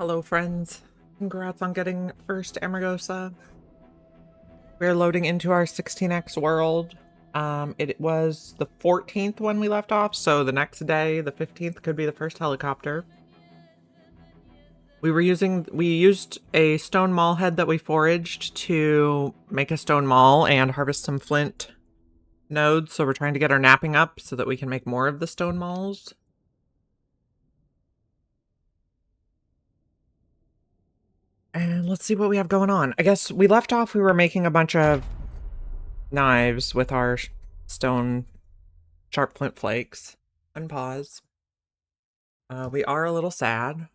Hello, friends. Congrats on getting first Amargosa. We're loading into our 16x world. It was the 14th when we left off, so the next day, the 15th, could be the first helicopter. We used a stone mall head that we foraged to make a stone mall and harvest some flint nodes, so we're trying to get our napping up so that we can make more of the stone malls. And let's see what we have going on. I guess we left off, we were making a bunch of knives with our stone sharp flint flakes. Unpause. We are a little sad.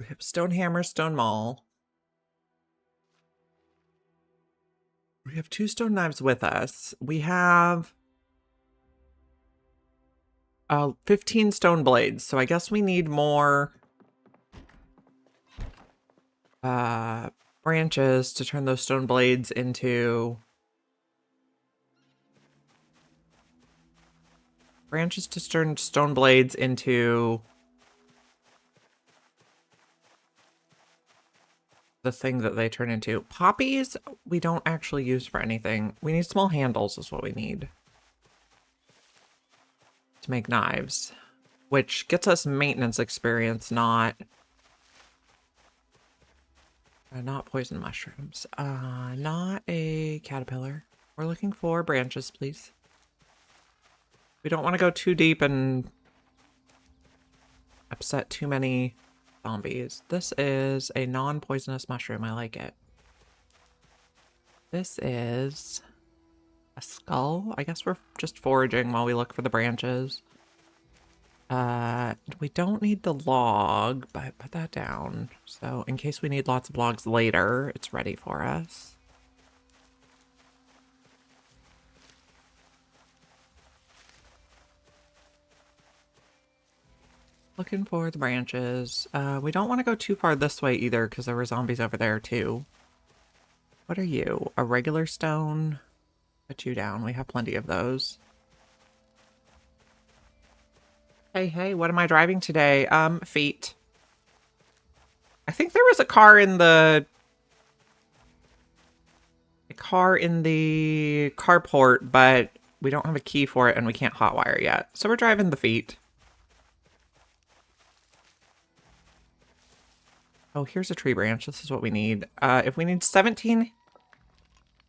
We have stone hammer, stone maul. We have 2 stone knives with us. We have 15 stone blades, so I guess we need more branches to turn those stone blades into stone blades into the thing that they turn into. Poppies we don't actually use for anything. We need small handles is what we need to make knives, which gets us maintenance experience, not poison mushrooms. Not a caterpillar. We're looking for branches, please. We don't want to go too deep and upset too many zombies. This is a non-poisonous mushroom. I like it. This is a skull. I guess we're just foraging while we look for the branches. We don't need the log, but put that down. So in case we need lots of logs later, it's ready for us. Looking for the branches. We don't want to go too far this way either because there were zombies over there too. What are you? A regular stone? Put you down. We have plenty of those. Hey, what am I driving today? Feet. I think there was a car in the carport, but we don't have a key for it and we can't hotwire yet. So we're driving the feet. Oh, here's a tree branch. This is what we need. If we need 15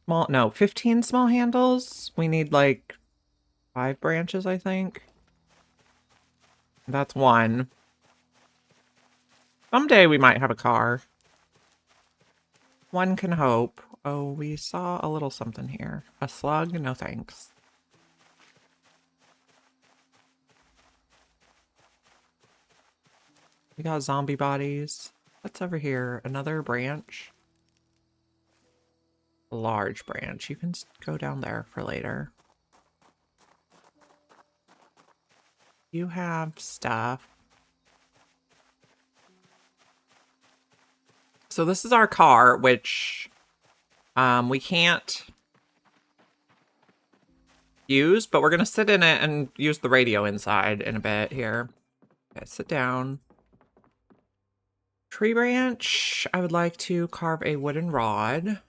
small handles, we need like 5 branches, I think. That's 1. Someday we might have a car. One can hope. Oh, we saw a little something here. A slug? No thanks. We got zombie bodies. What's over here? Another branch? A large branch. You can go down there for later. You have stuff. So this is our car, which we can't use, but we're going to sit in it and use the radio inside in a bit here. Okay, sit down. Tree branch. I would like to carve a wooden rod.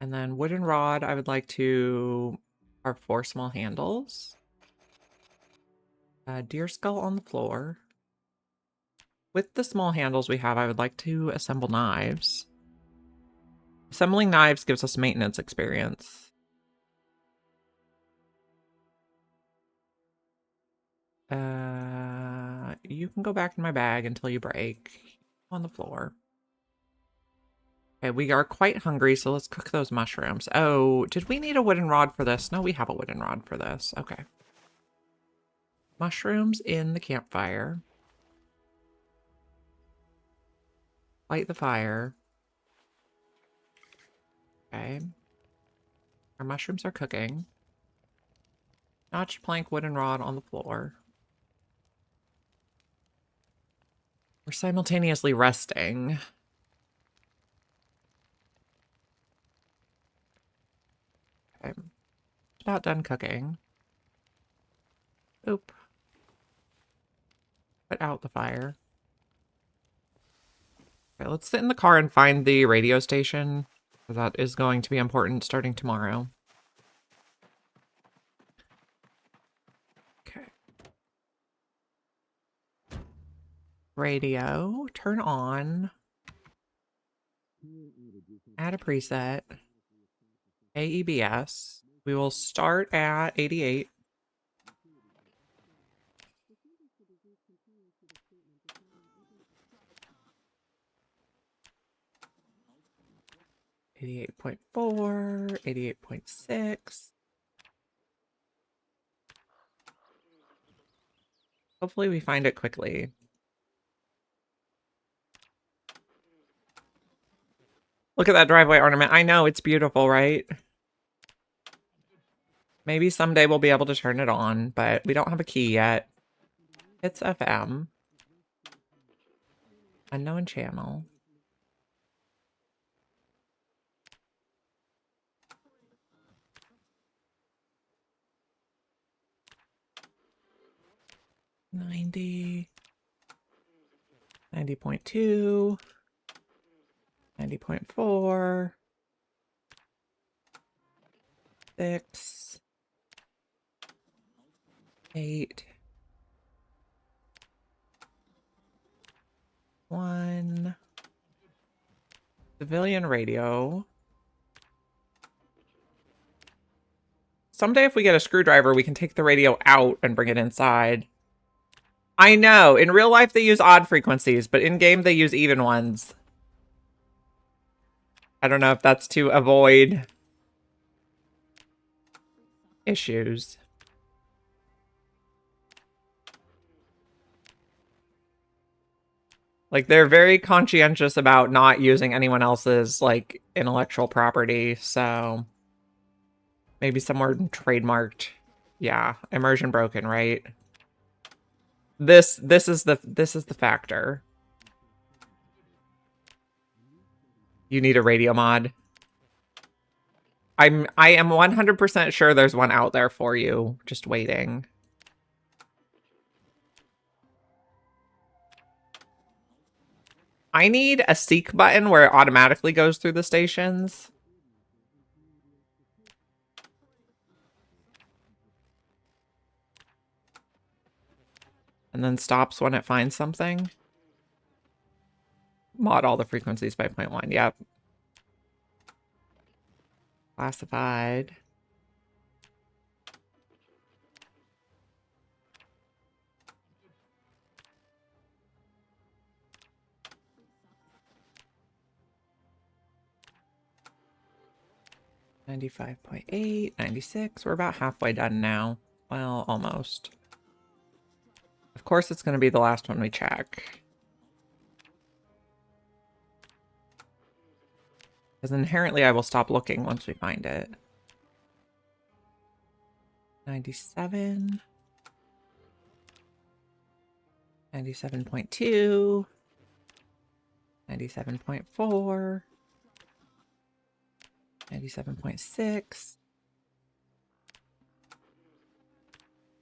And then wooden rod, I would like to carve 4 small handles. Deer skull on the floor. With the small handles we have, I would like to assemble knives. Assembling knives gives us maintenance experience. You can go back in my bag until you break. On the floor. Okay, we are quite hungry, so let's cook those mushrooms. Oh, did we need a wooden rod for this? No, we have a wooden rod for this. Okay. Mushrooms in the campfire. Light the fire. Okay. Our mushrooms are cooking. Notch plank wooden rod on the floor. We're simultaneously resting. Okay. About done cooking. Oop. Put out the fire. Okay, let's sit in the car and find the radio station. That is going to be important starting tomorrow. Okay. Radio, turn on. Add a preset. AEBS. We will start at 88. .4, 88.6. Hopefully we find it quickly. Look at that driveway ornament. I know, it's beautiful, right? Maybe someday we'll be able to turn it on, but we don't have a key yet. It's FM. Unknown channel. .90. 90.2. 90.4. 6. 8. 1. Civilian radio. Someday if we get a screwdriver, we can take the radio out and bring it inside. I know. In real life, they use odd frequencies, but in-game, they use even ones. I don't know if that's to avoid issues. Like, they're very conscientious about not using anyone else's, like, intellectual property, so... Maybe somewhere trademarked. Yeah, immersion broken, right? This is the factor. You need a radio mod. I am 100% sure there's one out there for you, just waiting. I need a seek button where it automatically goes through the stations. And then stops when it finds something. Mod all the frequencies by 0.1. Yep. Classified. .98, 96. We're about halfway done now. Well, almost. Of course, it's going to be the last one we check. Because inherently, I will stop looking once we find it. 97. 97.2. 97.4. 97.6.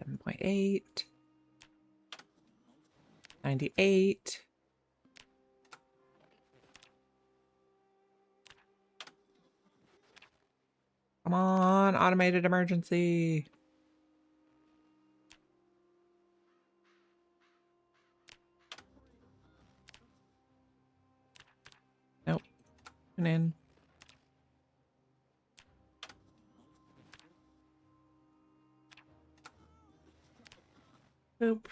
7.8. 98. Come on, automated emergency. Nope. Tune in. Boop.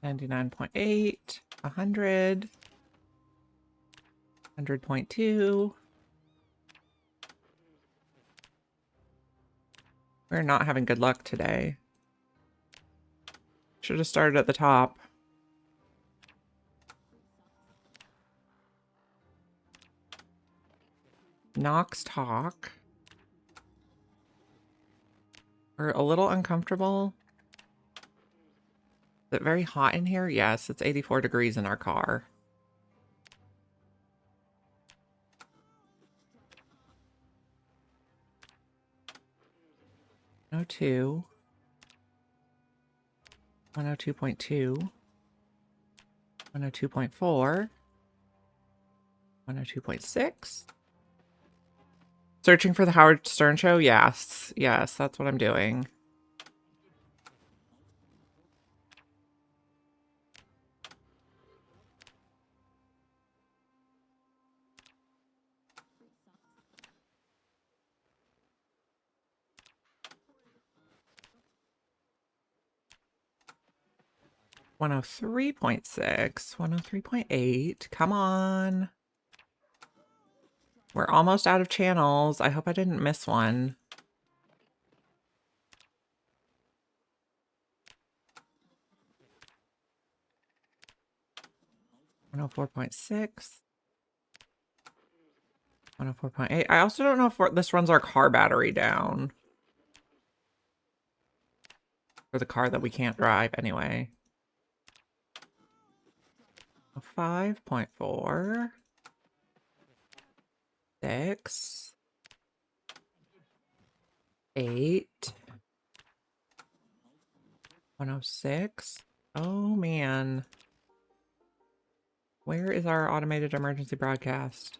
.8, 100. 100.2. We're not having good luck today. Should have started at the top. Knox talk. We're a little uncomfortable. Is it very hot in here? Yes, it's 84 degrees in our car. No 102. 102.2. 102.4. 102.6. Searching for the Howard Stern show? Yes. Yes, that's what I'm doing. One oh 103.6, 103.8. Come on. We're almost out of channels. I hope I didn't miss one. One oh 104.6. 104.8. I also don't know if this runs our car battery down. For the car that we can't drive anyway. 5.4. 6. 8. 106. Oh, man. Where is our automated emergency broadcast?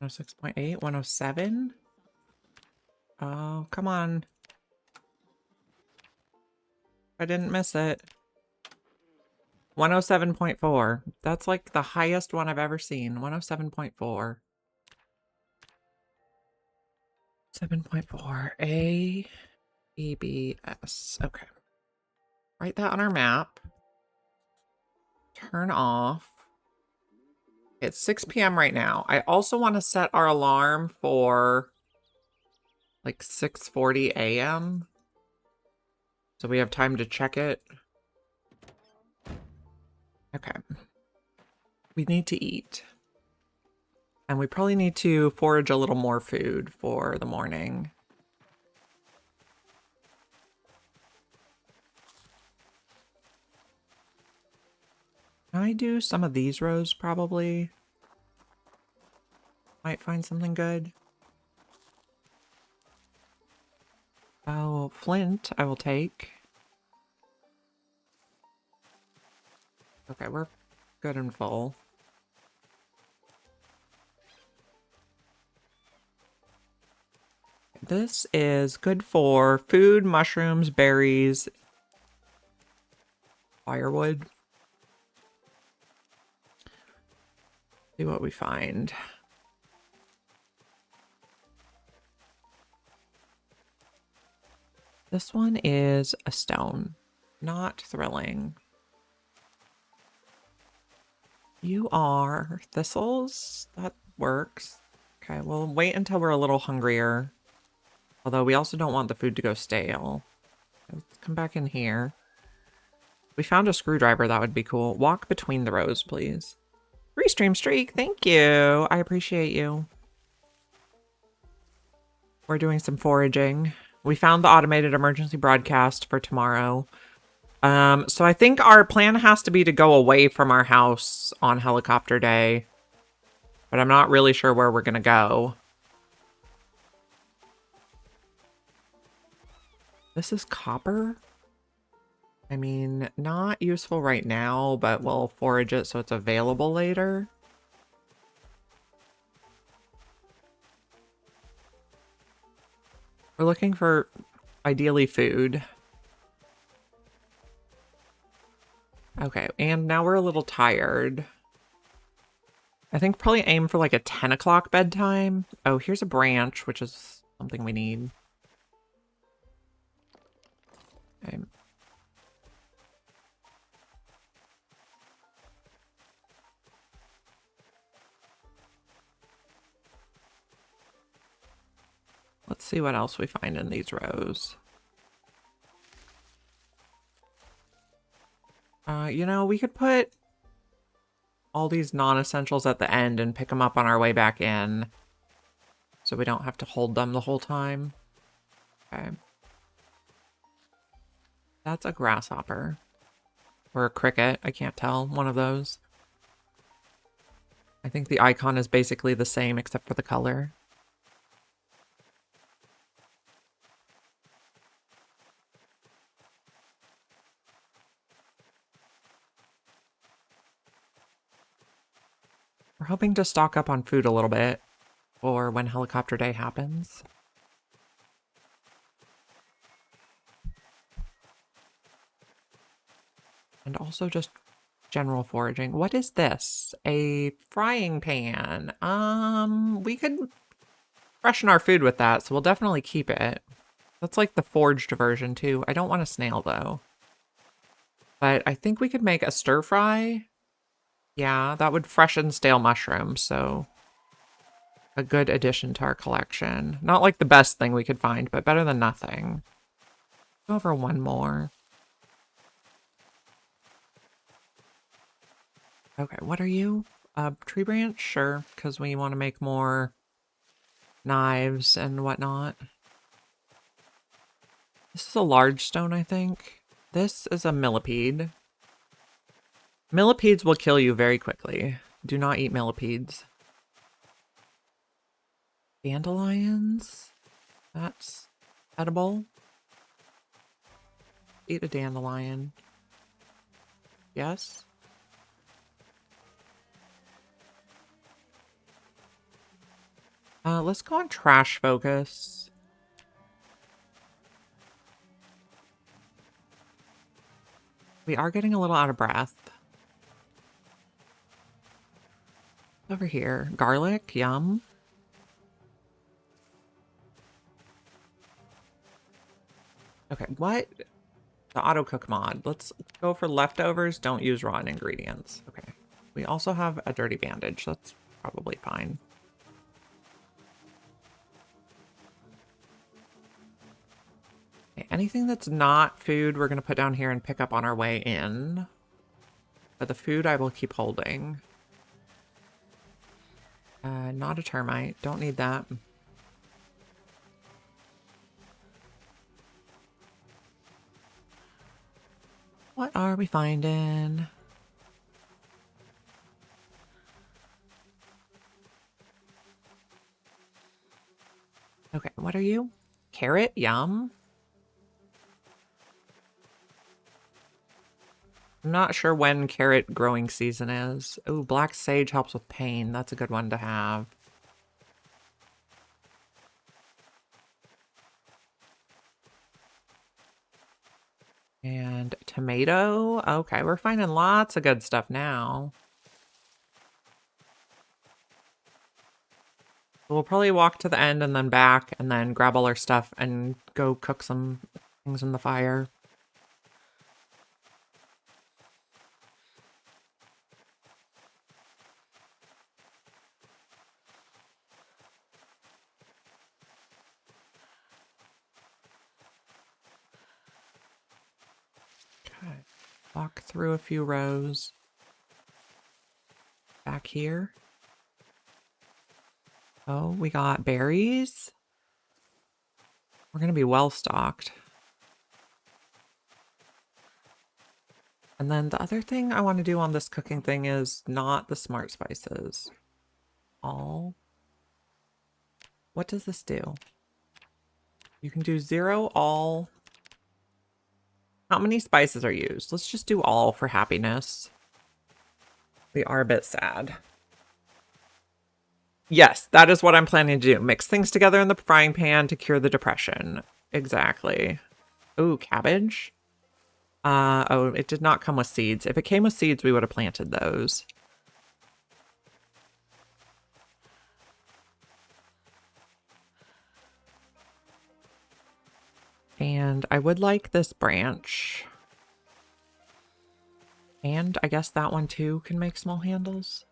106.8. 107. Oh, come on. I didn't miss it. 107.4. That's like the highest one I've ever seen. 107.4. 7.4. A, E, B, S. Okay. Write that on our map. Turn off. It's 6 p.m. right now. I also want to set our alarm for like 6:40 a.m. so we have time to check it. Okay. We need to eat. And we probably need to forage a little more food for the morning. Can I do some of these rows probably? Might find something good. Oh, flint I will take. Okay, we're good and full. This is good for food, mushrooms, berries, firewood. See what we find. This one is a stone. Not thrilling. You are thistles? That works. Okay, we'll wait until we're a little hungrier. Although we also don't want the food to go stale. Let's come back in here. We found a screwdriver. That would be cool. Walk between the rows, please. Restream streak. Thank you. I appreciate you. We're doing some foraging. We found the automated emergency broadcast for tomorrow. So I think our plan has to be to go away from our house on helicopter day. But I'm not really sure where we're going to go. This is copper? I mean, not useful right now, but we'll forage it so it's available later. We're looking for, ideally, food. Okay, and now we're a little tired. I think probably aim for like a 10 o'clock bedtime. Oh, here's a branch, which is something we need. Okay. Let's see what else we find in these rows. You know, we could put all these non-essentials at the end and pick them up on our way back in. So we don't have to hold them the whole time. Okay. That's a grasshopper. Or a cricket, I can't tell. One of those. I think the icon is basically the same except for the color. We're hoping to stock up on food a little bit for when helicopter day happens. And also just general foraging. What is this? A frying pan. We could freshen our food with that, so we'll definitely keep it. That's like the forged version too. I don't want a snail though. But I think we could make a stir fry. Yeah, that would freshen stale mushrooms, so a good addition to our collection. Not like the best thing we could find, but better than nothing. Go over one more. Okay, what are you? A tree branch? Sure, because we want to make more knives and whatnot. This is a large stone, I think. This is a millipede. Millipedes will kill you very quickly. Do not eat millipedes. Dandelions? That's edible. Eat a dandelion. Yes? Let's go on trash focus. We are getting a little out of breath. Over here. Garlic, yum. Okay, what? The auto cook mod. Let's go for leftovers. Don't use raw ingredients. Okay. We also have a dirty bandage. That's probably fine. Okay, anything that's not food, we're going to put down here and pick up on our way in. But the food I will keep holding. Not a termite. Don't need that. What are we finding? Okay, what are you? Carrot? Yum. I'm not sure when carrot growing season is. Oh, black sage helps with pain. That's a good one to have. And tomato. Okay, we're finding lots of good stuff now. We'll probably walk to the end and then back and then grab all our stuff and go cook some things in the fire. Okay. Walk through a few rows. Back here. Oh, we got berries. We're going to be well stocked. And then the other thing I want to do on this cooking thing is not the smart spices. All. What does this do? You can do 0, all. How many spices are used? Let's just do all for happiness. We are a bit sad. Yes, that is what I'm planning to do. Mix things together in the frying pan to cure the depression. Exactly. Ooh, cabbage. Oh, it did not come with seeds. If it came with seeds, we would have planted those. And I would like this branch. And I guess that one too can make small handles.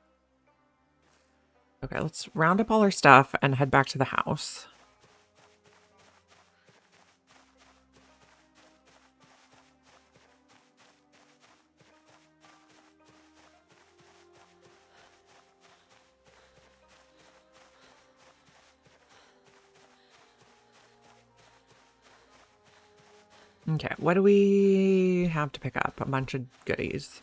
Okay, let's round up all our stuff and head back to the house. Okay, what do we have to pick up? A bunch of goodies.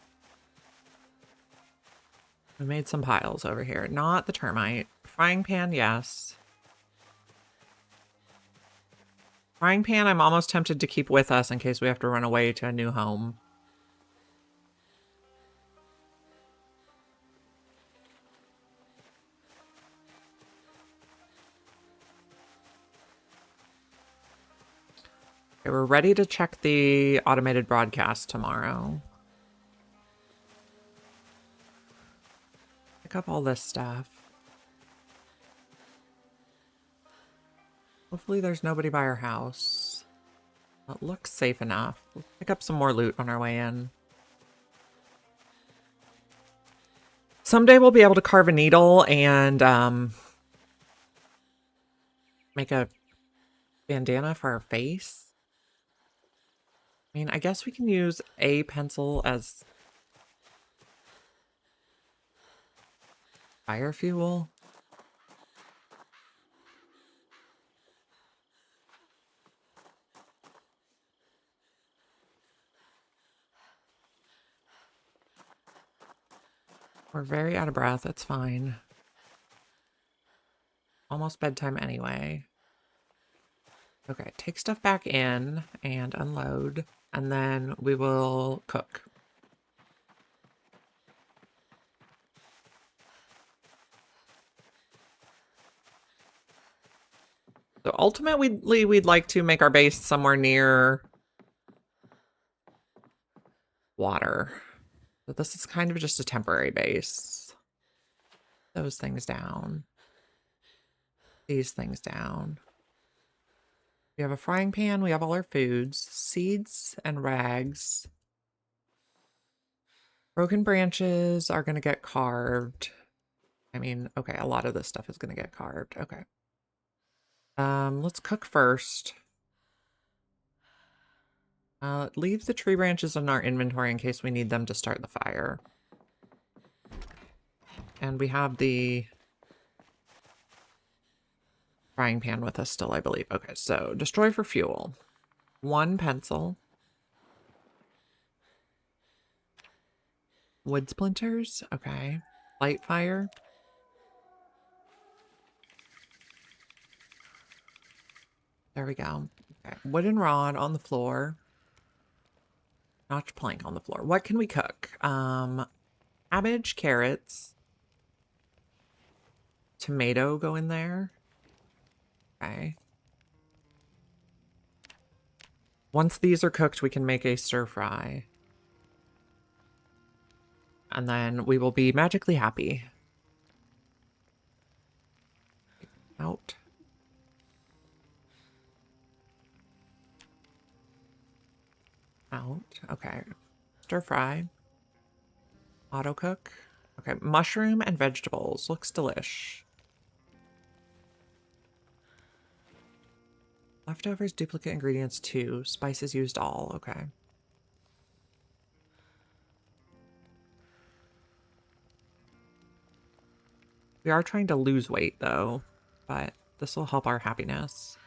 We made some piles over here. Not the termite. Frying pan, yes. Frying pan, I'm almost tempted to keep with us in case we have to run away to a new home. Okay, we're ready to check the automated broadcast tomorrow. Pick up all this stuff. Hopefully there's nobody by our house. It looks safe enough. We'll pick up some more loot on our way in. Someday we'll be able to carve a needle and make a bandana for our face. I mean, I guess we can use a pencil as fire fuel. We're very out of breath. It's fine. Almost bedtime anyway. Okay, take stuff back in and unload, and then we will cook. So ultimately, we'd like to make our base somewhere near water. So this is kind of just a temporary base. Those things down. These things down. We have a frying pan. We have all our foods, seeds and rags. Broken branches are going to get carved. I mean, okay, a lot of this stuff is going to get carved. Okay. Let's cook first. Leave the tree branches in our inventory in case we need them to start the fire. And we have the frying pan with us still, I believe. Okay, so destroy for fuel. 1 pencil. Wood splinters. Okay. Light fire. There we go. Okay. Wooden rod on the floor. Notch plank on the floor. What can we cook? Cabbage, carrots. Tomato go in there. Okay. Once these are cooked, we can make a stir fry. And then we will be magically happy. Out. Out. Okay. Stir fry. Auto cook. Okay. Mushroom and vegetables. Looks delish. Leftovers, duplicate ingredients 2. Spices used all. Okay. We are trying to lose weight though, but this will help our happiness.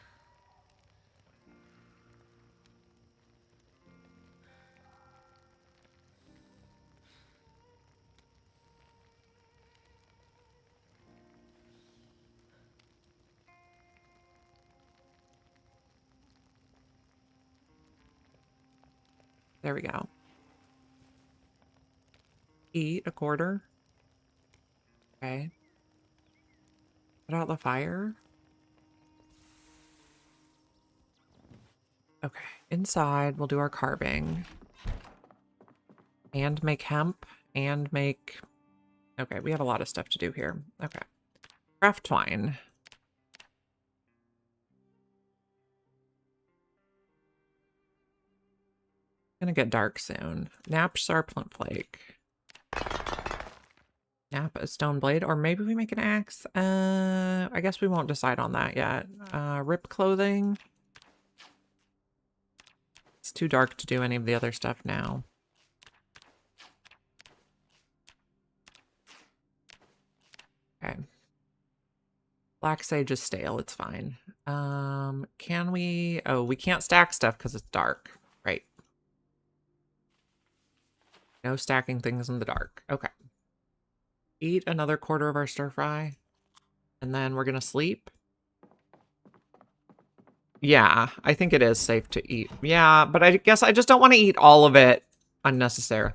There we go. Eat a quarter. Okay. Put out the fire. Okay. Inside, we'll do our carving. And make hemp. And make... Okay, we have a lot of stuff to do here. Okay. Craft twine. Gonna get dark soon. Nap sarplant flake. Nap a stone blade, or maybe we make an axe. I guess we won't decide on that yet. Rip clothing. It's too dark to do any of the other stuff now. Okay. Black sage is stale, it's fine. Can we... Oh, we can't stack stuff because it's dark. Right. No stacking things in the dark. Okay. eat another quarter of our stir fry, and then we're gonna sleep. Yeah, I think it is safe to eat. Yeah, but I guess I just don't want to eat all of it unnecessarily.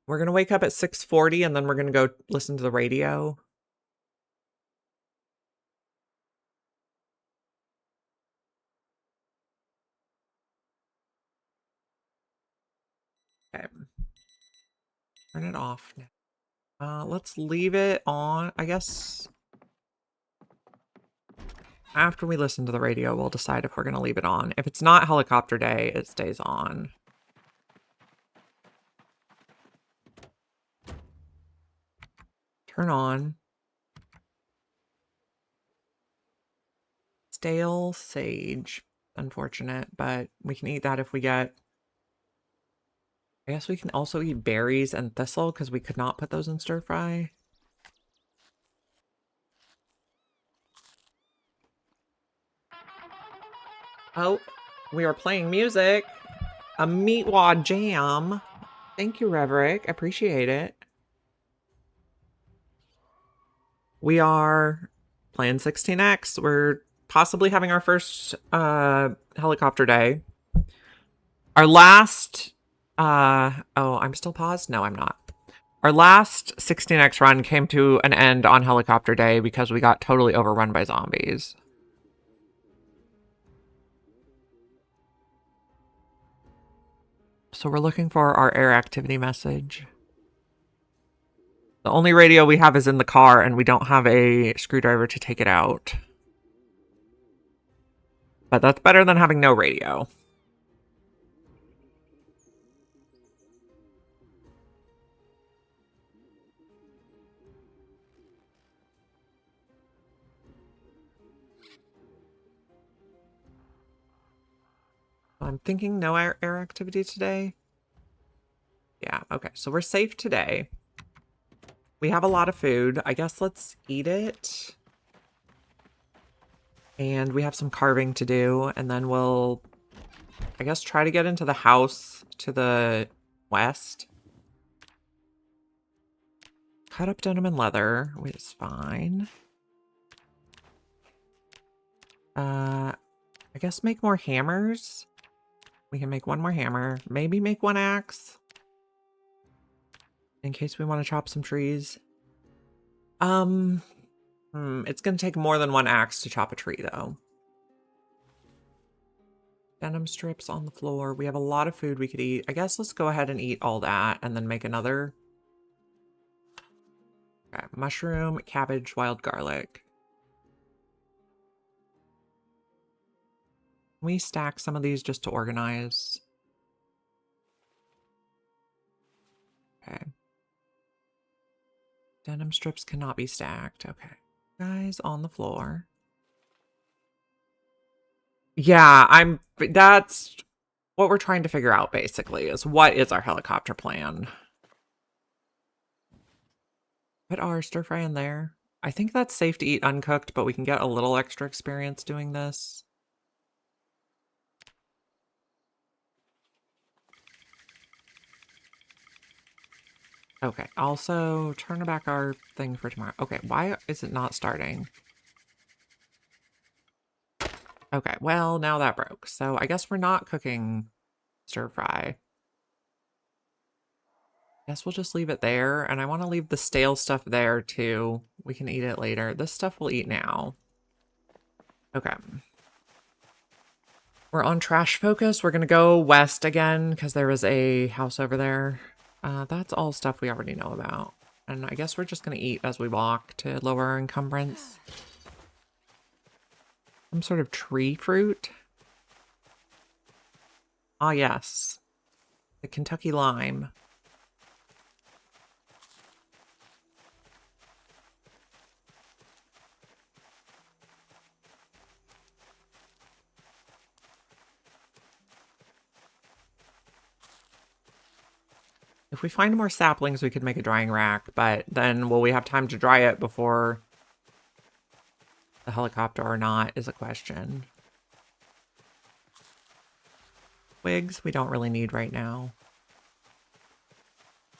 We're gonna wake up at 6:40 and then we're gonna go listen to the radio. Okay. Turn it off now. Let's leave it on, I guess. After we listen to the radio, we'll decide if we're going to leave it on. If it's not helicopter day, it stays on. Turn on. Stale sage. Unfortunate, but we can eat that if we get... I guess we can also eat berries and thistle because we could not put those in stir fry. Oh, we are playing music. A Meatwad jam. Thank you, Reverick. Appreciate it. We are playing 16X. We're possibly having our first helicopter day. Our last... oh, I'm still paused? No, I'm not. Our last 16X run came to an end on helicopter day because we got totally overrun by zombies. So we're looking for our air activity message. The only radio we have is in the car, and we don't have a screwdriver to take it out. But that's better than having no radio. I'm thinking no air activity today. Yeah, okay. So we're safe today. We have a lot of food. I guess let's eat it. And we have some carving to do. And then we'll, I guess, try to get into the house to the west. Cut up denim and leather, which is fine. I guess make more hammers. We can make one more hammer. Maybe make one axe. In case we want to chop some trees. It's gonna take more than one axe to chop a tree, though. Denim strips on the floor. We have a lot of food we could eat. I guess let's go ahead and eat all that and then make another. Okay, mushroom, cabbage, wild garlic. Can we stack some of these just to organize? Okay. Denim strips cannot be stacked. Okay. Guys on the floor. Yeah, that's what we're trying to figure out, basically, is what is our helicopter plan? Put our stir fry in there. I think that's safe to eat uncooked, but we can get a little extra experience doing this. Okay, also turn back our thing for tomorrow. Okay, why is it not starting? Okay, well, now that broke. So I guess we're not cooking stir fry. Guess we'll just leave it there, and I want to leave the stale stuff there too. We can eat it later. This stuff we'll eat now. Okay. We're on trash focus. We're gonna go west again because there was a house over there. That's all stuff we already know about. And I guess we're just gonna eat as we walk to lower our encumbrance. Some sort of tree fruit. Ah, yes. The Kentucky lime. If we find more saplings, we could make a drying rack, but then will we have time to dry it before the helicopter or not is a question. Twigs we don't really need right now.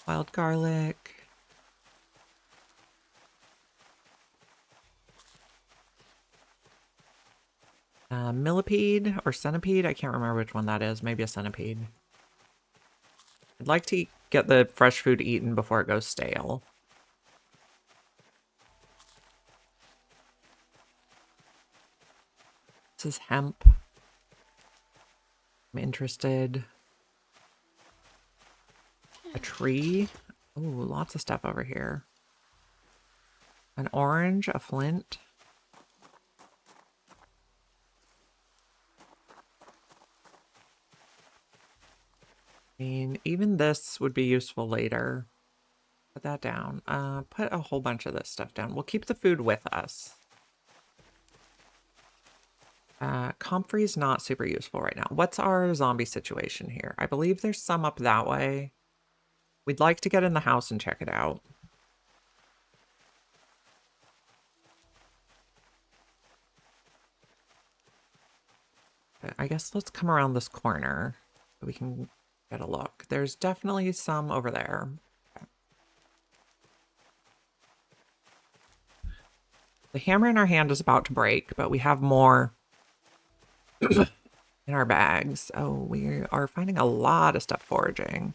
Wild garlic. Millipede or centipede. I can't remember which one that is. Maybe a centipede. I'd like to get the fresh food eaten before it goes stale. This is hemp. I'm interested. A tree. Oh, lots of stuff over here. An orange, a flint. I mean, even this would be useful later. Put that down. Put a whole bunch of this stuff down. We'll keep the food with us. Comfrey's not super useful right now. What's our zombie situation here? I believe there's some up that way. We'd like to get in the house and check it out. I guess let's come around this corner so we can get a look. There's definitely some over there. Okay. The hammer in our hand is about to break, but we have more in our bags. Oh, we are finding a lot of stuff foraging.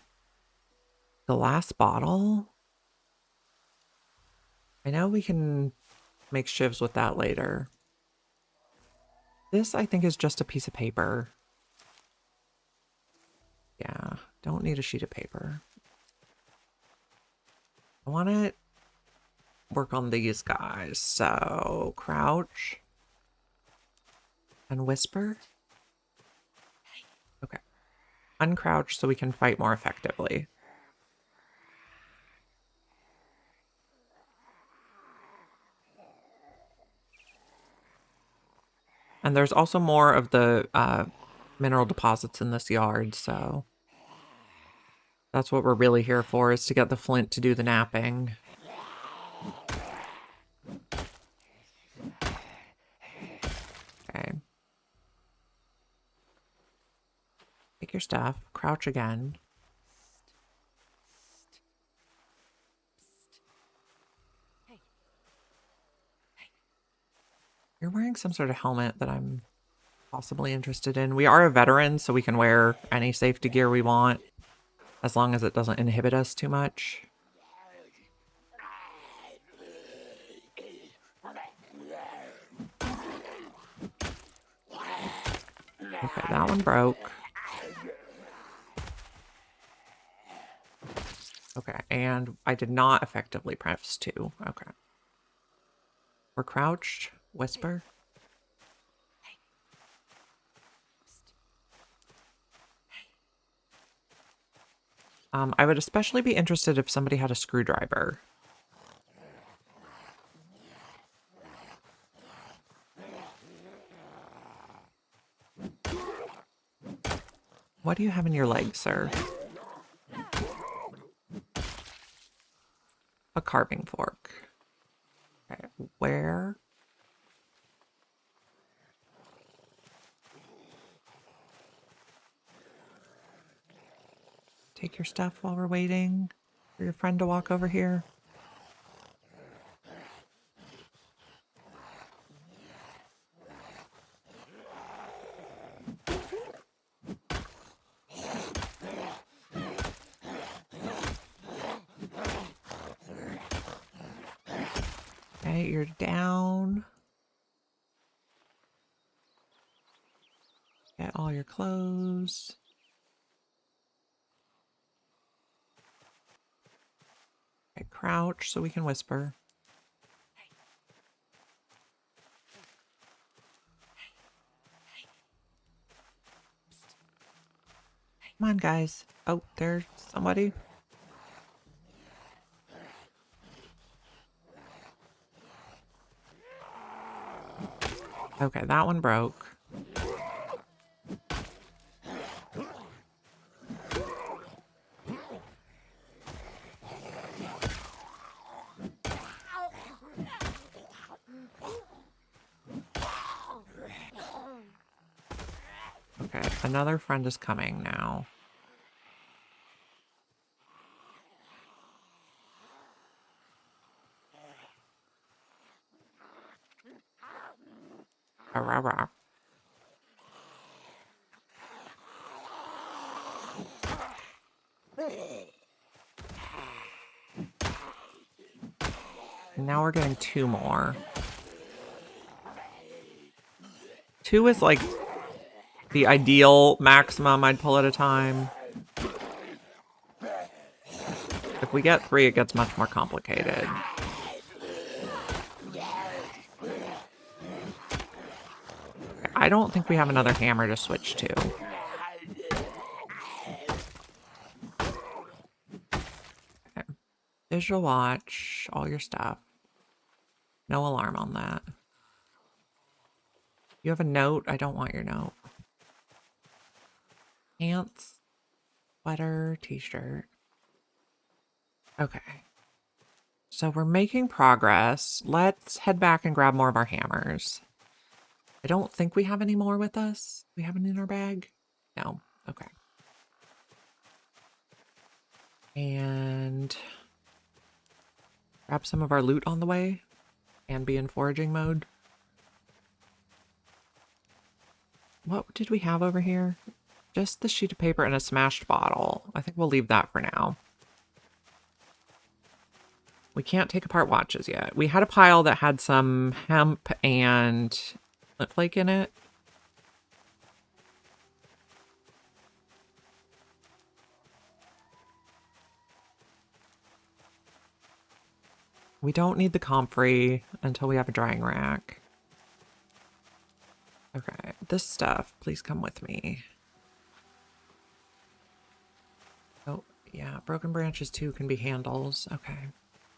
Glass bottle. I know we can make shivs with that later. This, I think, is just a piece of paper. Yeah, don't need a sheet of paper. I want to work on these guys. So, crouch and whisper. Okay. Uncrouch so we can fight more effectively. And there's also more of the mineral deposits in this yard, so that's what we're really here for, is to get the flint to do the napping. Okay. Take your stuff. Crouch again. You're wearing some sort of helmet that I'm possibly interested in. We are a veteran, so we can wear any safety gear we want, as long as it doesn't inhibit us too much. Okay, that one broke. Okay, and I did not effectively press 2. Okay. We're crouched. Whisper. I would especially be interested if somebody had a screwdriver. What do you have in your leg, sir? A carving fork. Okay, where? Take your stuff while we're waiting for your friend to walk over here. Okay, you're down. Get all your clothes. Okay, crouch so we can whisper. Come on, guys. Oh, there's somebody. Okay, that one broke. Okay, another friend is coming now. Rah, rah, rah. Now we're getting 2 more. 2 is like the ideal maximum I'd pull at a time. If we get 3, it gets much more complicated. I don't think we have another hammer to switch to. Okay. Visual watch, all your stuff. No alarm on that. You have a note? I don't want your note. Pants, sweater, t-shirt. Okay. So we're making progress. Let's head back and grab more of our hammers. I don't think we have any more with us. We have any in our bag? No. Okay. And grab some of our loot on the way and be in foraging mode. What did we have over here? Just the sheet of paper and a smashed bottle. I think we'll leave that for now. We can't take apart watches yet. We had a pile that had some hemp and lint flake in it. We don't need the comfrey until we have a drying rack. Okay, this stuff, please come with me. Oh, yeah, broken branches too can be handles. Okay.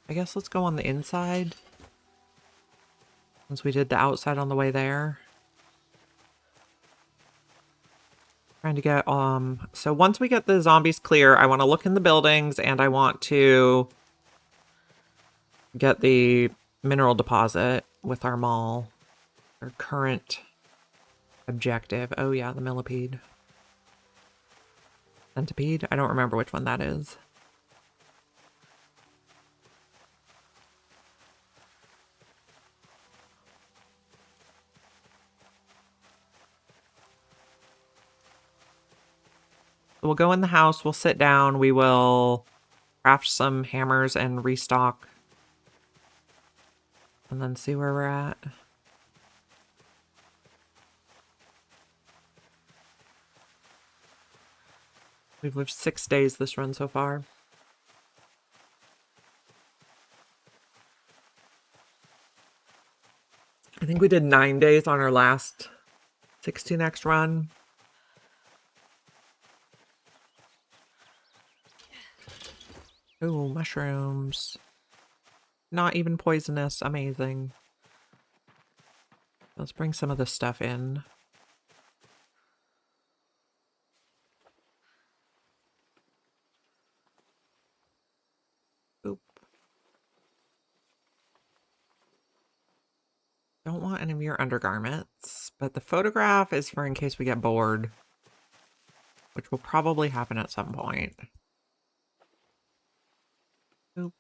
I guess let's go on the inside. Since we did the outside on the way there. Trying to get, so once we get the zombies clear, I want to look in the buildings and I want to get the mineral deposit with our mall. Our current objective. Oh yeah, the millipede. Centipede? I don't remember which one that is. We'll go in the house, we'll sit down, we will craft some hammers and restock. And then see where we're at. We've lived 6 days this run so far. I think we did 9 days on our last 16x run. Ooh, mushrooms. Not even poisonous. Amazing. Let's bring some of this stuff in. Oop. Don't want any of your undergarments, but the photograph is for in case we get bored, which will probably happen at some point. Oop.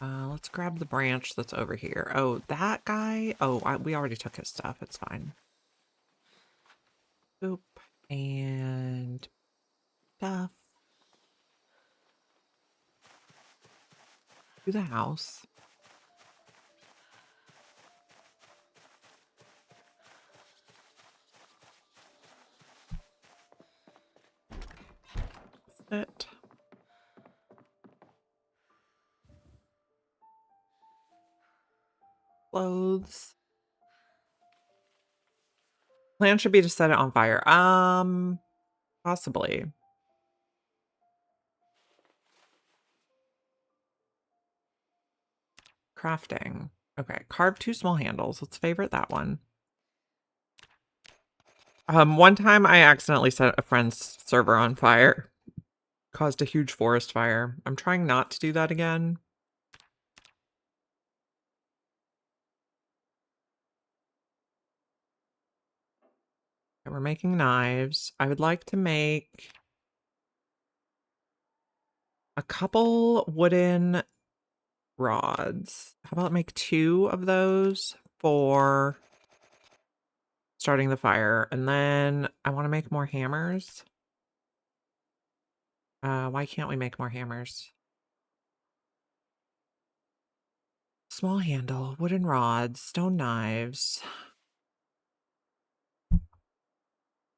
Let's grab the branch that's over here. Oh, that guy? Oh, we already took his stuff. It's fine. Oop. And stuff. To the house. It. Clothes. Plan should be to set it on fire. Possibly. Crafting. Okay, carve 2 small handles. Let's favorite that one. One time I accidentally set a friend's server on fire. Caused a huge forest fire. I'm trying not to do that again. Okay, we're making knives. I would like to make a couple wooden rods. How about make 2 of those? for starting the fire. And then I want to make more hammers. Why can't we make more hammers? Small handle, wooden rods, stone knives.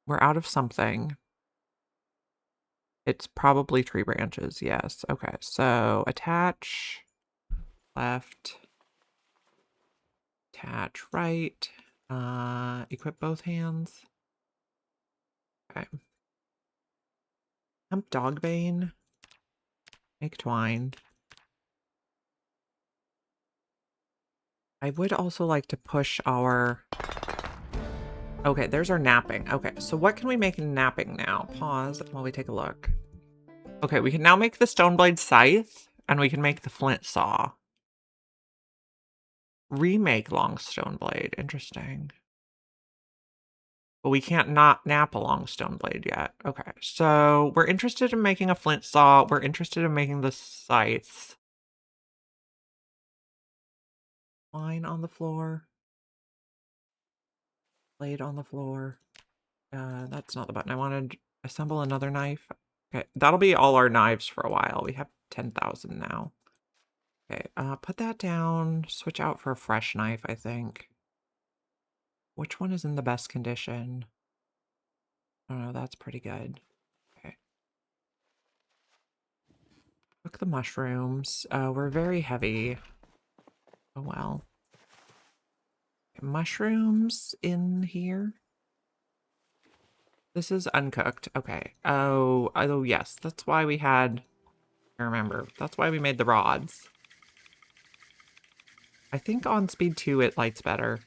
We're out of something. It's probably tree branches, yes. Okay, so attach, left, attach, right. Equip both hands. Okay. Hemp dogbane. Make twine. I would also like to push our... Okay, there's our napping. Okay, so what can we make napping now? Pause while we take a look. Okay, we can now make the stone blade scythe, and we can make the flint saw. Remake long stone blade. Interesting. But we can't not nap a long stone blade yet. Okay, so we're interested in making a flint saw. We're interested in making the scythes. Line on the floor. Blade on the floor. That's not the button I wanted. Assemble another knife. Okay, that'll be all our knives for a while. We have 10,000 now. Okay, put that down. Switch out for a fresh knife, I think. Which one is in the best condition? Oh no, that's pretty good. Okay. Cook the mushrooms. We're very heavy. Oh well. Okay, mushrooms in here. This is uncooked. Okay. Oh yes. That's why we had... I remember. That's why we made the rods. I think on speed 2 it lights better.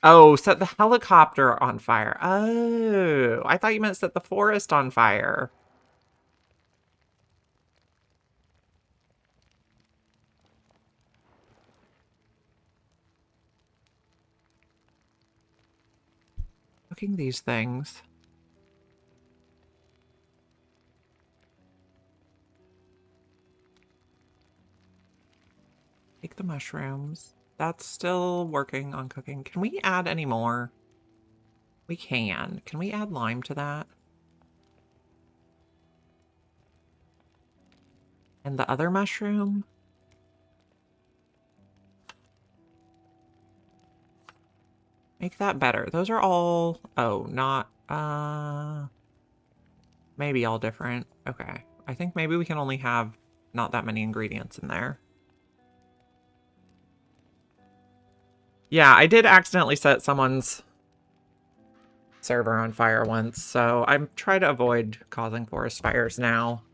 Oh, set the helicopter on fire. Oh, I thought you meant set the forest on fire. Cooking these things. Take the mushrooms. That's still working on cooking. Can we add any more? We can. Can we add lime to that? And the other mushroom? Make that better. Those are all... Oh, not... Maybe all different. Okay. I think maybe we can only have not that many ingredients in there. Yeah, I did accidentally set someone's server on fire once, so I'm trying to avoid causing forest fires now.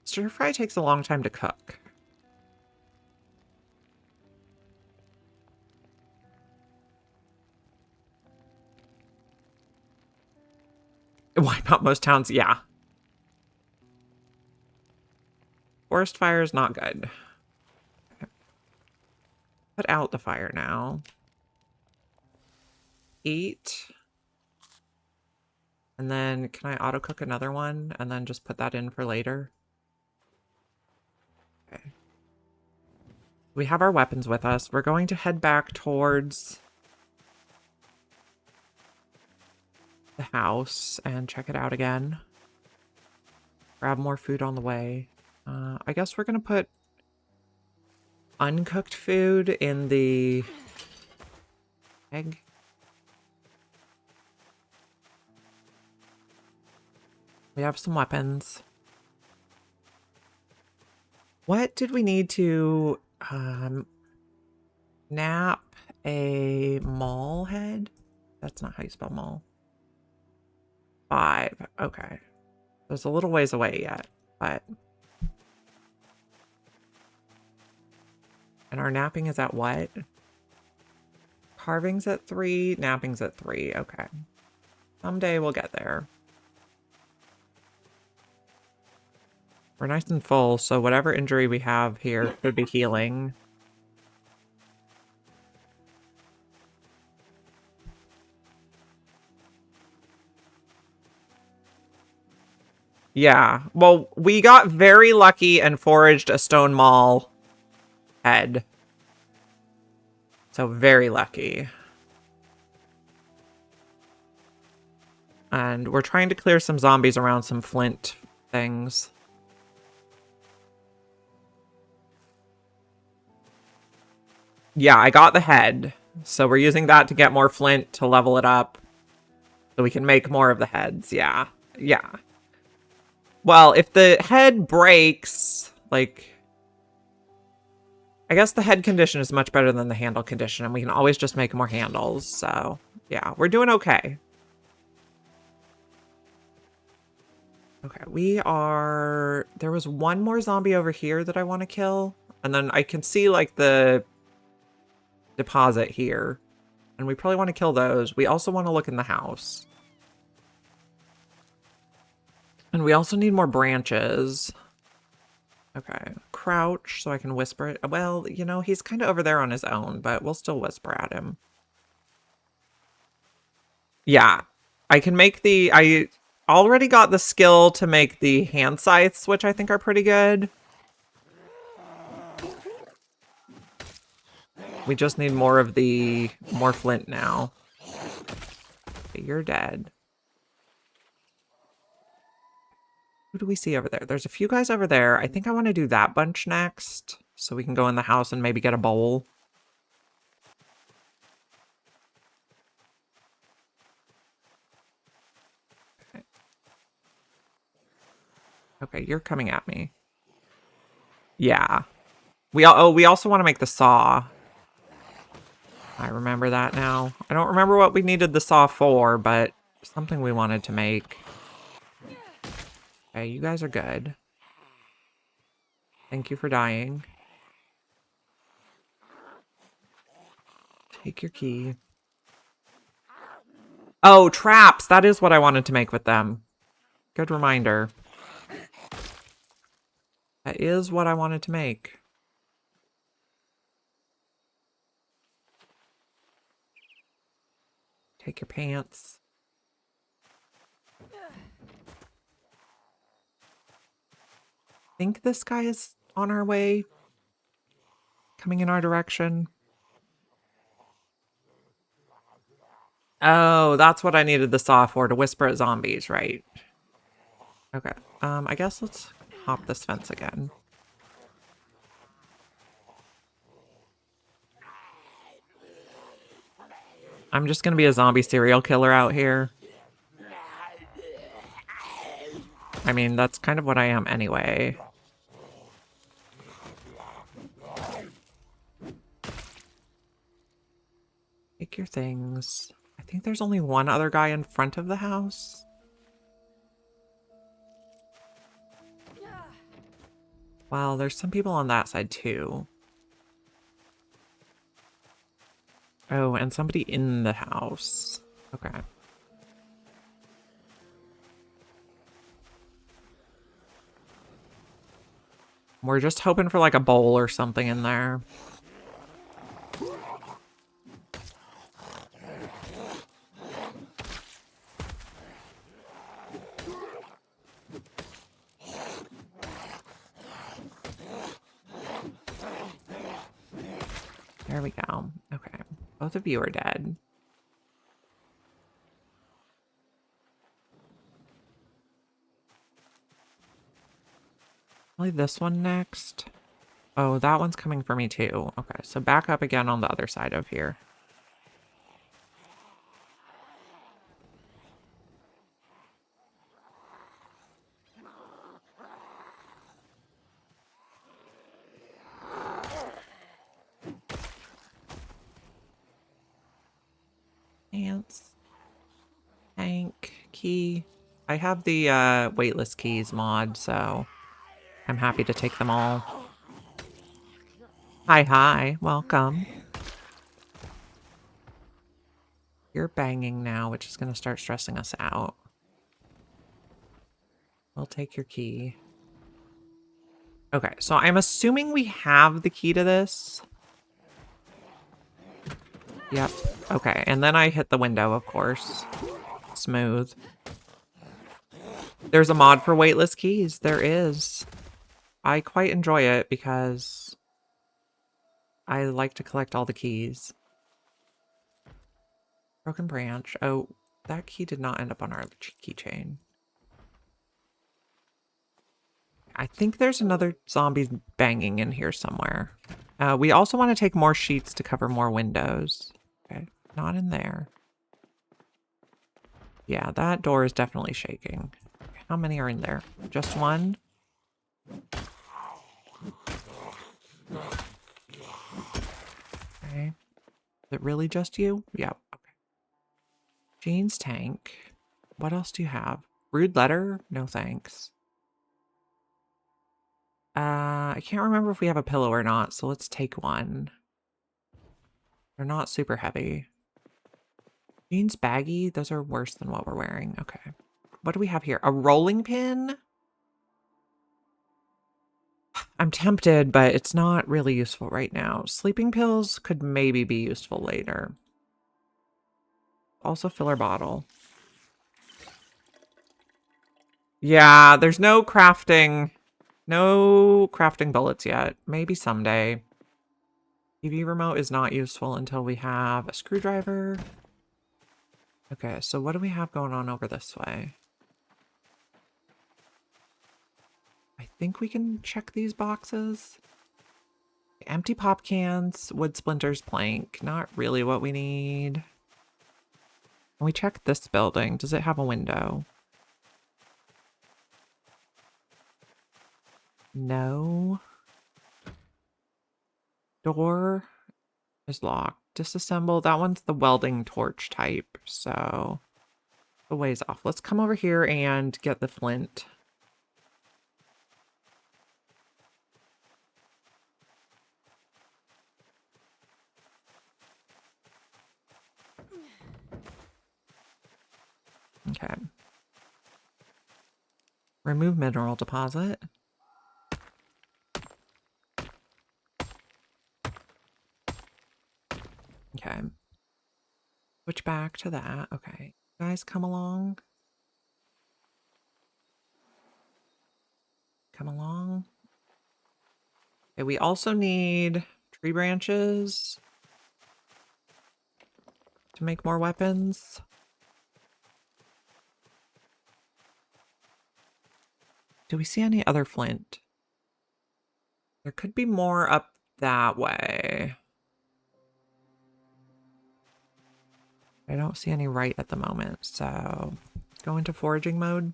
Stir fry takes a long time to cook. Wipe out most towns, yeah. Forest fire is not good. Put out the fire now. Eat. And then can I auto cook another one and then just put that in for later? Okay. We have our weapons with us. We're going to head back towards the house and check it out again. Grab more food on the way. I guess we're going to put uncooked food in the egg. We have some weapons. What did we need to nap a mall head? That's not how you spell mall. 5. Okay. There's a little ways away yet, but... And our napping is at what? Carving's at 3, napping's at 3. Okay. Someday we'll get there. We're nice and full, so whatever injury we have here could be healing. Yeah. Well, we got very lucky and foraged a stone maul head. So very lucky. And we're trying to clear some zombies around some flint things. Yeah, I got the head. So we're using that to get more flint to level it up. So we can make more of the heads. Yeah. Yeah. Well, if the head breaks, like... I guess the head condition is much better than the handle condition, and we can always just make more handles. So, yeah, we're doing okay. Okay, we are... There was one more zombie over here that I want to kill. And then I can see, like, the deposit here. And we probably want to kill those. We also want to look in the house. And we also need more branches. Okay, crouch so I can whisper it. Well, you know, he's kind of over there on his own, but we'll still whisper at him. Yeah, I can make the... I already got the skill to make the hand scythes, which I think are pretty good. We just need more of the... more flint now. Okay, you're dead. Who do we see over there? There's a few guys over there. I think I want to do that bunch next, so we can go in the house and maybe get a bowl. Okay, okay, you're coming at me. Yeah. We also want to make the saw. I remember that now. I don't remember what we needed the saw for, but something we wanted to make. Okay, you guys are good. Thank you for dying. Take your key. Oh, traps! That is what I wanted to make with them. Good reminder. That is what I wanted to make. Take your pants. I think this guy is on our way. Coming in our direction. Oh, that's what I needed the saw for, to whisper at zombies, right? Okay. I guess let's hop this fence again. I'm just gonna be a zombie serial killer out here. I mean, that's kind of what I am anyway. Take your things. I think there's only one other guy in front of the house. Well, there's some people on that side too. Oh, and somebody in the house. Okay. We're just hoping for like a bowl or something in there. There we go. Okay. Both of you are dead. Probably this one next. Oh, that one's coming for me too. Okay, so back up again on the other side of here. Pants. Tank. Key. I have the weightless keys mod, so I'm happy to take them all. Hi, hi. Welcome. You're banging now, which is going to start stressing us out. We'll take your key. Okay, so I'm assuming we have the key to this. Yep. Okay, and then I hit the window, of course. Smooth. There's a mod for weightless keys. There is. I quite enjoy it because I like to collect all the keys. Broken branch. Oh, that key did not end up on our keychain. I think there's another zombie banging in here somewhere. We also want to take more sheets to cover more windows. Okay, not in there. Yeah, that door is definitely shaking. How many are in there? Just one? Okay. Is it really just you? Yep. Okay. Jean's tank. What else do you have? Rude letter? No thanks. I can't remember if we have a pillow or not, so let's take one. They're not super heavy. Jeans baggy? Those are worse than what we're wearing. Okay. What do we have here? A rolling pin? I'm tempted, but it's not really useful right now. Sleeping pills could maybe be useful later. Also filler bottle. Yeah, there's no crafting. No crafting bullets yet. Maybe someday. TV remote is not useful until we have a screwdriver. Okay, so what do we have going on over this way? I think we can check these boxes. Empty pop cans, wood splinters, plank. Not really what we need. Can we check this building? Does it have a window? No. Door is locked. Disassemble. That one's the welding torch type, so the ways off. Let's come over here and get the flint. Okay. Remove mineral deposit. Okay. Switch back to that. Okay. Guys, come along. Come along. Okay, we also need tree branches to make more weapons. Do we see any other flint? There could be more up that way. I don't see any right at the moment, so go into foraging mode.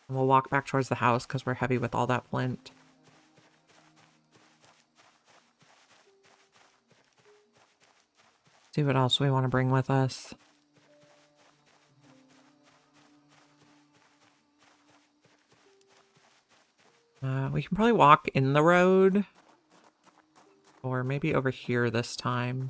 And we'll walk back towards the house because we're heavy with all that flint. See what else we want to bring with us. We can probably walk in the road. Or maybe over here this time.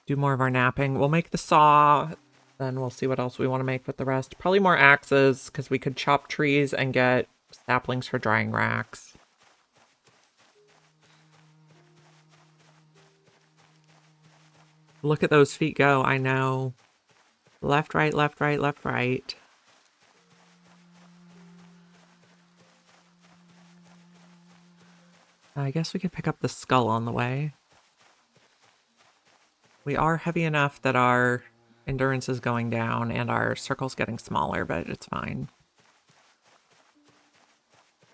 Do more of our napping. We'll make the saw. Then we'll see what else we want to make with the rest. Probably more axes, because we could chop trees and get saplings for drying racks. Look at those feet go, I know. Left, right, left, right, left, right. I guess we could pick up the skull on the way. We are heavy enough that our endurance is going down and our circle's getting smaller, but it's fine.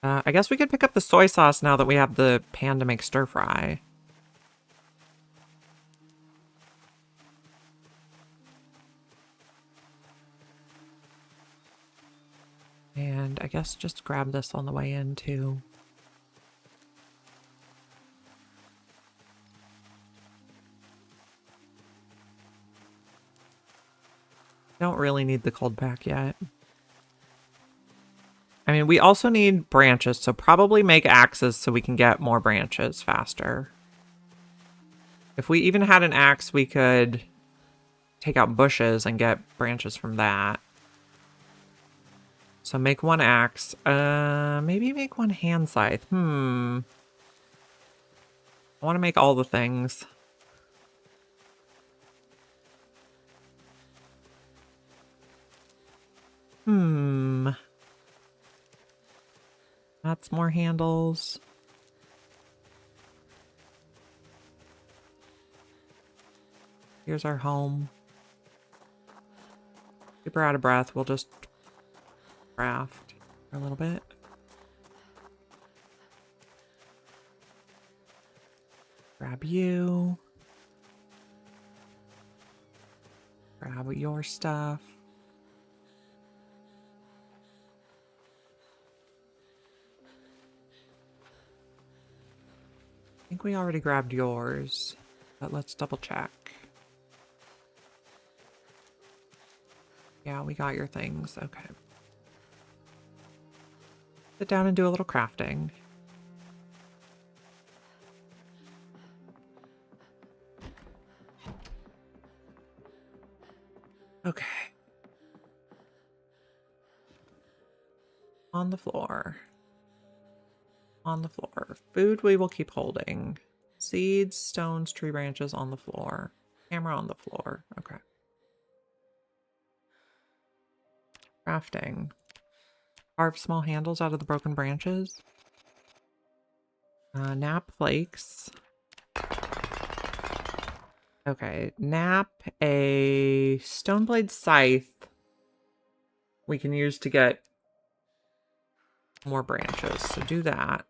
I guess we could pick up the soy sauce now that we have the pan to make stir fry. And I guess just grab this on the way in too. Don't really need the cold pack yet. I mean, we also need branches, so probably make axes so we can get more branches faster. If we even had an axe, we could take out bushes and get branches from that. So make one axe. Maybe make one hand scythe. I want to make all the things. That's more handles. Here's our home. If we're out of breath, we'll just craft for a little bit. Grab you. Grab your stuff. I think we already grabbed yours, but let's double check. Yeah, we got your things. Okay. Sit down and do a little crafting. Okay. On the floor. On the floor. Food we will keep holding. Seeds, stones, tree branches on the floor. Camera on the floor. Okay. Crafting. Carve small handles out of the broken branches. Nap flakes. Okay. Nap a stone blade scythe we can use to get more branches. So do that.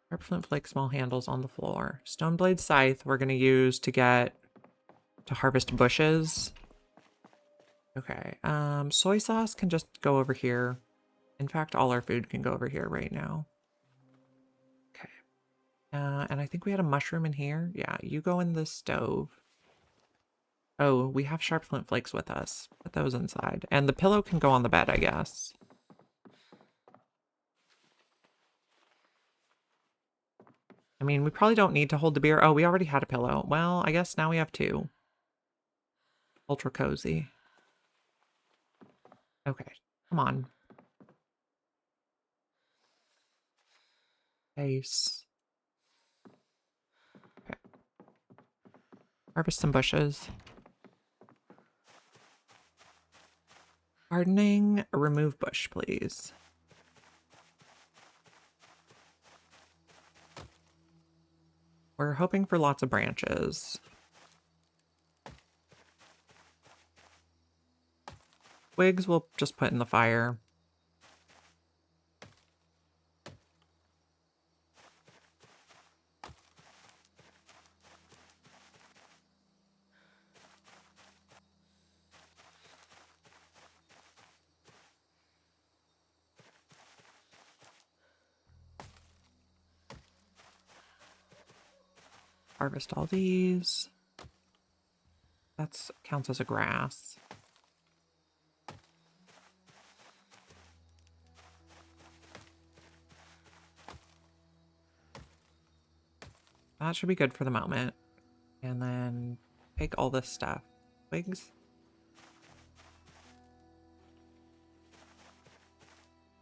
Carve flint flake small handles on the floor. Stone blade scythe we're going to use to harvest bushes. Okay. Soy sauce can just go over here. In fact, all our food can go over here right now. Okay. And I think we had a mushroom in here. Yeah, you go in the stove. Oh, we have sharp flint flakes with us. Put those inside. And the pillow can go on the bed, I guess. I mean, we probably don't need to hold the beer. Oh, we already had a pillow. Well, I guess now we have two. Ultra cozy. Okay, come on. Face. Okay. Harvest some bushes. Gardening, remove bush, please. We're hoping for lots of branches. Twigs we'll just put in the fire. Harvest all these. That counts as a grass. That should be good for the moment. And then take all this stuff. Twigs.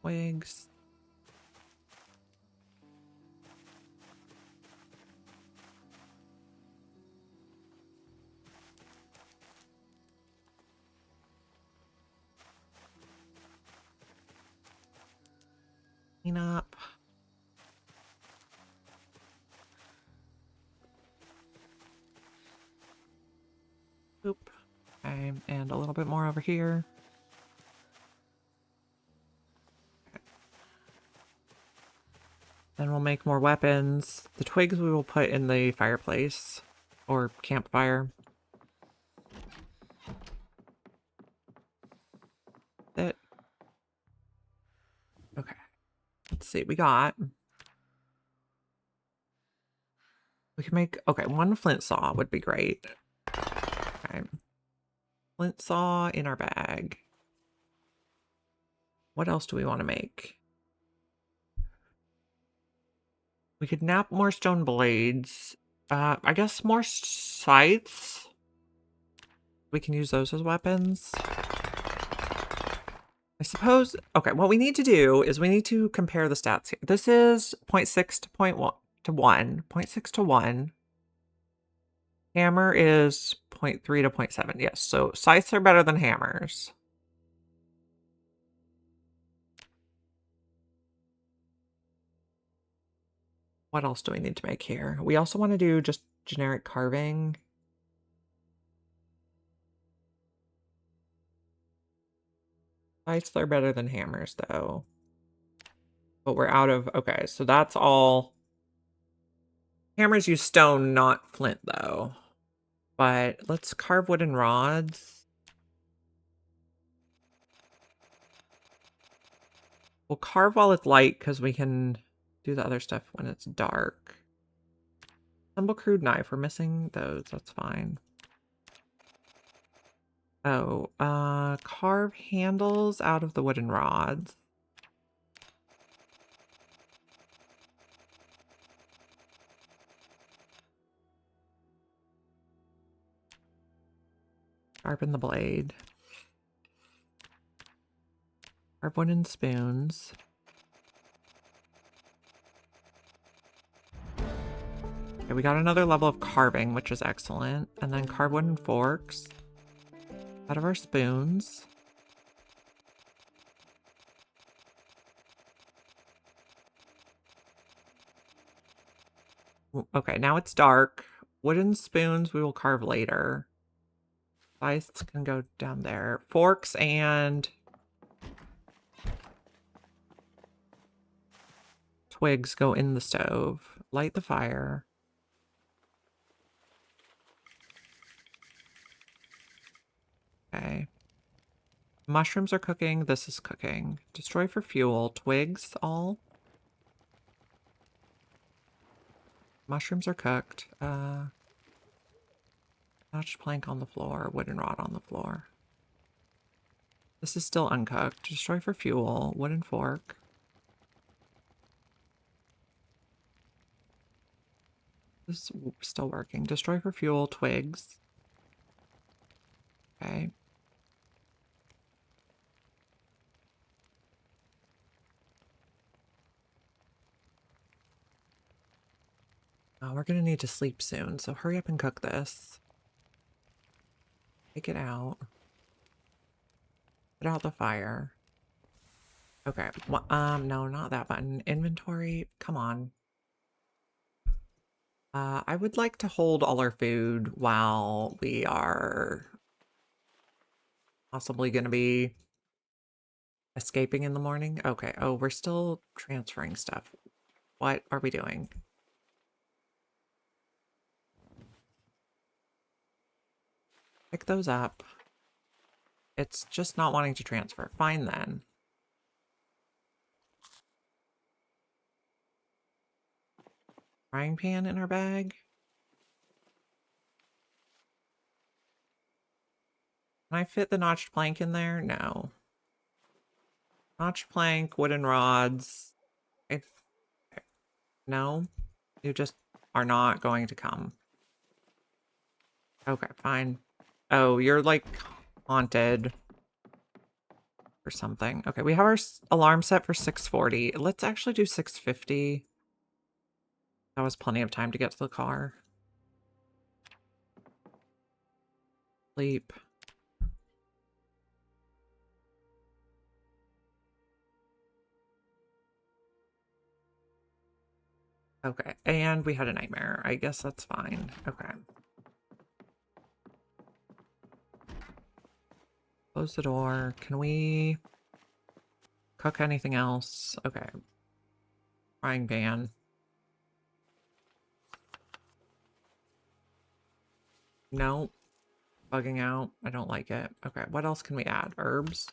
Twigs. Clean up. Oop. Okay, and a little bit more over here. Okay. Then we'll make more weapons. The twigs we will put in the fireplace or campfire. That. Okay. Let's see. We can make, okay, one flint saw would be great. Okay. Flint saw in our bag. What else do we want to make? We could nap more stone blades. I guess more scythes. We can use those as weapons. I suppose, okay, what we need to do is we need to compare the stats here. This is 0.6 to 0.1 to 1. 0.6 to 1. Hammer is 0.3 to 0.7. Yes, so scythes are better than hammers. What else do we need to make here? We also want to do just generic carving. Scythes are better than hammers, though. But we're out of... Okay, so that's all... Hammers use stone, not flint, though. But let's carve wooden rods. We'll carve while it's light, because we can do the other stuff when it's dark. Assemble crude knife. We're missing those. That's fine. Oh, carve handles out of the wooden rods. Sharpen the blade. Carve wooden spoons. Okay, we got another level of carving, which is excellent. And then carve wooden forks out of our spoons. Okay, now it's dark. Wooden spoons we will carve later. Slices can go down there. Forks and twigs go in the stove. Light the fire. Okay. Mushrooms are cooking. This is cooking. Destroy for fuel. Twigs all. Mushrooms are cooked. Notched plank on the floor. Wooden rod on the floor. This is still uncooked. Destroy for fuel. Wooden fork. This is still working. Destroy for fuel. Twigs. Okay. Oh, we're gonna need to sleep soon, so hurry up and cook this. Take it out. Put out the fire. Okay. Well, no, not that button. Inventory. Come on. I would like to hold all our food while we are possibly going to be escaping in the morning. Okay. Oh, we're still transferring stuff. What are we doing? Pick those up. It's just not wanting to transfer. Fine then. Frying pan in our bag. Can I fit the notched plank in there? No. Notched plank, wooden rods. If no, you just are not going to come. Okay, fine. Oh, you're like haunted or something. Okay, we have our alarm set for 6:40. Let's actually do 6:50. That was plenty of time to get to the car. Sleep. Okay, and we had a nightmare. I guess that's fine. Okay. Close the door. Can we cook anything else? Okay. Frying pan. No. Bugging out. I don't like it. Okay, what else can we add? Herbs?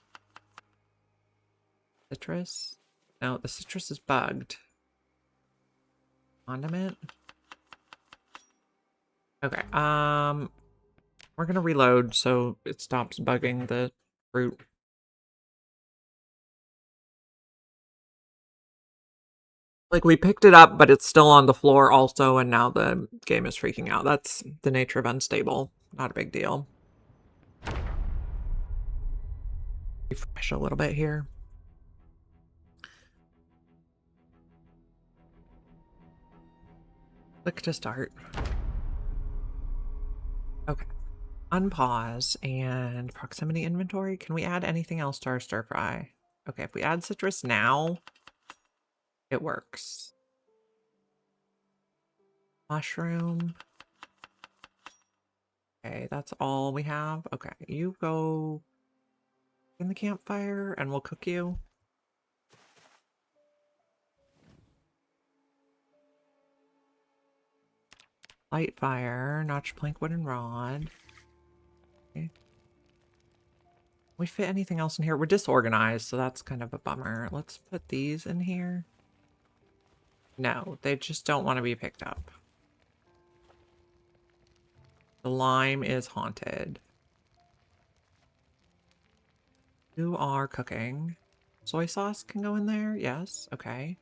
Citrus? No, the citrus is bugged. Condiment? Okay, we're gonna reload so it stops bugging the fruit. Like, we picked it up, but it's still on the floor also, and now the game is freaking out. That's the nature of unstable. Not a big deal. Refresh a little bit here. Click to start. Okay. Unpause and proximity inventory. Can we add anything else to our stir fry? Okay, if we add citrus now, it works. Mushroom. Okay, that's all we have. Okay, you go in the campfire and we'll cook you. Light fire, notch plank, wooden rod. Okay. We fit anything else in here? We're disorganized, so that's kind of a bummer. Let's put these in here. No, they just don't want to be picked up. The lime is haunted. You are cooking. Soy sauce can go in there? Yes. Okay.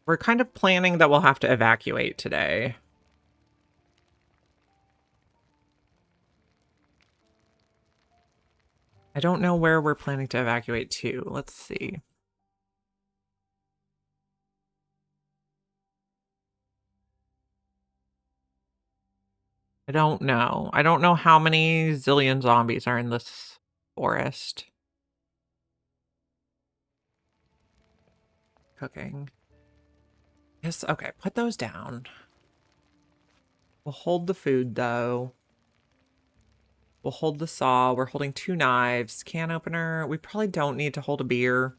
We're kind of planning that we'll have to evacuate today. I don't know where we're planning to evacuate to. Let's see. I don't know. I don't know how many zillion zombies are in this forest. Cooking. Yes, okay, put those down. We'll hold the food, though. We'll hold the saw. We're holding 2 knives. Can opener. We probably don't need to hold a beer.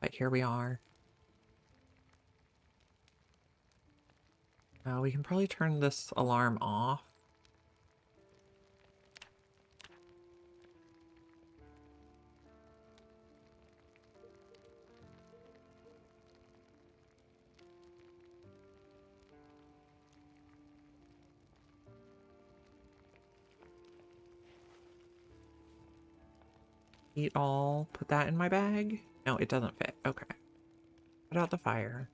But here we are. We can probably turn this alarm off. Eat all. Put that in my bag. No, it doesn't fit. Okay. Put out the fire.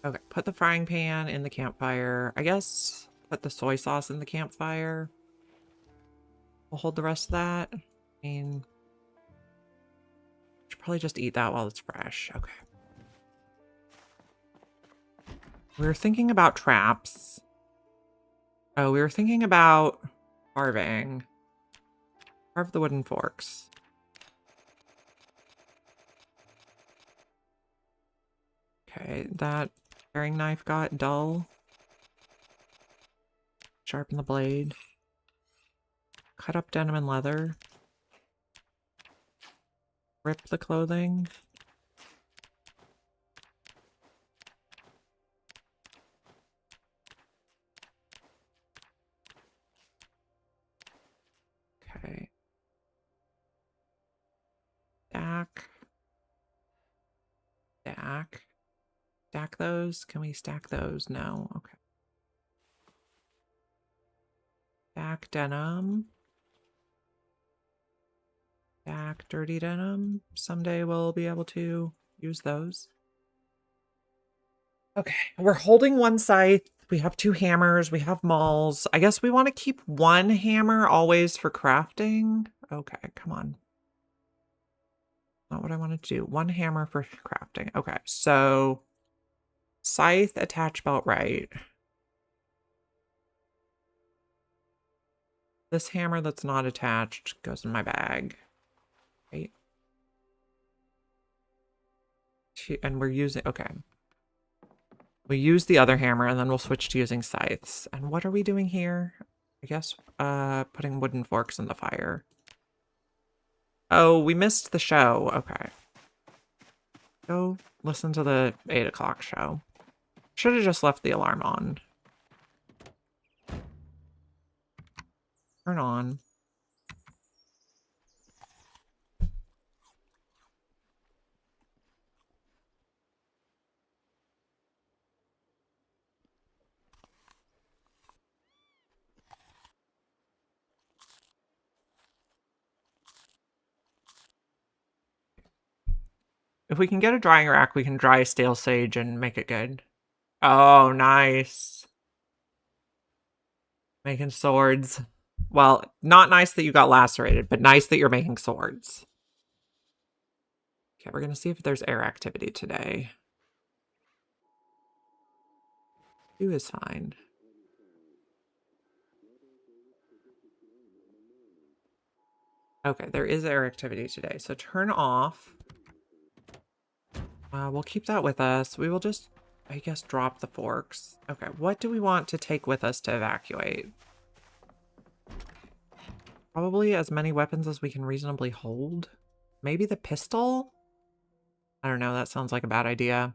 Okay, put the frying pan in the campfire. I guess put the soy sauce in the campfire. We'll hold the rest of that. I mean, should probably just eat that while it's fresh. Okay. We were thinking about traps. Oh, we were thinking about carving. Carve the wooden forks. Okay, that paring knife got dull. Sharpen the blade. Cut up denim and leather. Rip the clothing. Okay. Stack. Stack. Stack those? Can we stack those? No. Okay. Stack denim. Stack dirty denim. Someday we'll be able to use those. Okay, we're holding 1 scythe. We have 2 hammers. We have mauls. I guess we want to keep 1 hammer always for crafting. Okay, come on. Not what I wanted to do. 1 hammer for crafting. Okay, so scythe attach belt right. This hammer that's not attached goes in my bag. Right. And we're using, okay. We use the other hammer and then we'll switch to using scythes. And what are we doing here? I guess putting wooden forks in the fire. Oh, we missed the show. Okay. Go listen to the 8 o'clock show. Should have just left the alarm on. Turn on. If we can get a drying rack, we can dry stale sage and make it good. Oh, nice. Making swords. Well, not nice that you got lacerated, but nice that you're making swords. Okay, we're going to see if there's air activity today. 2 is fine. Okay, there is air activity today, so turn off. We'll keep that with us. We will just, I guess, drop the forks. Okay, what do we want to take with us to evacuate? Probably as many weapons as we can reasonably hold. Maybe the pistol? I don't know, that sounds like a bad idea.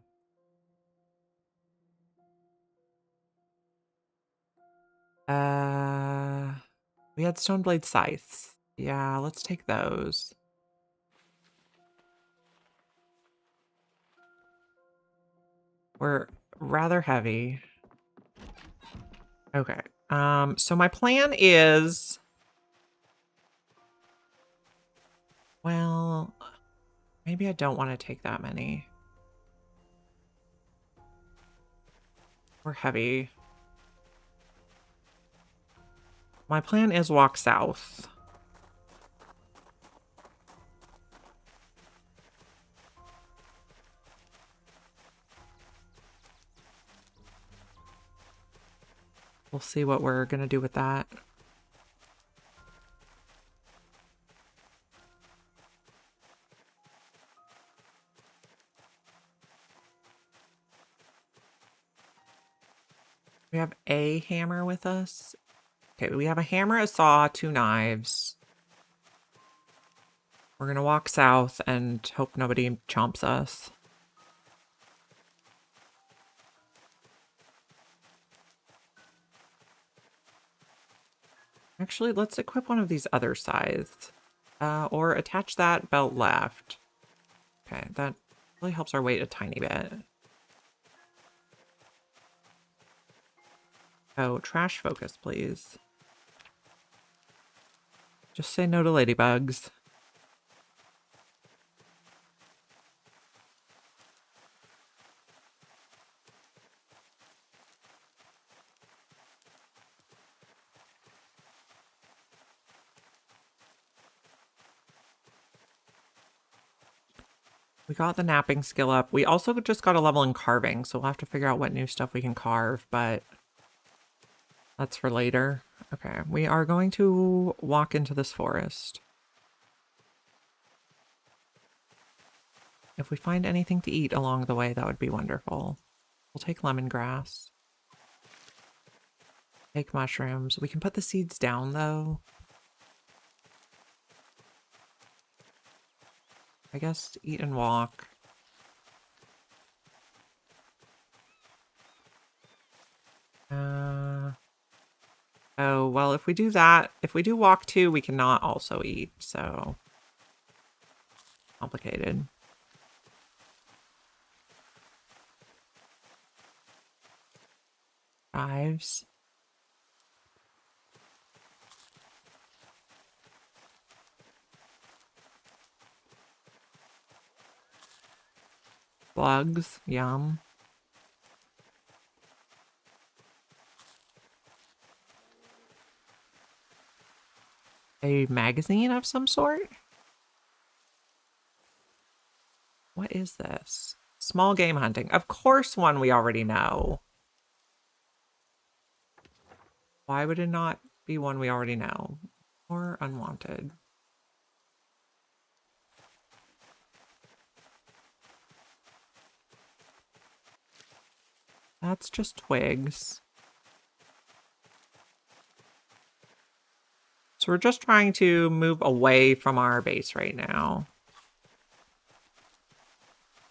We had Stoneblade scythes. Yeah, let's take those. We're rather heavy. Okay. So my plan is... Well, maybe I don't want to take that many. We're heavy. My plan is walk south. We'll see what we're going to do with that. We have a hammer with us. Okay, we have a hammer, a saw, 2 knives. We're going to walk south and hope nobody chomps us. Actually, let's equip one of these other scythes. Or attach that belt left. Okay, that really helps our weight a tiny bit. Oh, trash focus, please. Just say no to ladybugs. We got the napping skill up. We also just got a level in carving, so we'll have to figure out what new stuff we can carve, but that's for later. Okay, we are going to walk into this forest. If we find anything to eat along the way, that would be wonderful. We'll take lemongrass. Take mushrooms. We can put the seeds down, though. I guess eat and walk. Oh, well, if we do that, if we do walk too, we cannot also eat, so complicated. Chives. Slugs. Yum. A magazine of some sort? What is this? Small game hunting. Of course, one we already know. Why would it not be one we already know? Or unwanted? That's just twigs. So we're just trying to move away from our base right now.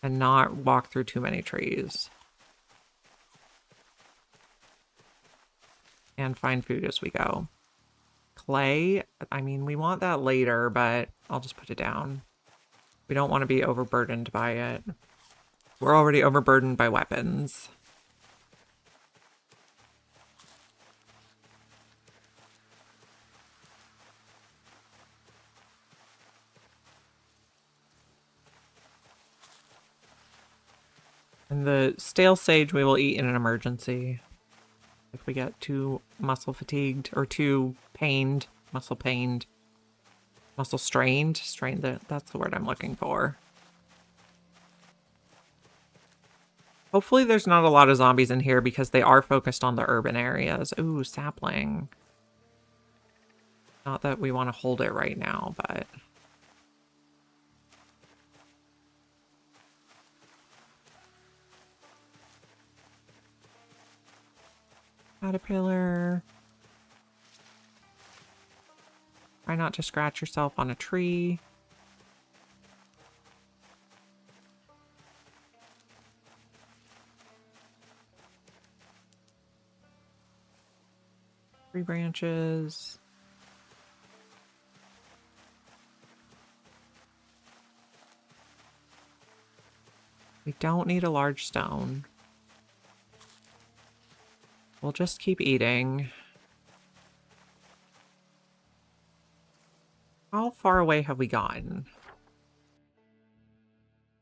And not walk through too many trees. And find food as we go. Clay, I mean, we want that later, but I'll just put it down. We don't want to be overburdened by it. We're already overburdened by weapons. And the stale sage we will eat in an emergency. If we get too muscle fatigued or too pained, muscle pained, muscle strained. Strained, that's the word I'm looking for. Hopefully there's not a lot of zombies in here because they are focused on the urban areas. Ooh, sapling. Not that we want to hold it right now, but... Caterpillar. Try not to scratch yourself on a tree. Tree branches. We don't need a large stone. We'll just keep eating. How far away have we gotten?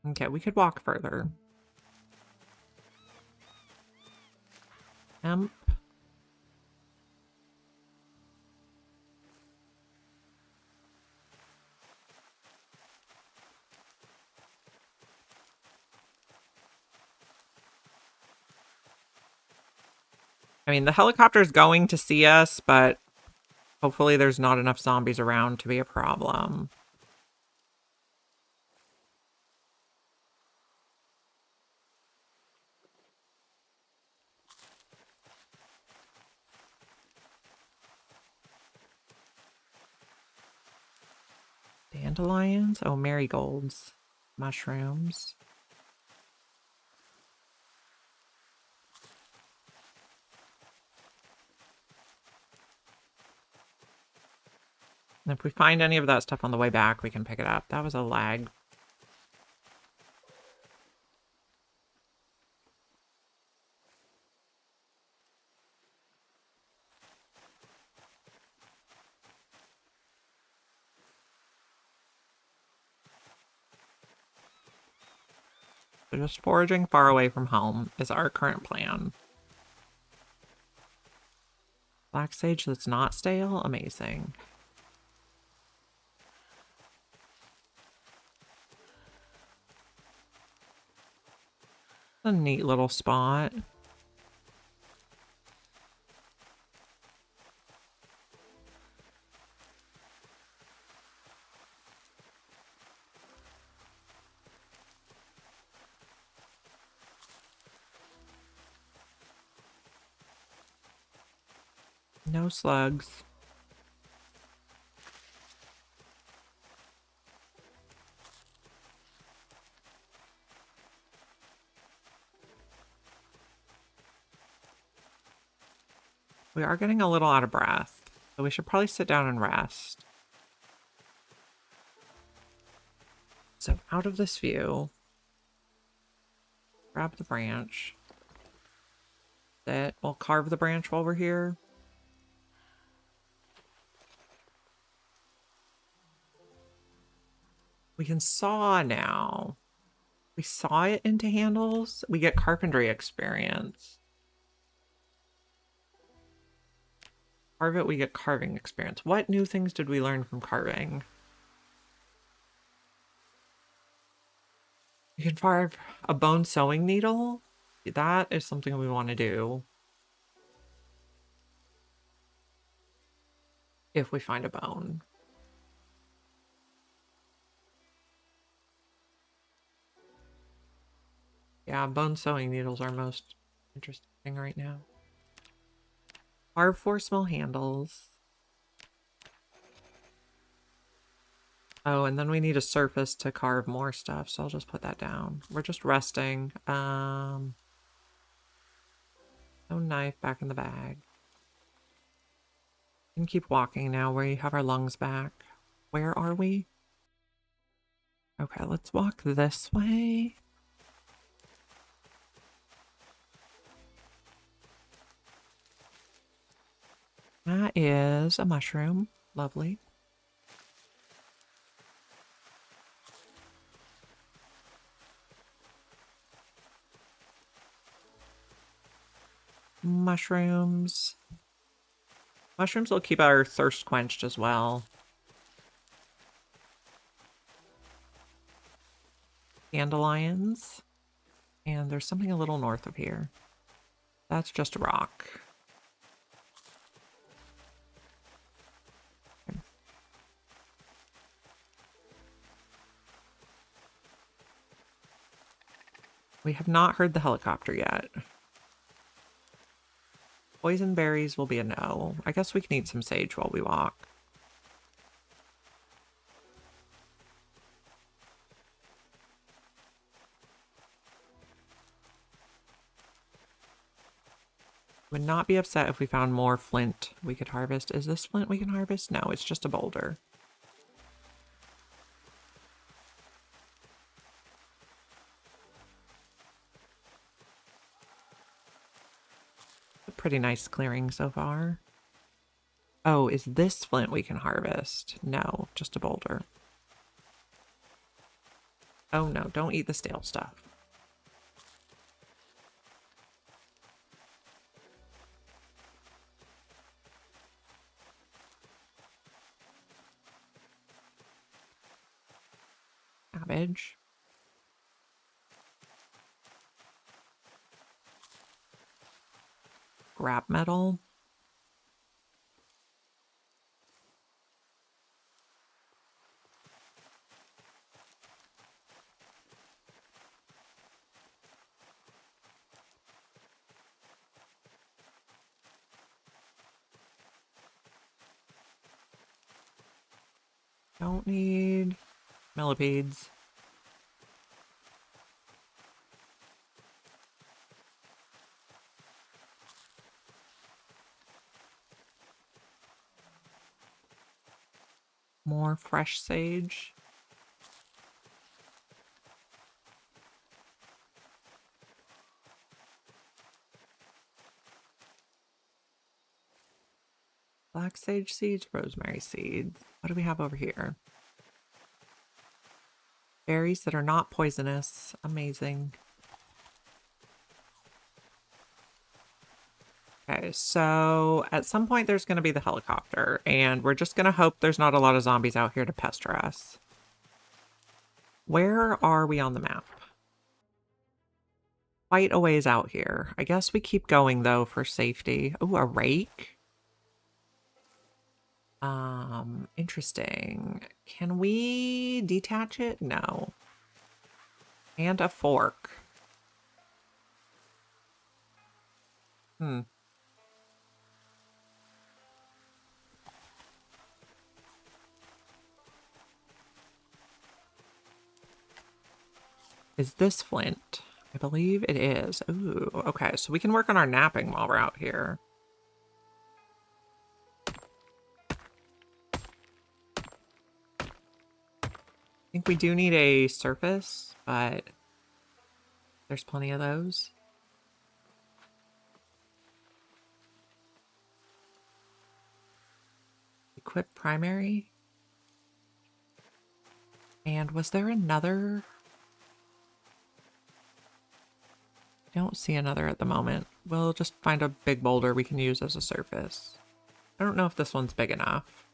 Okay, we could walk further. Hemp. I mean, the helicopter's going to see us, but hopefully there's not enough zombies around to be a problem. Dandelions? Oh, marigolds. Mushrooms. And if we find any of that stuff on the way back, we can pick it up. That was a lag. So just foraging far away from home is our current plan. Black sage that's not stale? Amazing. A neat little spot. No slugs. We are getting a little out of breath, so we should probably sit down and rest. So out of this view, grab the branch. We'll carve the branch while we're here. We can saw now. We saw it into handles. We get carpentry experience. Carve it, we get carving experience. What new things did we learn from carving? You can carve a bone sewing needle. That is something we want to do. If we find a bone. Yeah, bone sewing needles are most interesting right now. Carve 4 small handles. Oh, and then we need a surface to carve more stuff, so I'll just put that down. We're just resting. No knife, back in the bag. We can keep walking now. We have our lungs back. Where are we? Okay, let's walk this way. That is a mushroom. Lovely. Mushrooms. Mushrooms will keep our thirst quenched as well. Dandelions. And there's something a little north of here. That's just a rock. Okay. We have not heard the helicopter yet. Poison berries will be a no. I guess we can eat some sage while we walk. Would not be upset if we found more flint we could harvest. Is this flint we can harvest? No, it's just a boulder. A pretty nice clearing so far. Oh, is this flint we can harvest? No, just a boulder. Oh no, don't eat the stale stuff. Cabbage. Scrap metal. Don't need millipedes. More fresh sage. Black sage seeds, rosemary seeds. What do we have over here? Berries that are not poisonous. Amazing. Okay, so at some point there's going to be the helicopter, and we're just going to hope there's not a lot of zombies out here to pester us. Where are we on the map? Quite a ways out here. I guess we keep going, though, for safety. Oh, a rake? Interesting. Can we detach it? No. And a fork. Hmm. Is this flint? I believe it is. Ooh, okay. So we can work on our napping while we're out here. I think we do need a surface, but there's plenty of those. Equip primary. And was there another? I don't see another at the moment. We'll just find a big boulder we can use as a surface. I don't know if this one's big enough.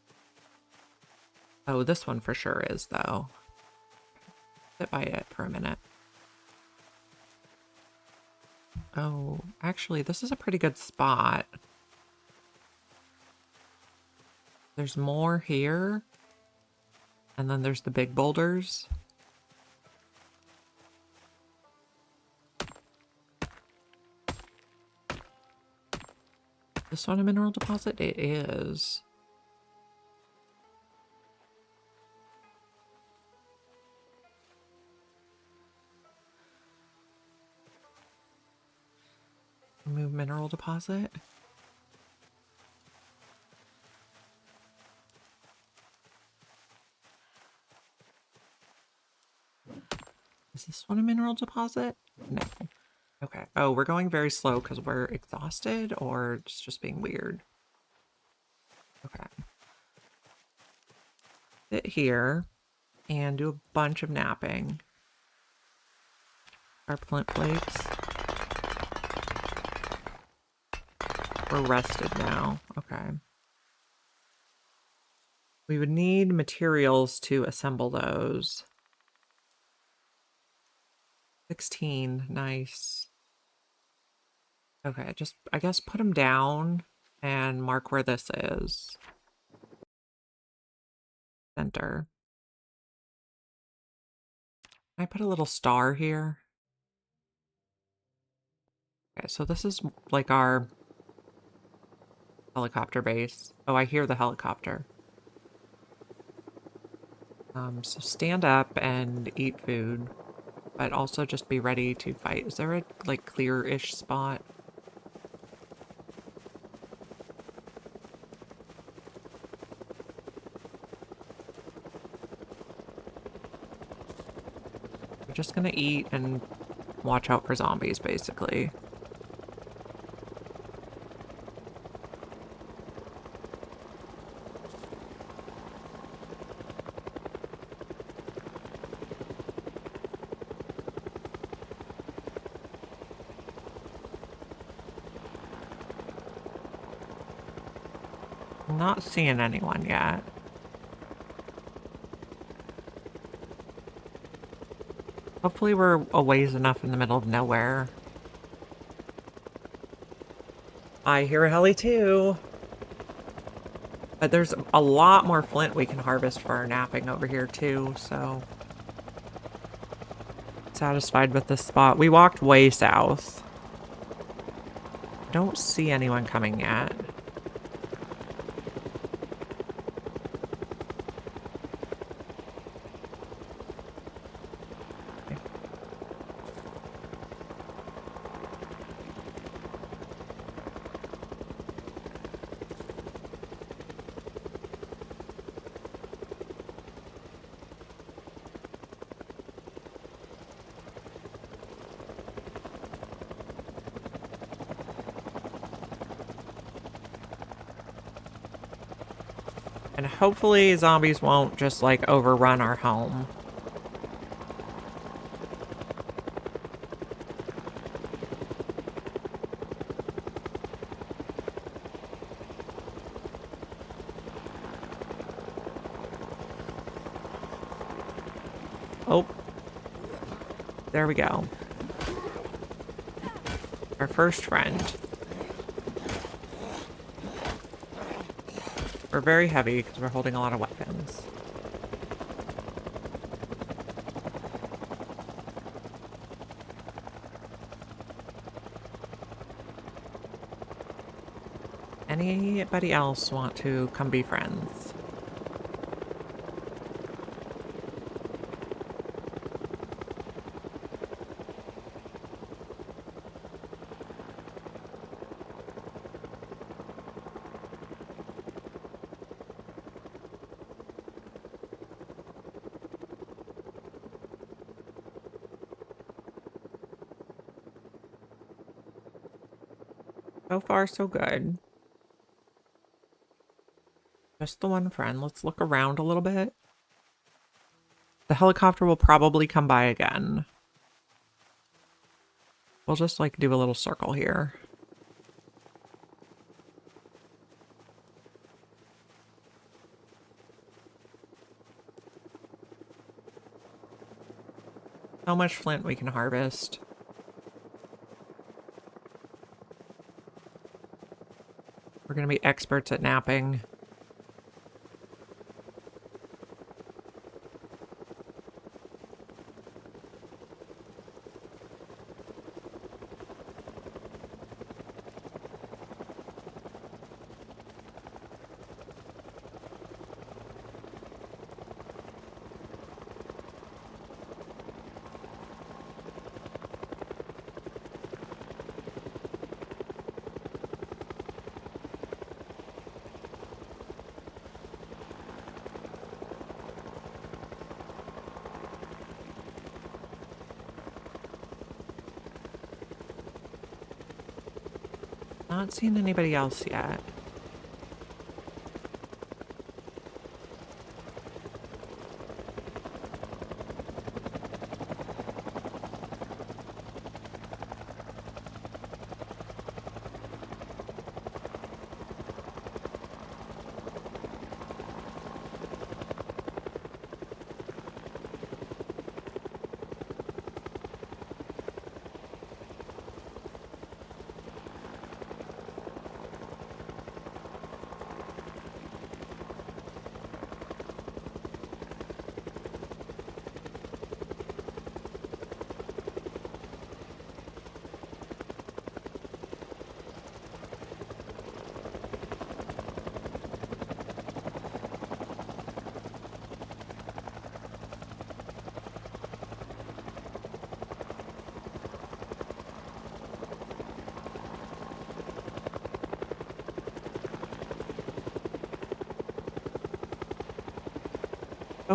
Oh, this one for sure is, though. Sit by it for a minute. Oh, actually, this is a pretty good spot. There's more here. And then there's the big boulders. This one a mineral deposit? It is. Remove mineral deposit. Is this one a mineral deposit? No. Okay. Oh, we're going very slow because we're exhausted, or it's just being weird? Okay. Sit here and do a bunch of napping. Our flint flakes. We're rested now. Okay. We would need materials to assemble those. 16. Nice. Okay, just, I guess, put them down and mark where this is. Center. Can I put a little star here? Okay, so this is like our helicopter base. Oh, I hear the helicopter. So stand up and eat food, but also just be ready to fight. Is there a, like, clear-ish spot? We're just gonna eat and watch out for zombies, basically. I'm not seeing anyone yet. Hopefully we're a ways enough in the middle of nowhere. I hear a heli too. But there's a lot more flint we can harvest for our napping over here too, so satisfied with this spot. We walked way south. Don't see anyone coming yet. And hopefully zombies won't just, like, overrun our home. Oh. There we go. Our first friend. We're very heavy because we're holding a lot of weapons. Anybody else want to come be friends? So far, so good. Just the one friend. Let's look around a little bit. The helicopter will probably come by again. We'll just, like, do a little circle here. How much flint we can harvest. We're gonna be experts at napping. Not seen anybody else yet.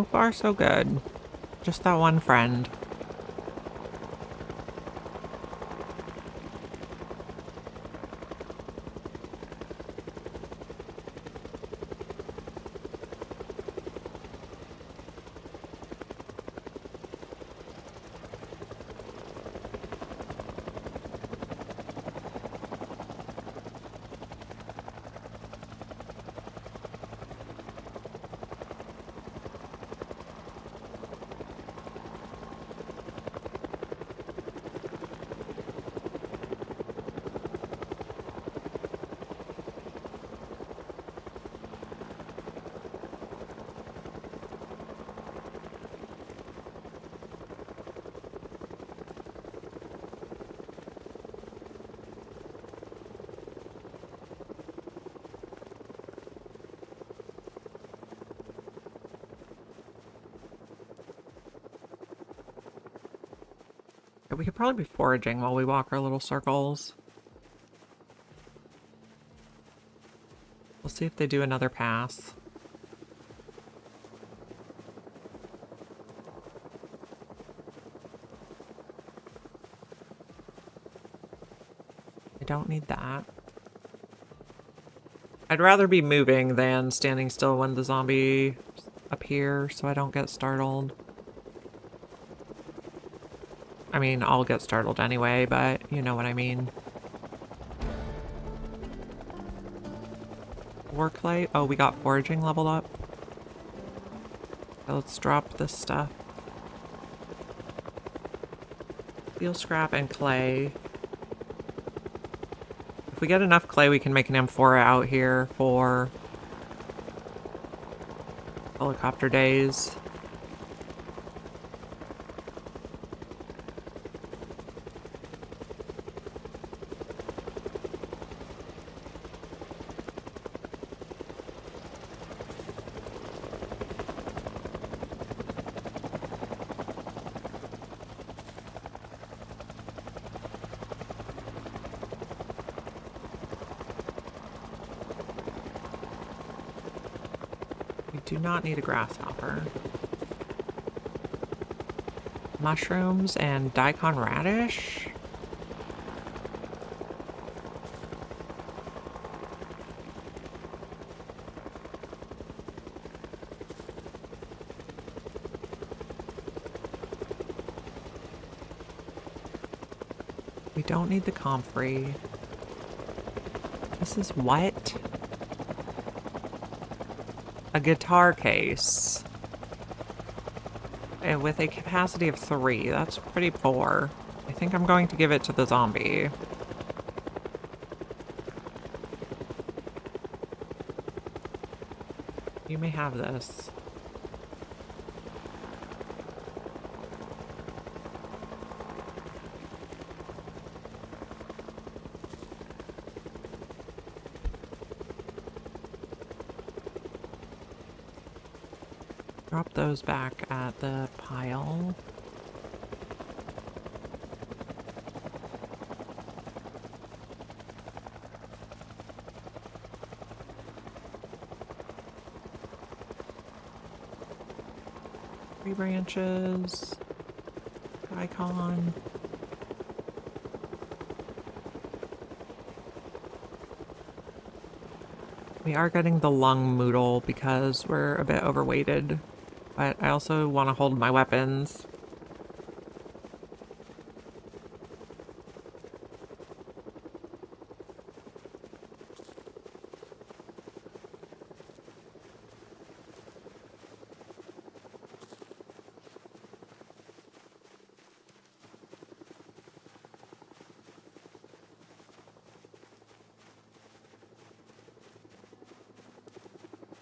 So far, so good. Just that one friend. We could probably be foraging while we walk our little circles. We'll see if they do another pass. I don't need that. I'd rather be moving than standing still when the zombie appears so I don't get startled. I mean, I'll get startled anyway, but you know what I mean. Work light? Oh, we got foraging leveled up. Okay, let's drop this stuff. Steel scrap and clay. If we get enough clay, we can make an amphora out here for helicopter days. Do not need a grasshopper. Mushrooms and daikon radish? We don't need the comfrey. This is what? A guitar case. And with a capacity of 3, that's pretty poor. I think I'm going to give it to the zombie. You may have this. Drop those back at the pile. Tree branches. Icon. We are getting the lung moodle because we're a bit overweighted. But I also want to hold my weapons.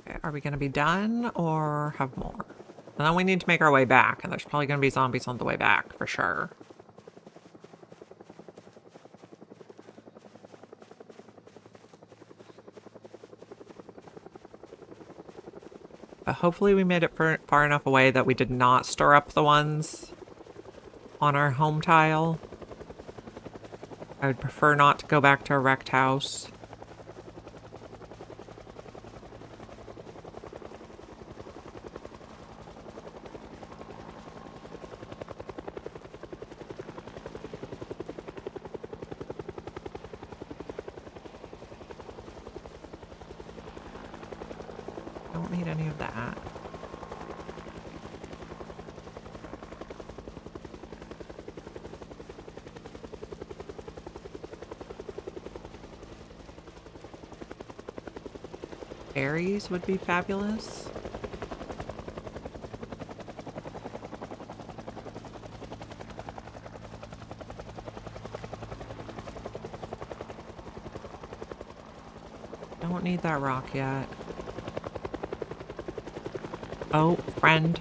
Okay, are we going to be done or have more? And then we need to make our way back, and there's probably going to be zombies on the way back, for sure. But hopefully we made it far enough away that we did not stir up the ones on our home tile. I would prefer not to go back to a wrecked house. need any of that. Berries would be fabulous. Don't need that rock yet. Oh, friend.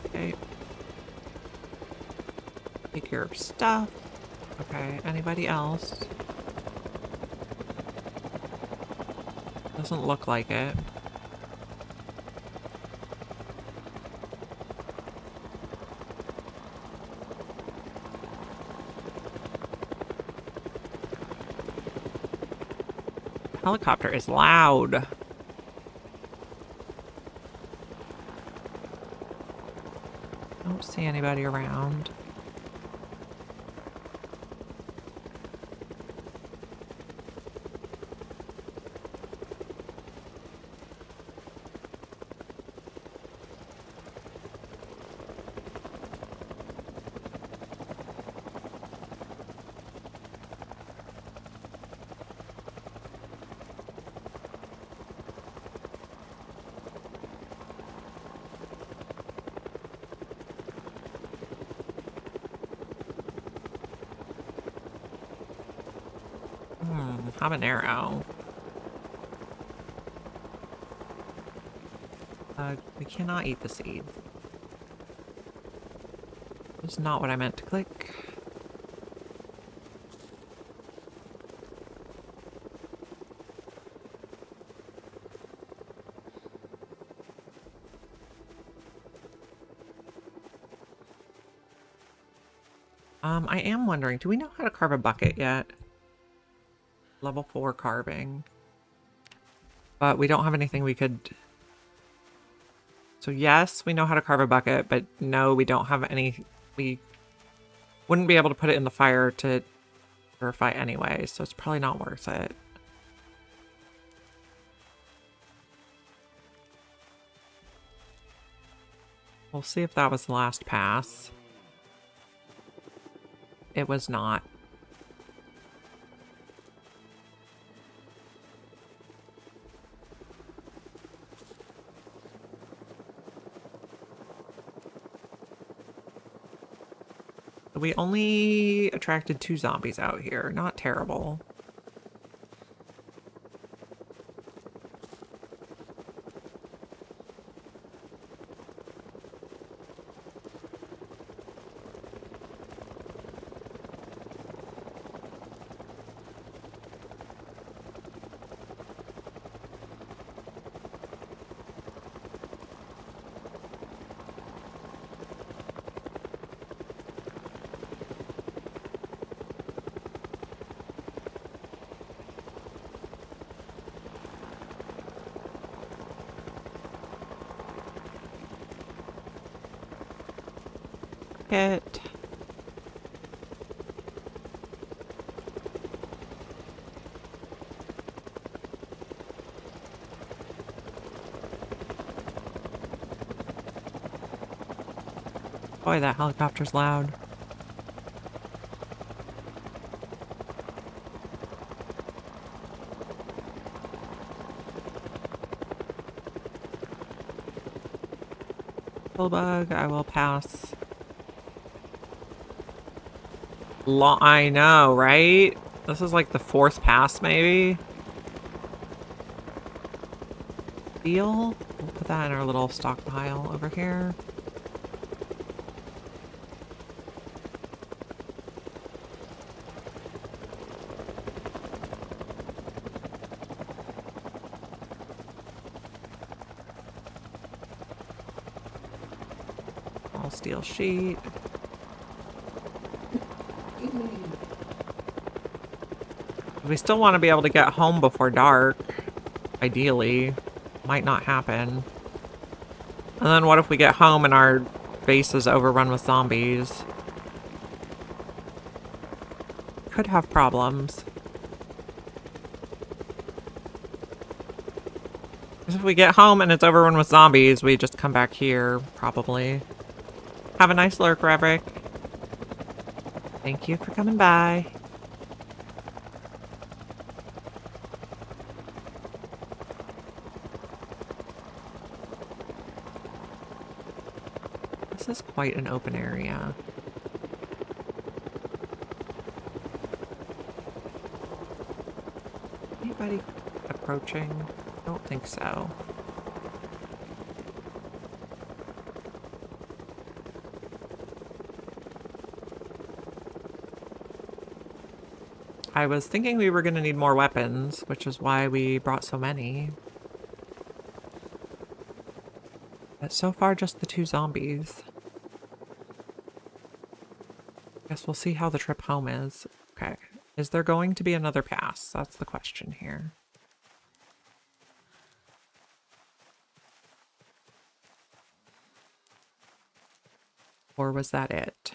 Okay. Take care of stuff. Okay, anybody else? Doesn't look like it. Helicopter is loud. Don't see anybody around. Habanero. We cannot eat the seed. That's not what I meant to click. I am wondering, do we know how to carve a bucket yet? Level 4 carving. But we don't have anything we could... So yes, we know how to carve a bucket, but no, we don't have any... We wouldn't be able to put it in the fire to purify anyway, so it's probably not worth it. We'll see if that was the last pass. It was not. We only attracted 2 zombies out here. Not terrible. It. Boy, that helicopter's loud. Bug, I will pass. I know, right? This is like the 4th pass, maybe? Deal? We'll put that in our little stockpile over here. All steel sheet. We still want to be able to get home before dark, ideally. might not happen. And then what if we get home and our base is overrun with zombies? Could have problems. If we get home and it's overrun with zombies, we just come back here, probably. Have a nice lurk, Revrick. Thank you for coming by. This is quite an open area. Anybody approaching? I don't think so. I was thinking we were going to need more weapons, which is why we brought so many. But so far, just the 2 zombies. Guess we'll see how the trip home is. Okay. Is there going to be another pass? That's the question here. Or was that it?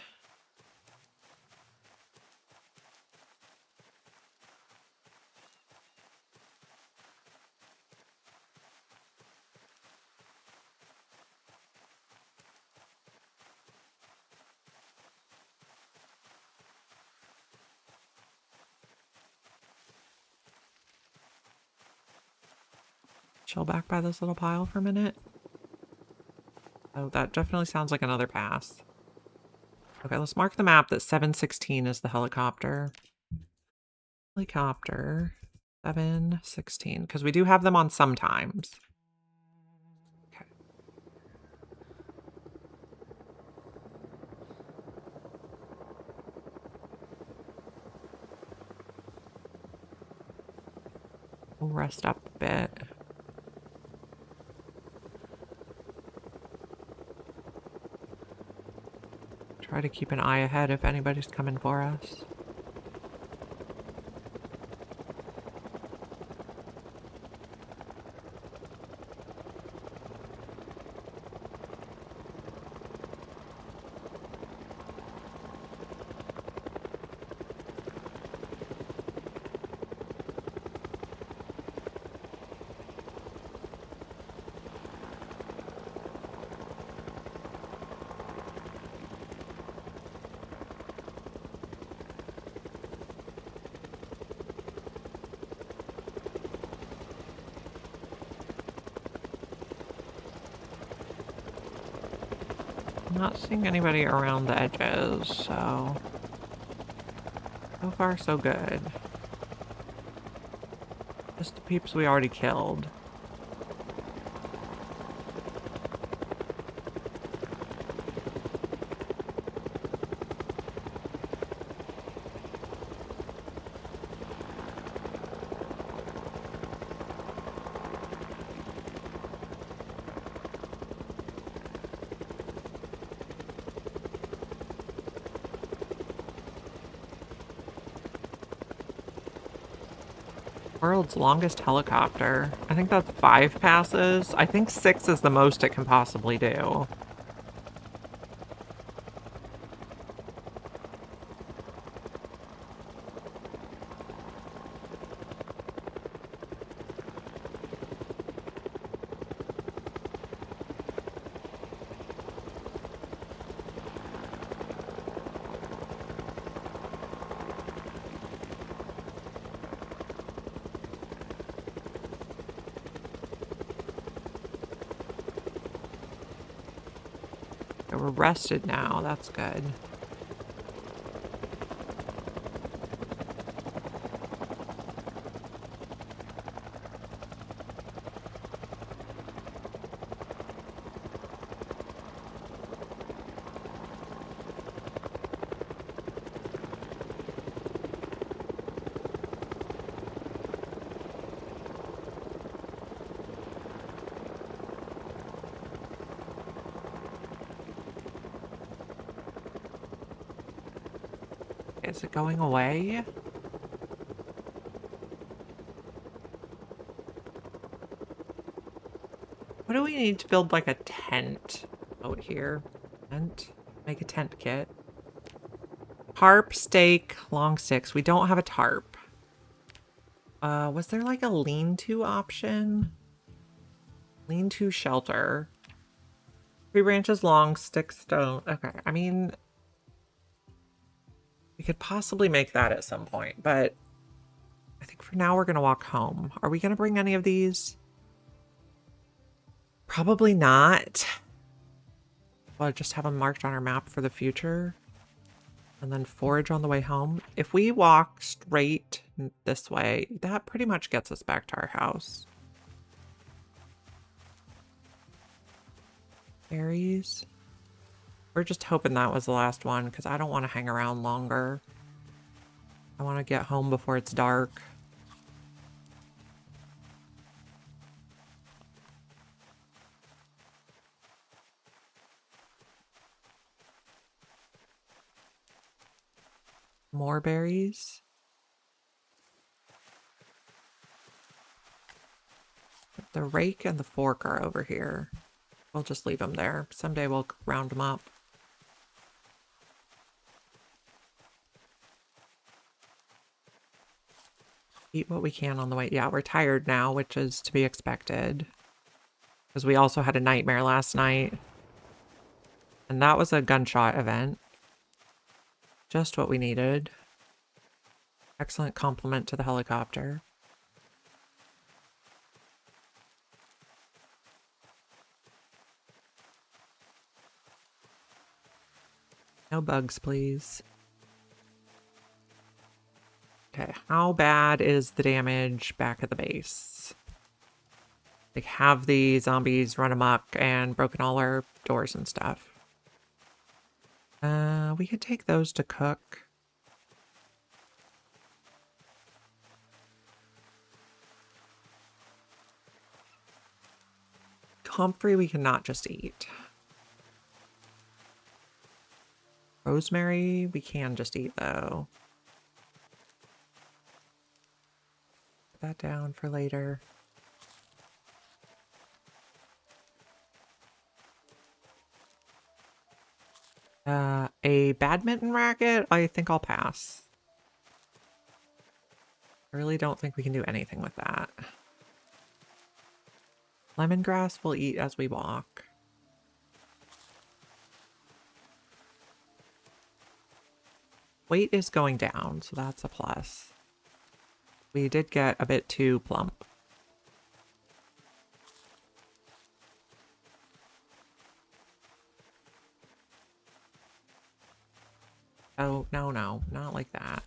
Chill back by this little pile for a minute. Oh, that definitely sounds like another pass. Okay, let's mark the map that 716 is the helicopter. Helicopter 716, because we do have them on sometimes. Okay. We'll rest up a bit. Try to keep an eye ahead if anybody's coming for us. Not seeing anybody around the edges, so far so good. Just the peeps we already killed. World's longest helicopter. I think that's 5 passes. I think 6 is the most it can possibly do. We're rested now. That's good. Is it going away? What do we need to build like a tent out here? Tent? Make a tent kit. Tarp, stake, long sticks. We don't have a tarp. Was there like a lean-to option? Lean-to shelter. 3 branches long, sticks, stone. Okay, I mean, we could possibly make that at some point, but I think for now we're gonna walk home. Are we gonna bring any of these? Probably not. Well, just have them marked on our map for the future. And then forage on the way home. If we walk straight this way, that pretty much gets us back to our house. Berries. We're just hoping that was the last one because I don't want to hang around longer. I want to get home before it's dark. More berries. The rake and the fork are over here. We'll just leave them there. Someday we'll round them up. Eat what we can on the way. Yeah, we're tired now, which is to be expected. Because we also had a nightmare last night. And that was a gunshot event. Just what we needed. Excellent compliment to the helicopter. No bugs, please. Okay, how bad is the damage back at the base? Like, have the zombies run amok and broken all our doors and stuff. We could take those to cook. Comfrey we cannot just eat. Rosemary we can just eat though. Put that down for later. A badminton racket? I think I'll pass. I really don't think we can do anything with that. Lemongrass we'll eat as we walk. Weight is going down, so that's a plus. We did get a bit too plump. Oh, no, not like that.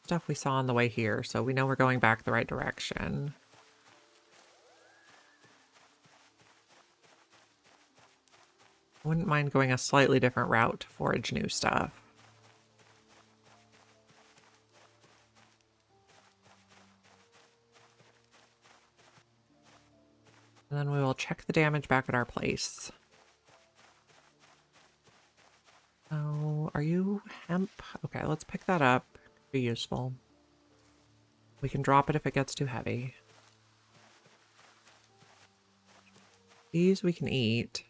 Stuff we saw on the way here, so we know we're going back the right direction. Wouldn't mind going a slightly different route to forage new stuff. And then we will check the damage back at our place. Oh, are you hemp? Okay, let's pick that up. Be useful. We can drop it if it gets too heavy. These we can eat.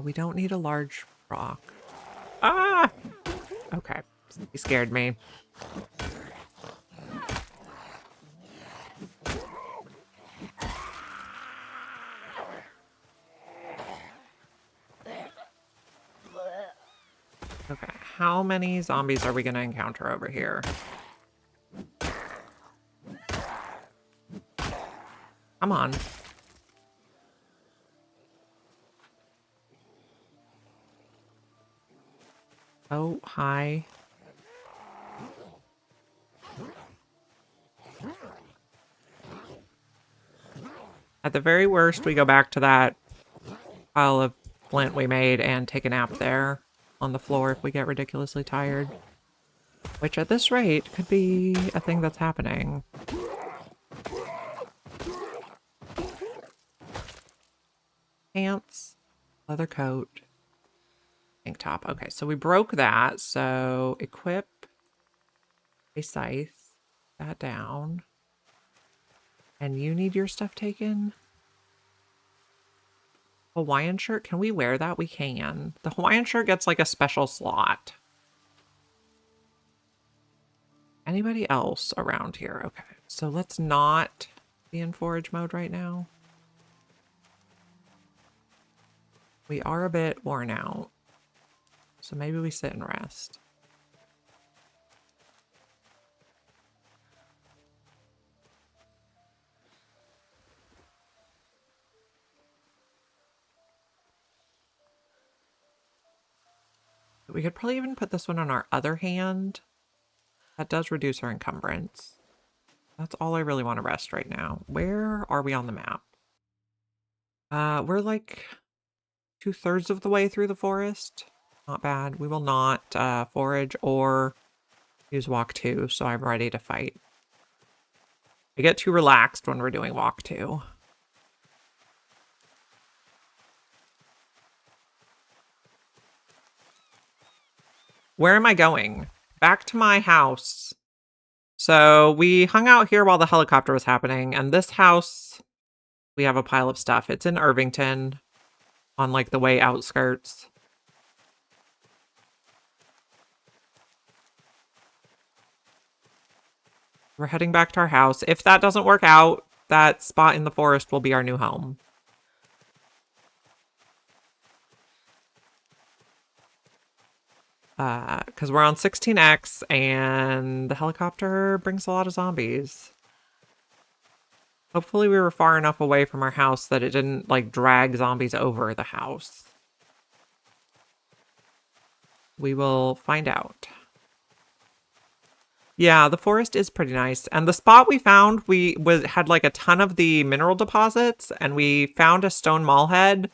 We don't need a large rock. Ah! Okay, he scared me. Okay, how many zombies are we going to encounter over here? Come on. Oh, hi. At the very worst, we go back to that pile of flint we made and take a nap there on the floor if we get ridiculously tired. Which at this rate could be a thing that's happening. pants, leather coat, tank top. Okay, so we broke that. So equip a scythe, that down. And you need your stuff taken? Hawaiian shirt? Can we wear that? We can. The Hawaiian shirt gets like a special slot. Anybody else around here? Okay, so let's not be in forage mode right now. We are a bit worn out. So maybe we sit and rest. We could probably even put this one on our other hand. That does reduce our encumbrance. That's all I really want to rest right now. Where are we on the map? We're like 2/3 of the way through the forest. Not bad. We will not forage or use walk 2, so I'm ready to fight. I get too relaxed when we're doing walk 2. Where am I going? Back to my house. So we hung out here while the helicopter was happening, and this house, we have a pile of stuff. It's in Irvington, on like the way outskirts. We're heading back to our house. If that doesn't work out, that spot in the forest will be our new home. Because we're on 16X and the helicopter brings a lot of zombies. Hopefully we were far enough away from our house that it didn't like drag zombies over the house. We will find out. Yeah, the forest is pretty nice. And the spot we found, had like a ton of the mineral deposits, and we found a stone mall head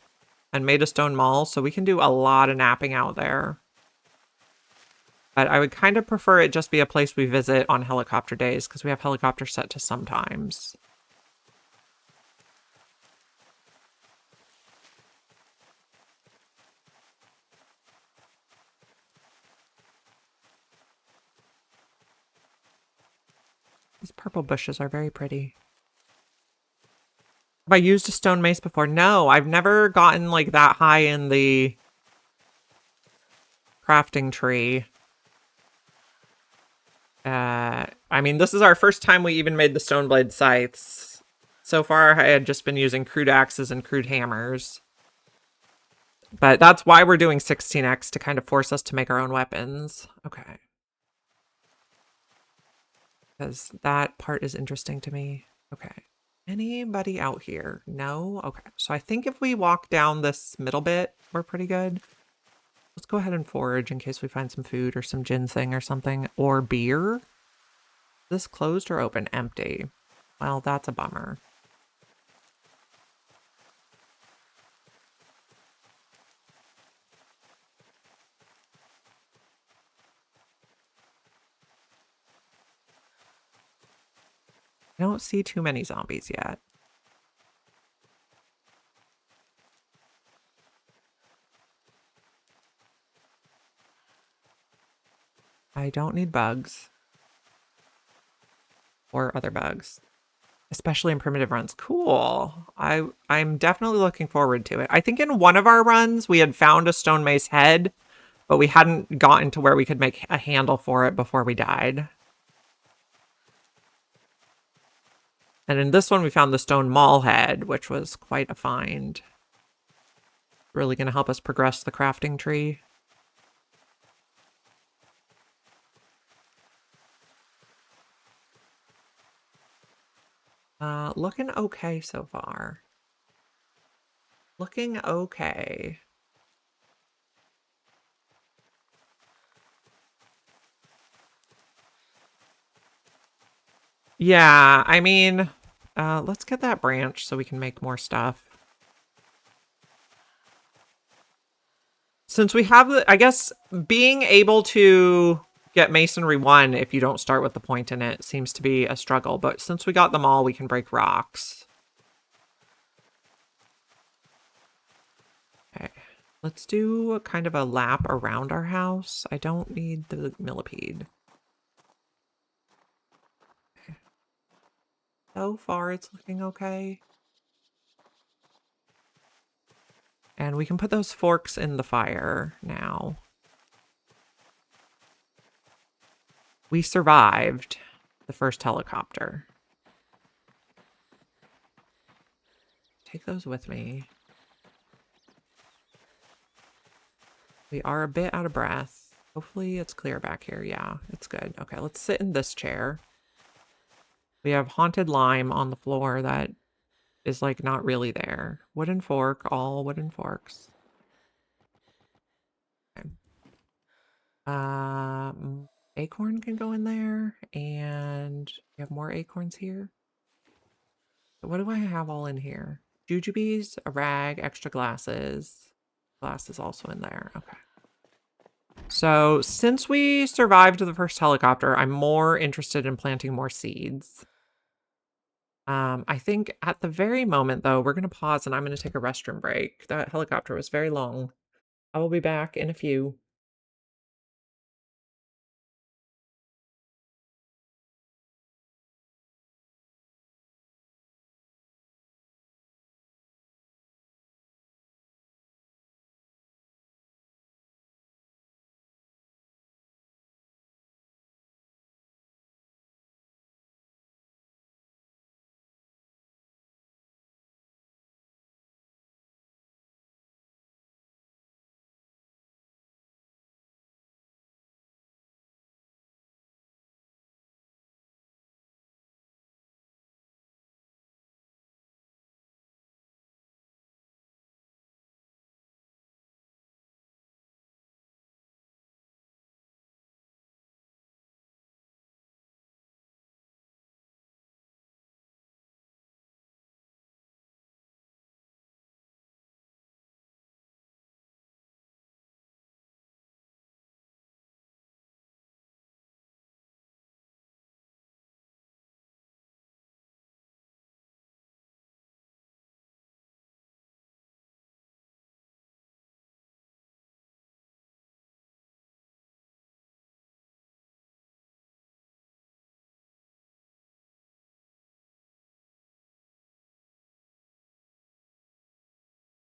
and made a stone mall, so we can do a lot of napping out there. But I would kind of prefer it just be a place we visit on helicopter days, because we have helicopter set to sometimes. These purple bushes are very pretty. Have I used a stone mace before? No, I've never gotten like that high in the crafting tree. I mean, this is our first time we even made the stone blade scythes. So far, I had just been using crude axes and crude hammers. But that's why we're doing 16X, to kind of force us to make our own weapons. Okay. Because that part is interesting to me. Okay. Anybody out here? No? Okay. So I think if we walk down this middle bit, we're pretty good. Let's go ahead and forage in case we find some food or some ginseng or something. Or beer. Is this closed or open? Empty. Well, that's a bummer. I don't see too many zombies yet. I don't need bugs. Or other bugs. Especially in primitive runs. Cool. I'm definitely looking forward to it. I think in one of our runs, we had found a stone mace head, but we hadn't gotten to where we could make a handle for it before we died. And in this one, we found the stone maul head, which was quite a find. Really going to help us progress the crafting tree. Looking okay so far. Looking okay. Yeah, I mean, let's get that branch so we can make more stuff. Since we have the, I guess, being able to get Masonry 1 if you don't start with the point in it seems to be a struggle. But since we got them all, we can break rocks. Let's do kind of a lap around our house. I don't need the millipede. Okay. So far, it's looking okay. And we can put those forks in the fire now. We survived the first helicopter. Take those with me. We are a bit out of breath. Hopefully it's clear back here. Yeah, it's good. Okay, let's sit in this chair. We have haunted lime on the floor that is like not really there. Wooden fork, all wooden forks. Okay. Acorn can go in there, and we have more acorns here. What do I have all in here? Jujubes, a rag, extra glasses. Glass is also in there. Okay. So since we survived the first helicopter, I'm more interested in planting more seeds. I think at the very moment, though, we're going to pause and I'm going to take a restroom break. That helicopter was very long. I will be back in a few.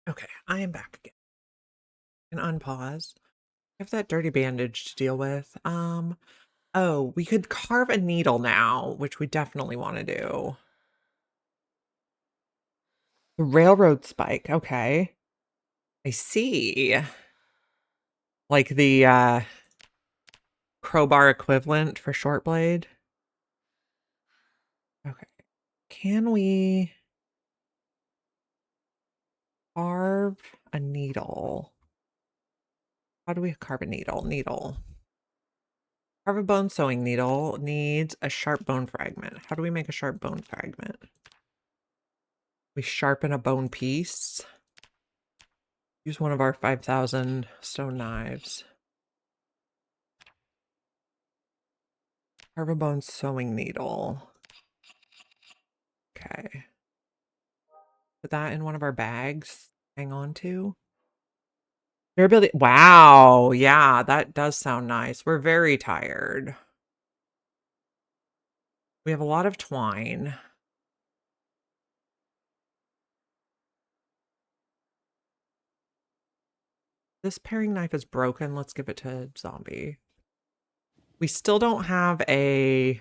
Okay, I am back again. And unpause. I have that dirty bandage to deal with. Oh, we could carve a needle now, which we definitely want to do. The railroad spike. Okay. I see. Like the crowbar equivalent for short blade. Okay. Can we carve a needle? How do we carve a needle? Needle. Carve a bone sewing needle needs a sharp bone fragment. How do we make a sharp bone fragment? We sharpen a bone piece. Use one of our 5,000 stone knives. Carve a bone sewing needle. Okay. Put that in one of our bags. Hang on to. Durability. Wow. Yeah, that does sound nice. We're very tired. We have a lot of twine. This paring knife is broken. Let's give it to Zombie. We still don't have a...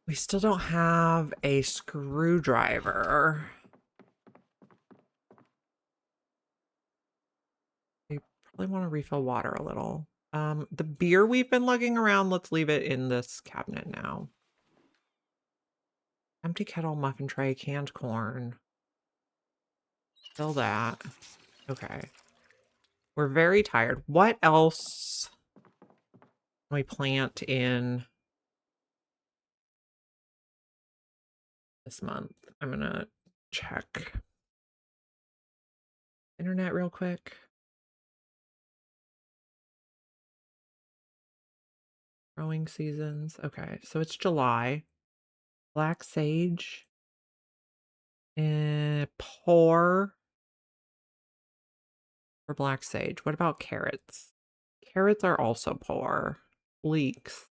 We still don't have a screwdriver. We probably want to refill water a little. The beer we've been lugging around, let's leave it in this cabinet now. Empty kettle, muffin tray, canned corn. Fill that. Okay. We're very tired. What else can we plant in this month? I'm gonna check internet real quick. Growing seasons. Okay, so it's July. Black sage. Poor for black sage. What about carrots? Carrots are also poor. Leeks.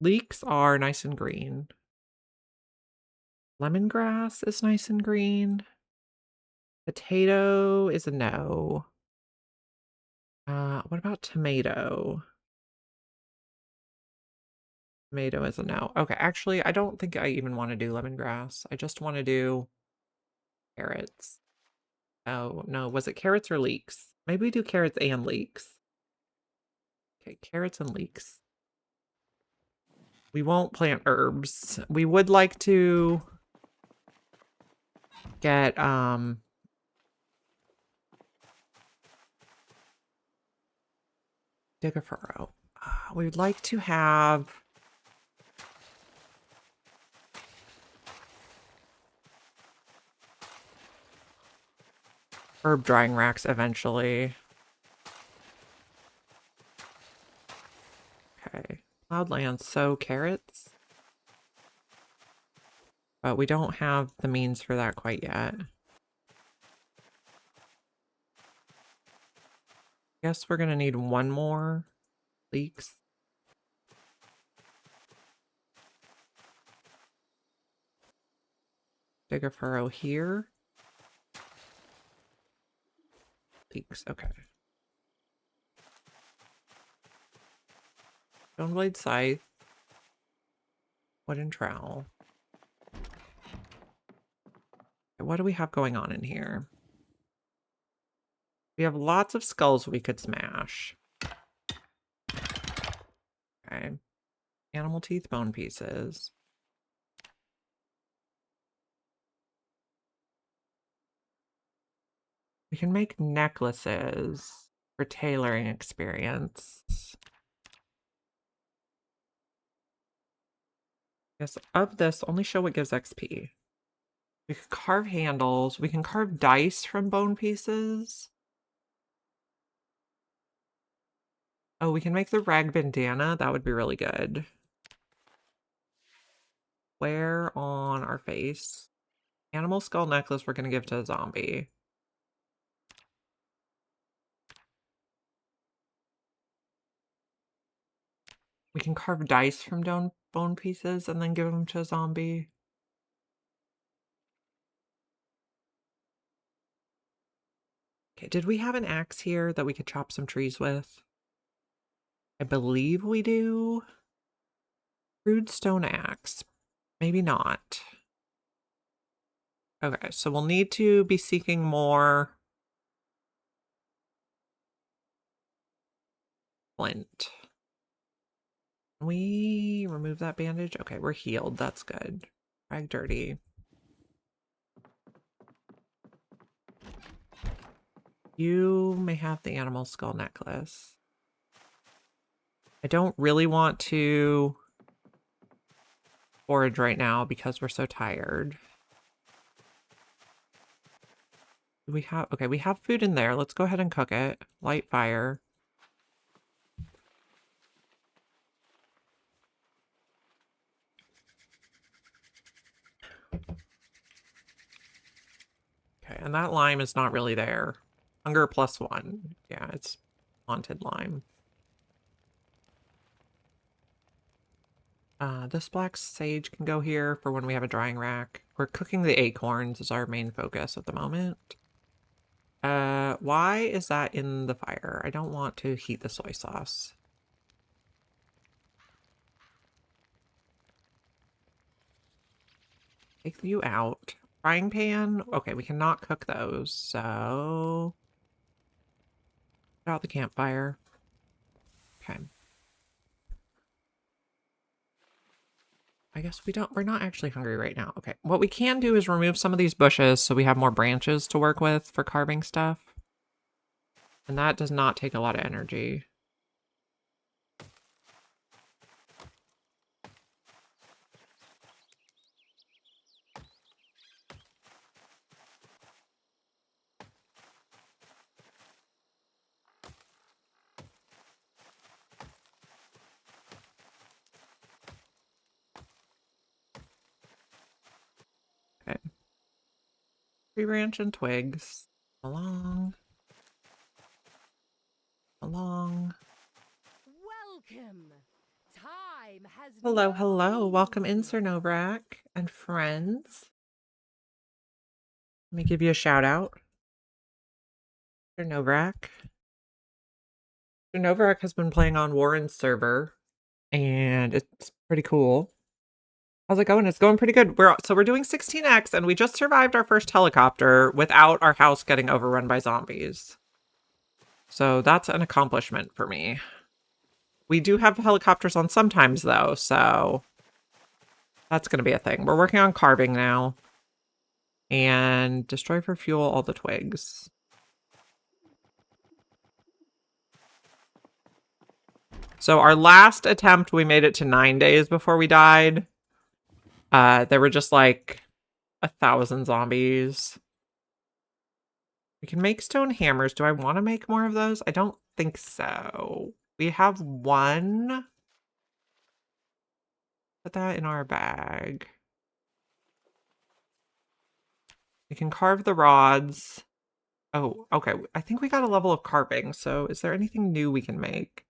Leeks are nice and green. Lemongrass is nice and green. Potato is a no. What about tomato? Tomato is a no. Okay, actually, I don't think I even want to do lemongrass. I just want to do carrots. Oh, no. Was it carrots or leeks? Maybe we do carrots and leeks. Okay, carrots and leeks. We won't plant herbs. We would like to get, dig a furrow. We would like to have herb drying racks eventually. Okay. Cloudlands, so carrots. But we don't have the means for that quite yet. Guess we're gonna need one more leeks. Dig a furrow here. Leeks, okay. Stoneblade scythe. Wooden trowel. Okay, what do we have going on in here? We have lots of skulls we could smash. Okay. Animal teeth bone pieces. We can make necklaces for tailoring experience. Yes, of this, only show what gives XP. We could carve handles. We can carve dice from bone pieces. Oh, we can make the rag bandana. That would be really good. Wear on our face. Animal skull necklace we're going to give to a zombie. We can carve dice from bone pieces and then give them to a zombie. Okay, did we have an axe here that we could chop some trees with? I believe we do. Crude stone axe. Maybe not. Okay, so we'll need to be seeking more flint. Can we remove that bandage? Okay, we're healed. That's good. Rag dirty. You may have the animal skull necklace. I don't really want to forage right now because we're so tired. We have, okay, we have food in there. Let's go ahead and cook it. Light fire. Okay, and that lime is not really there. Hunger +1. Yeah, it's haunted lime. This black sage can go here for when we have a drying rack. We're cooking the acorns is our main focus at the moment. Why is that in the fire? I don't want to heat the soy sauce. Take you out. Frying pan? Okay, we cannot cook those, so... Put out the campfire. Okay. I guess we're not actually hungry right now. Okay, what we can do is remove some of these bushes so we have more branches to work with for carving stuff. And that does not take a lot of energy. Tree branch and twigs. Along. Along. Welcome. Time has Hello, no hello. Welcome in, rules. Sir Novrak and friends. Let me give you a shout out. Sir Novrak. Sir Novrak has been playing on Warren's server, and it's pretty cool. How's it going? It's going pretty good. We're doing 16x, and we just survived our first helicopter without our house getting overrun by zombies. So that's an accomplishment for me. We do have helicopters on sometimes, though, so that's going to be a thing. We're working on carving now. And destroy for fuel all the twigs. So our last attempt, we made it to 9 days before we died. There were just like 1,000 zombies. We can make stone hammers. Do I want to make more of those? I don't think so. We have one. Put that in our bag. We can carve the rods. Oh, okay. I think we got a level of carving. So is there anything new we can make?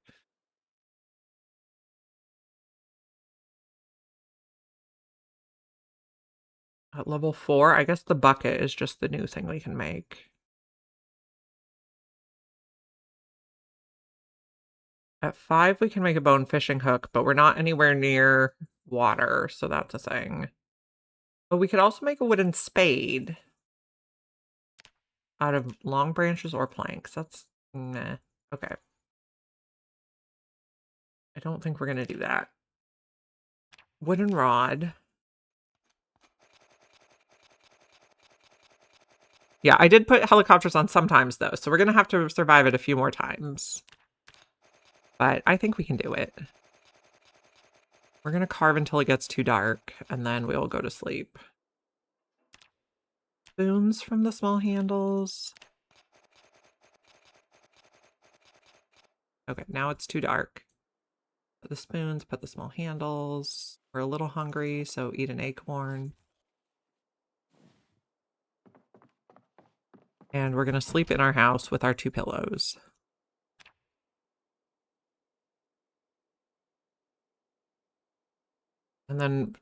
At level 4, I guess the bucket is just the new thing we can make. At 5, we can make a bone fishing hook, but we're not anywhere near water, so that's a thing. But we could also make a wooden spade out of long branches or planks. That's meh. Okay. I don't think we're going to do that. Wooden rod. Yeah, I did put helicopters on sometimes, though, so we're going to have to survive it a few more times. But I think we can do it. We're going to carve until it gets too dark, and then we'll go to sleep. Spoons from the small handles. Okay, now it's too dark. Put the spoons, put the small handles. We're a little hungry, so eat an acorn. And we're going to sleep in our house with our 2 pillows. And then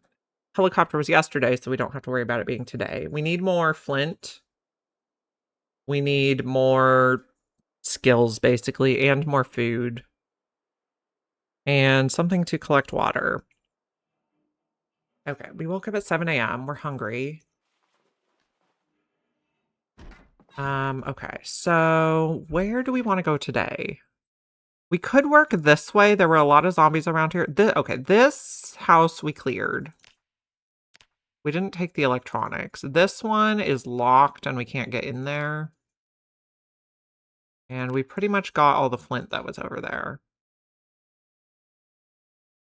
helicopter was yesterday, so we don't have to worry about it being today. We need more flint. We need more skills, basically, and more food. And something to collect water. Okay, we woke up at 7 a.m. We're hungry. Okay, so where do we want to go today? We could work this way. There were a lot of zombies around here. Okay, this house we cleared. We didn't take the electronics. This one is locked and we can't get in there. And we pretty much got all the flint that was over there.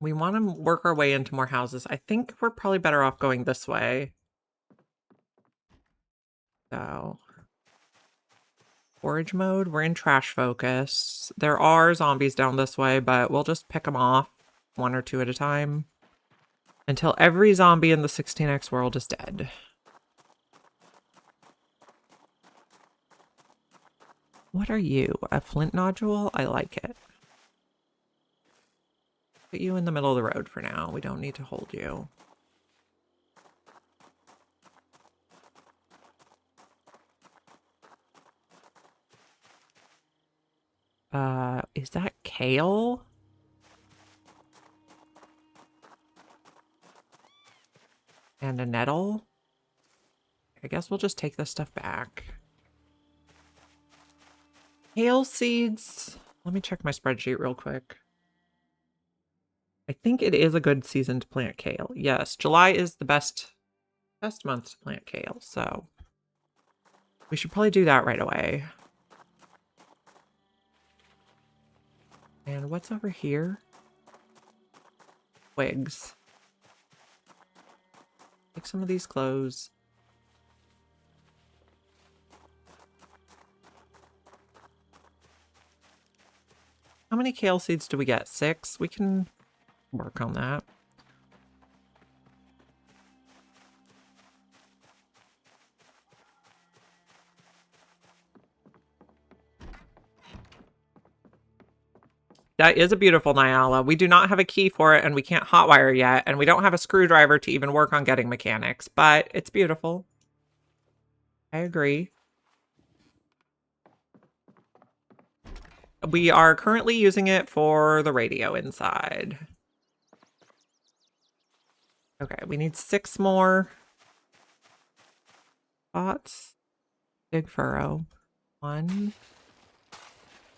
We want to work our way into more houses. I think we're probably better off going this way. So, forage mode. We're in trash focus. There are zombies down this way, but we'll just pick them off 1 or 2 at a time until every zombie in the 16x world is dead. What are you? A flint nodule? I like it. Put you in the middle of the road for now. We don't need to hold you. Is that kale? And a nettle? I guess we'll just take this stuff back. Kale seeds. Let me check my spreadsheet real quick. I think it is a good season to plant kale. Yes, July is the best month to plant kale, so we should probably do that right away. And what's over here? Twigs. Take some of these clothes. How many kale seeds do we get? 6? We can work on that. That is a beautiful Nyala. We do not have a key for it, and we can't hotwire yet, and we don't have a screwdriver to even work on getting mechanics, but it's beautiful. I agree. We are currently using it for the radio inside. Okay, we need 6 more spots. Big furrow. 1,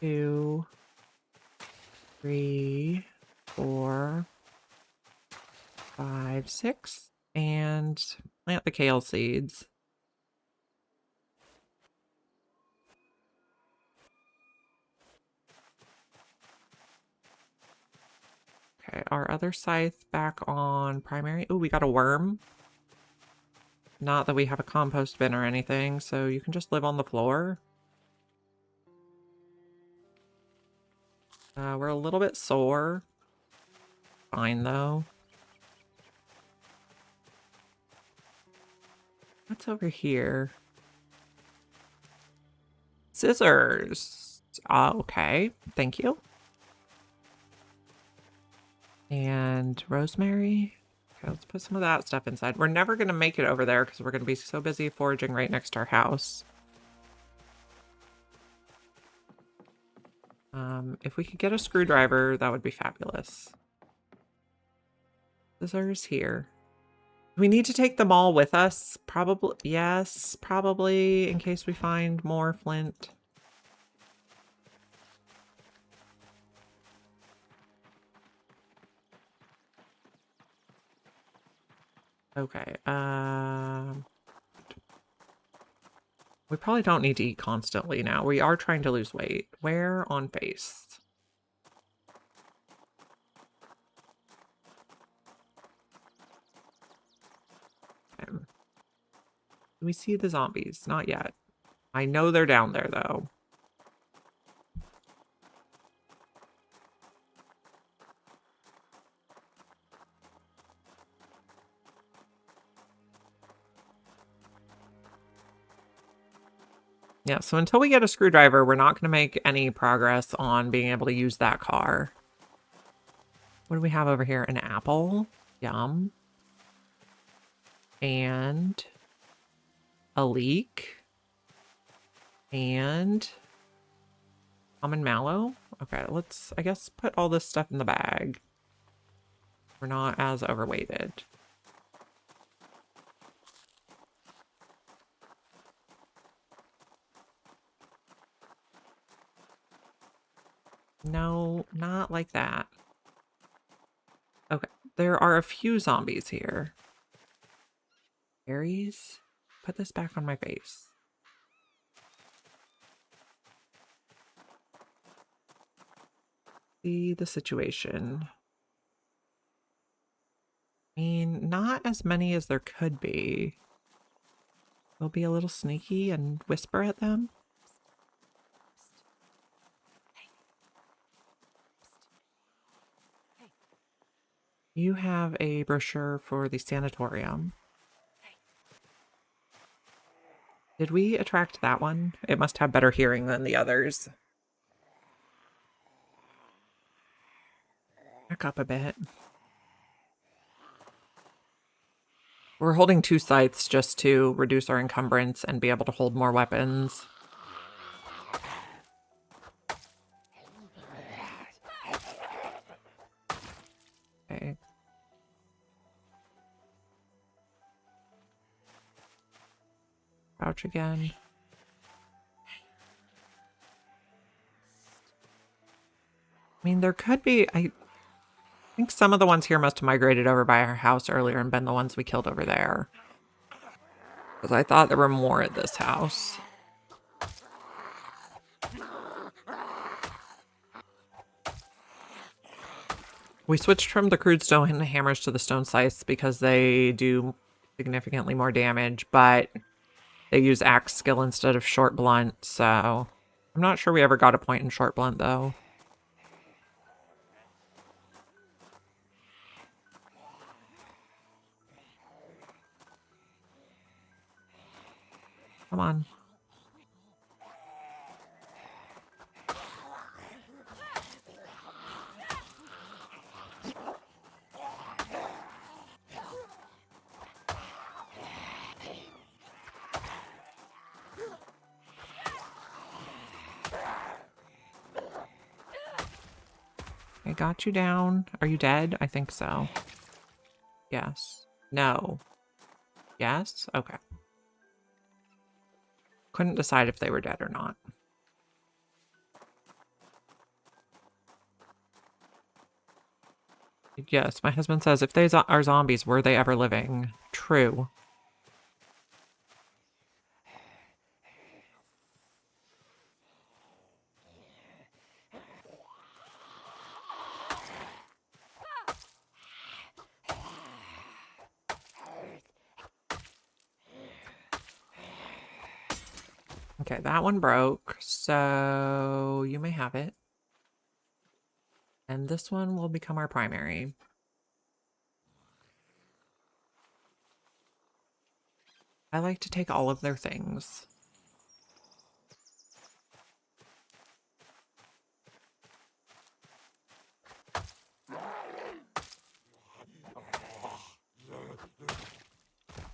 2, 3, 4, 5, 6, and plant the kale seeds. Okay, our other scythe back on primary. Oh, we got a worm. Not that we have a compost bin or anything, so you can just live on the floor. We're a little bit sore. Fine, though. What's over here? Scissors. Okay. Thank you. And rosemary. Okay, let's put some of that stuff inside. We're never going to make it over there because we're going to be so busy foraging right next to our house. If we could get a screwdriver, that would be fabulous. Scissors here. We need to take them all with us. Probably, yes, probably in case we find more flint. Okay, we probably don't need to eat constantly now. We are trying to lose weight. Where on face? Okay. Do we see the zombies? Not yet. I know they're down there, though. Yeah, so until we get a screwdriver, we're not going to make any progress on being able to use that car. What do we have over here? An apple. Yum. And a leek. And common mallow. Okay, let's, I guess, put all this stuff in the bag. We're not as overweighted. No, not like that. Okay, there are a few zombies here. Berries? Put this back on my face. See the situation. I mean, not as many as there could be. We'll be a little sneaky and whisper at them. You have a brochure for the sanatorium. Did we attract that one? It must have better hearing than the others. Back up a bit. We're holding 2 scythes just to reduce our encumbrance and be able to hold more weapons. Okay. Crouch again. I mean, there could be... I think some of the ones here must have migrated over by our house earlier and been the ones we killed over there. Because I thought there were more at this house. We switched from the crude stone hammers to the stone scythes because they do significantly more damage, but they use axe skill instead of short blunt, so... I'm not sure we ever got a point in short blunt, though. Come on. Okay, got you down. Are you dead? I think so. Yes. No. Yes? Okay. Couldn't decide if they were dead or not. Yes, my husband says if they are zombies, were they ever living? True. Okay, that one broke, so you may have it. And this one will become our primary. I like to take all of their things.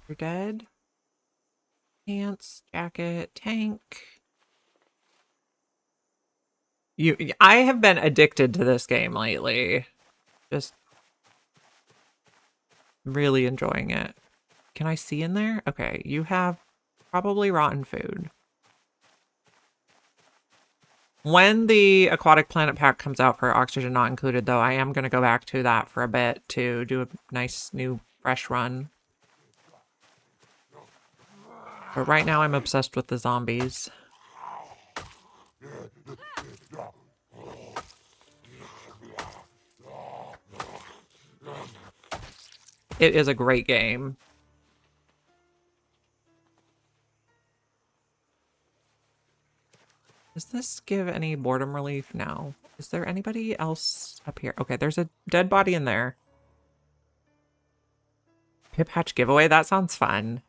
You're dead. Pants, jacket, tank. I have been addicted to this game lately. Just really enjoying it. Can I see in there? Okay, you have probably rotten food. When the Aquatic Planet pack comes out for Oxygen Not Included, though, I am going to go back to that for a bit to do a nice new fresh run. But right now I'm obsessed with the zombies. It is a great game. Does this give any boredom relief? No. Is there anybody else up here? Okay, there's a dead body in there. Pip Hatch giveaway? That sounds fun.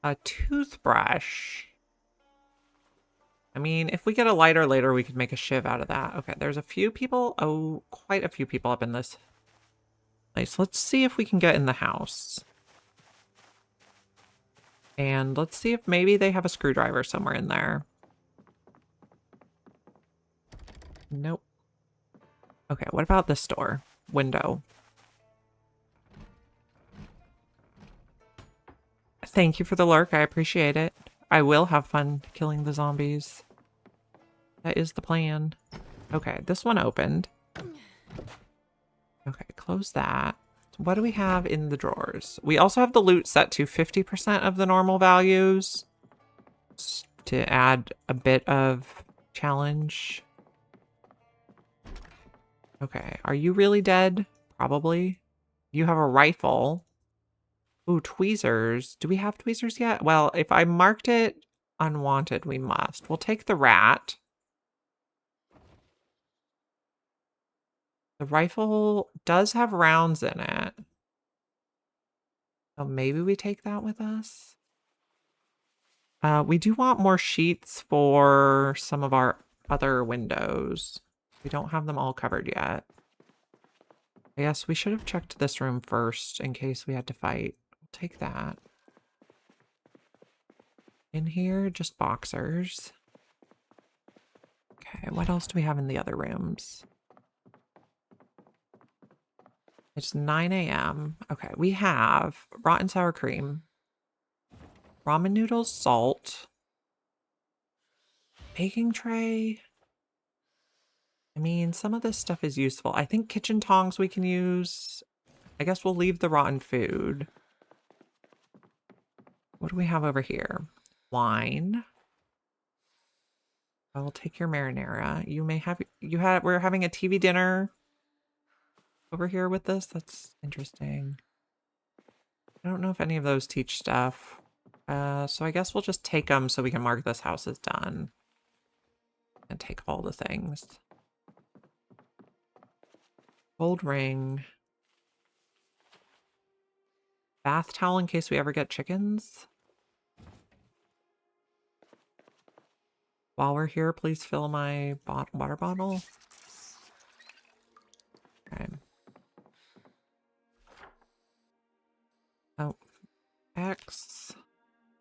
A toothbrush. I mean, if we get a lighter later, we could make a shiv out of that. Okay, there's a few people. Oh, quite a few people up in this place. Let's see if we can get in the house. And let's see if maybe they have a screwdriver somewhere in there. Nope. Okay, what about this door? Window. Thank you for the lurk. I appreciate it. I will have fun killing the zombies. That is the plan. Okay, this one opened. Okay, close that. What do we have in the drawers? We also have the loot set to 50% of the normal values to add a bit of challenge. Okay, are you really dead? Probably. You have a rifle. Ooh, tweezers. Do we have tweezers yet? Well, if I marked it unwanted, we must. We'll take the rat. The rifle does have rounds in it. So maybe we take that with us. We do want more sheets for some of our other windows. We don't have them all covered yet. I guess we should have checked this room first in case we had to fight. We'll take that. In here, just boxers. Okay, what else do we have in the other rooms? It's 9 a.m. Okay, we have rotten sour cream, ramen noodles, salt, baking tray. I mean, some of this stuff is useful. I think kitchen tongs we can use. I guess we'll leave the rotten food. What do we have over here? Wine. I will take your marinara. You may have, we're having a TV dinner over here with this. That's interesting. I don't know if any of those teach stuff. So I guess we'll just take them so we can mark this house as done. And take all the things. Gold ring. Bath towel in case we ever get chickens. While we're here, please fill my water bottle. Okay.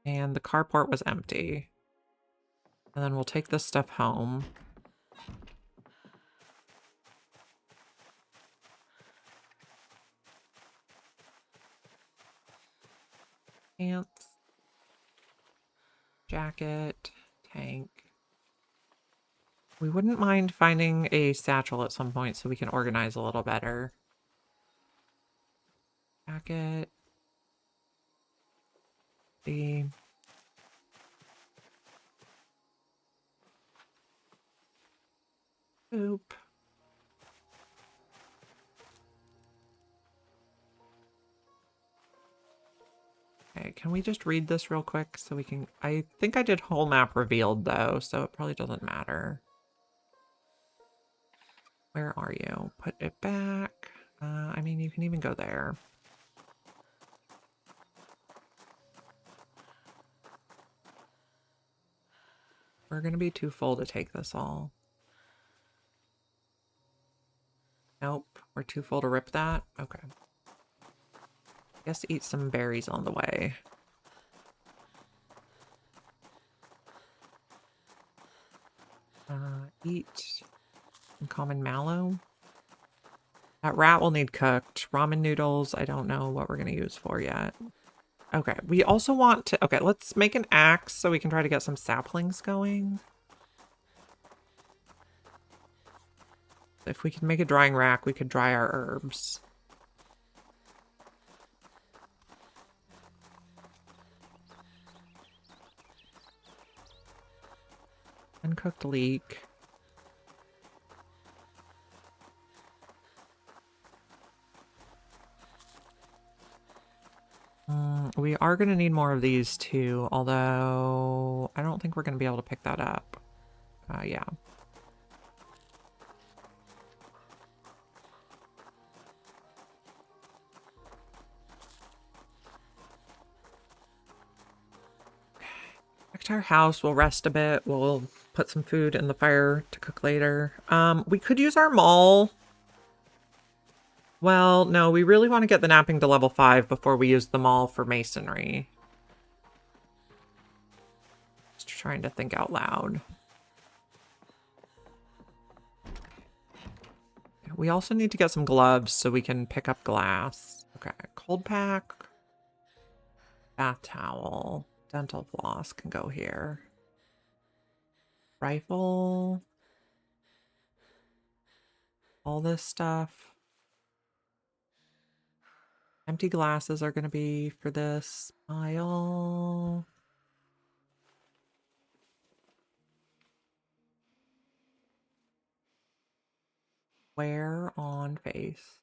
And the carport was empty. And then we'll take this stuff home. Pants. Jacket. Tank. We wouldn't mind finding a satchel at some point so we can organize a little better. Jacket. The poop. Okay, can we just read this real quick so we can... I think I did whole map revealed though, so it probably doesn't matter. Where are you? Put it back. I mean, you can even go there. We're gonna be too full to take this all. Nope, we're too full to rip that? Okay. Guess eat some berries on the way. Eat some common mallow. That rat will need cooked. Ramen noodles, I don't know what we're gonna use for yet. Okay, we also want to... Okay, let's make an axe so we can try to get some saplings going. If we can make a drying rack, we could dry our herbs. Uncooked leek. We are going to need more of these too, although I don't think we're going to be able to pick that up. Yeah. Back to our house, we'll rest a bit. We'll put some food in the fire to cook later. We could use our maul. Well, no, we really want to get the napping to level 5 before we use the maul for masonry. Just trying to think out loud. We also need to get some gloves so we can pick up glass. Okay, cold pack. Bath towel. Dental floss can go here. Rifle. All this stuff. Empty glasses are going to be for this pile. Wear on face.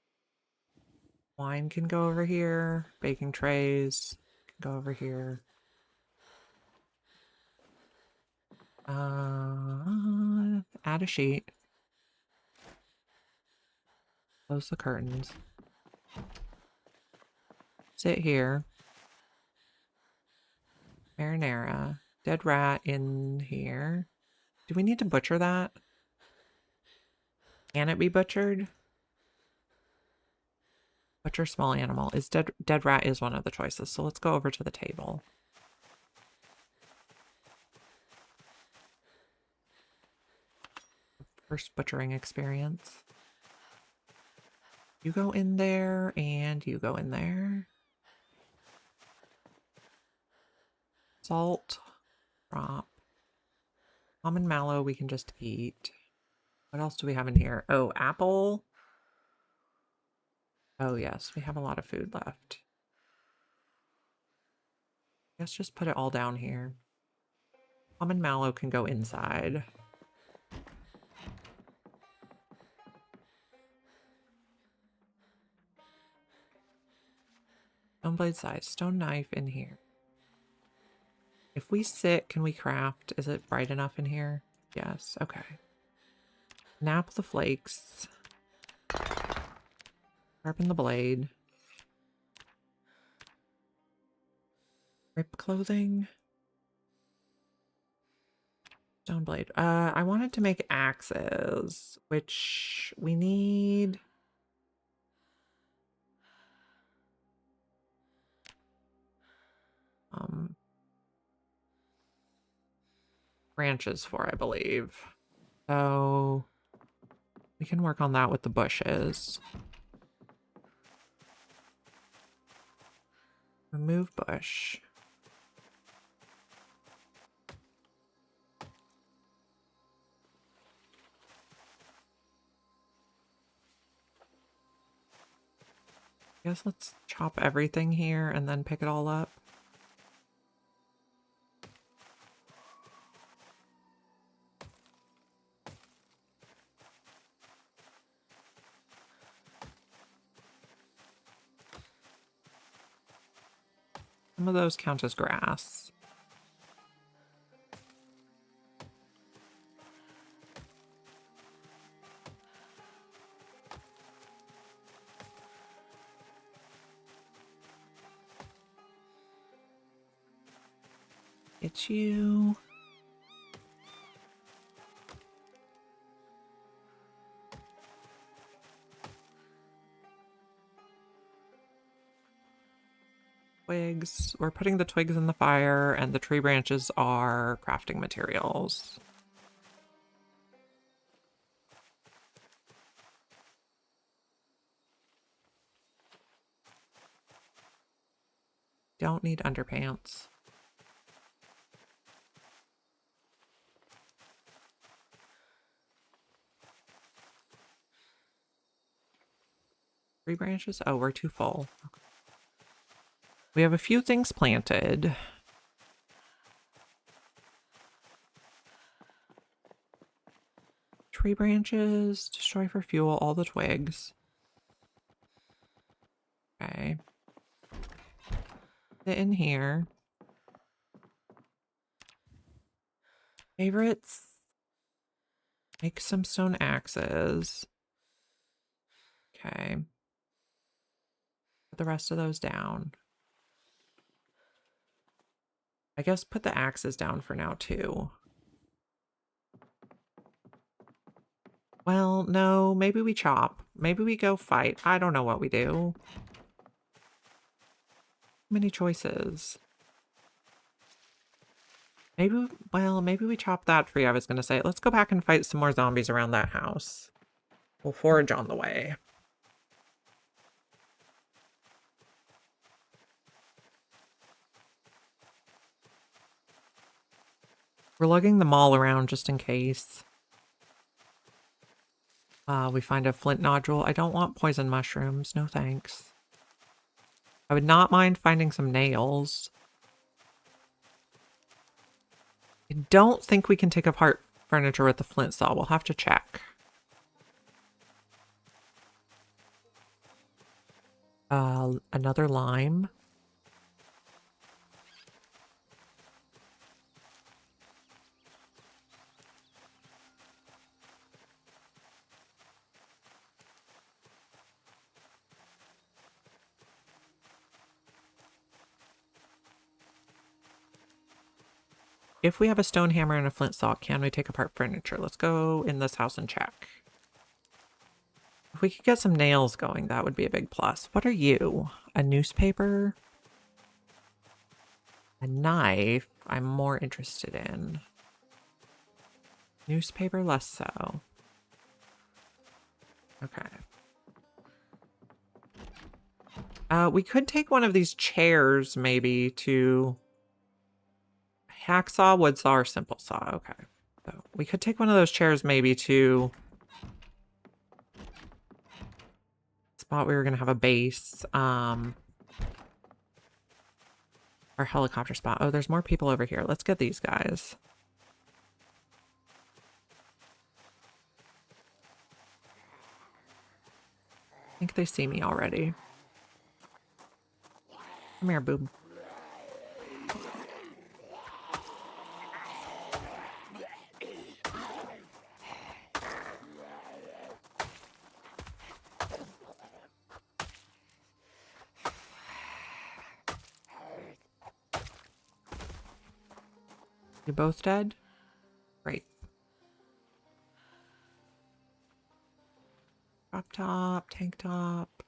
Wine can go over here. Baking trays can go over here. Add a sheet. Close the curtains. Sit here. Marinara. Dead rat in here. Do we need to butcher that? Can it be butchered? Butcher small animal. Is dead rat is one of the choices, so let's go over to the table. First butchering experience. You go in there, and you go in there. Salt. Drop. Common mallow we can just eat. What else do we have in here? Oh, apple. Oh, yes, we have a lot of food left. Let's just put it all down here. Common mallow can go inside. Stone blade size. Stone knife in here. If we sit, can we craft? Is it bright enough in here? Yes, okay. Nap the flakes. Sharpen the blade. Rip clothing. Stone blade. I wanted to make axes, which we need. branches for, I believe. So we can work on that with the bushes. Remove bush. I guess let's chop everything here and then pick it all up. Some of those count as grass. Get you. Twigs. We're putting the twigs in the fire, and the tree branches are crafting materials. Don't need underpants. Tree branches? Oh, we're too full. Okay. We have a few things planted. Tree branches, destroy for fuel, all the twigs. Okay. Sit in here. Favorites. Make some stone axes. Okay. Put the rest of those down. I guess put the axes down for now, too. Well, no, maybe we chop. Maybe we go fight. I don't know what we do. Many choices. Maybe, well, maybe we chop that tree. I was going to say, let's go back and fight some more zombies around that house. We'll forage on the way. We're lugging them all around just in case. We find a flint nodule. I don't want poison mushrooms. No thanks. I would not mind finding some nails. I don't think we can take apart furniture with the flint saw. We'll have to check. Another lime. If we have a stone hammer and a flint saw, can we take apart furniture? Let's go in this house and check. If we could get some nails going, that would be a big plus. What are you? A newspaper? A knife? I'm more interested in. Newspaper, less so. Okay. We could take one of these chairs, maybe, to... Hacksaw, wood saw, or simple saw. Okay. So we could take one of those chairs, maybe, to... Spot we were going to have a base. Our helicopter spot. Oh, there's more people over here. Let's get these guys. I think they see me already. Come here, boob. You both dead? Great. Crop top, tank top.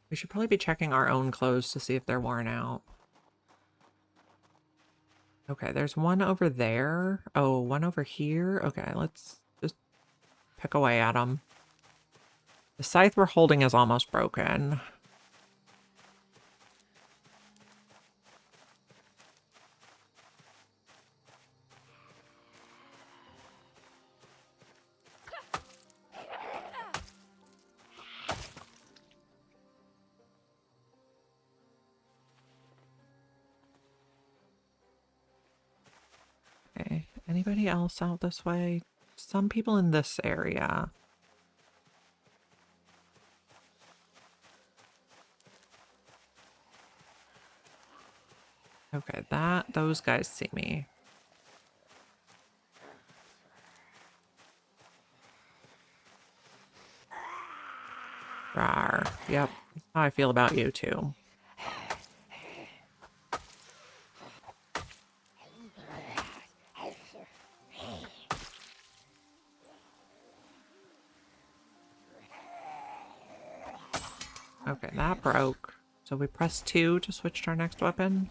We should probably be checking our own clothes to see if they're worn out. Okay, there's one over there. Oh, one over here. Okay, let's just pick away at them. The scythe we're holding is almost broken. Okay, anybody else out this way? Some people in this area. Okay, those guys see me. Rawr. Yep, that's how I feel about you too. Okay, that broke. So we press 2 to switch to our next weapon.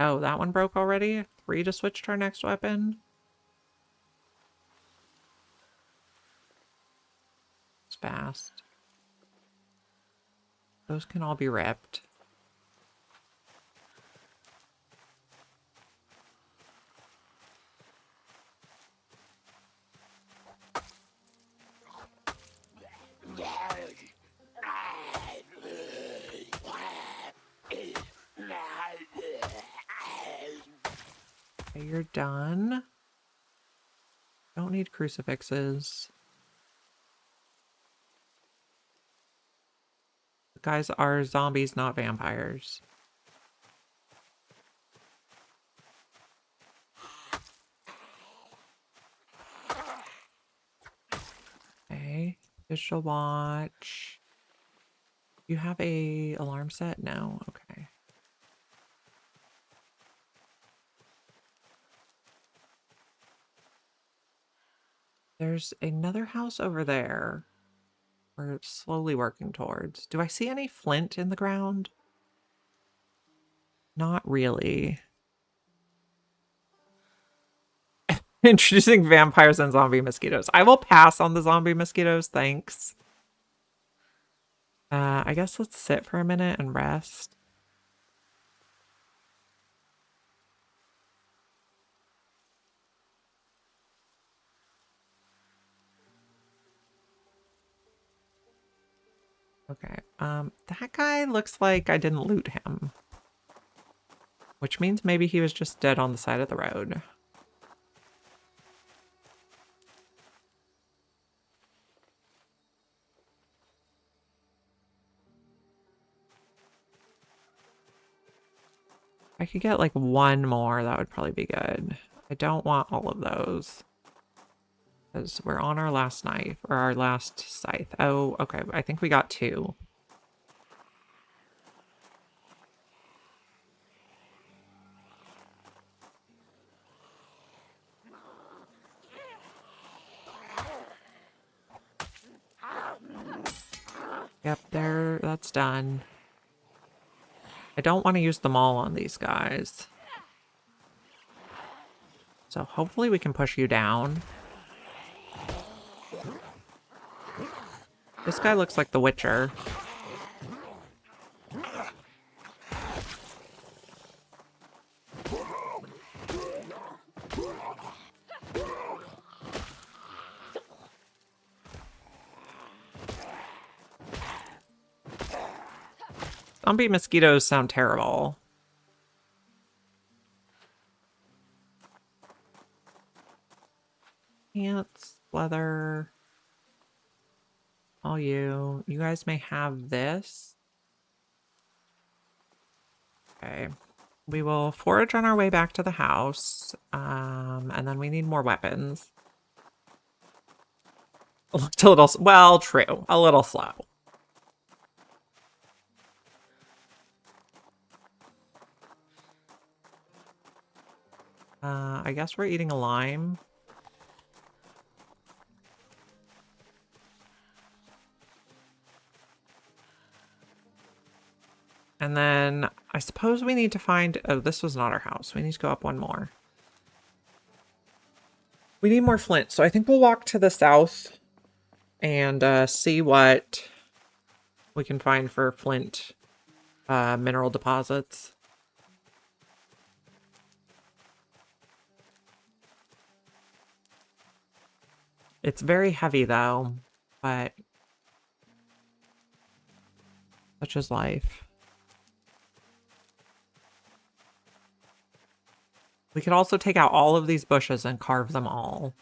Oh, that one broke already? 3 to switch to our next weapon. It's fast. Those can all be ripped. Okay, you're done. Don't need crucifixes. The guys are zombies, not vampires. Okay, digital watch. You have a alarm set? No? Okay. There's another house over there we're slowly working towards. Do I see any flint in the ground? Not really. Introducing vampires and zombie mosquitoes. I will pass on the zombie mosquitoes, thanks. I guess let's sit for a minute and rest. Okay, that guy looks like I didn't loot him. Which means maybe he was just dead on the side of the road. If I could get like one more, that would probably be good. I don't want all of those. Because we're on our last knife, or our last scythe. Oh, okay, I think we got 2. Yep, that's done. I don't want to use them all on these guys. So hopefully we can push you down. This guy looks like the Witcher. Zombie mosquitoes sound terrible. Pants, leather. All you. You guys may have this. Okay. We will forage on our way back to the house. And then we need more weapons. Looked a little, well, true. A little slow. I guess we're eating a lime. And then I suppose we need to find... Oh, this was not our house. We need to go up one more. We need more flint. So I think we'll walk to the south and see what we can find for flint mineral deposits. It's very heavy though, but such is life. We could also take out all of these bushes and carve them all.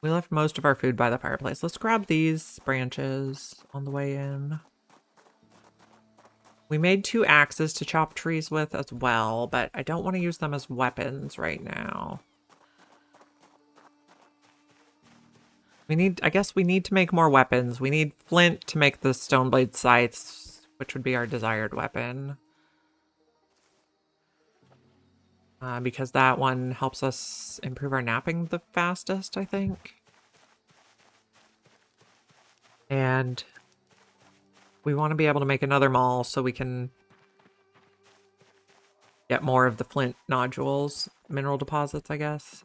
We left most of our food by the fireplace. Let's grab these branches on the way in. We made 2 axes to chop trees with as well, but I don't want to use them as weapons right now. I guess we need to make more weapons. We need flint to make the stone blade scythes, which would be our desired weapon. Because that one helps us improve our napping the fastest, I think. And we want to be able to make another maul so we can get more of the flint nodules, mineral deposits, I guess.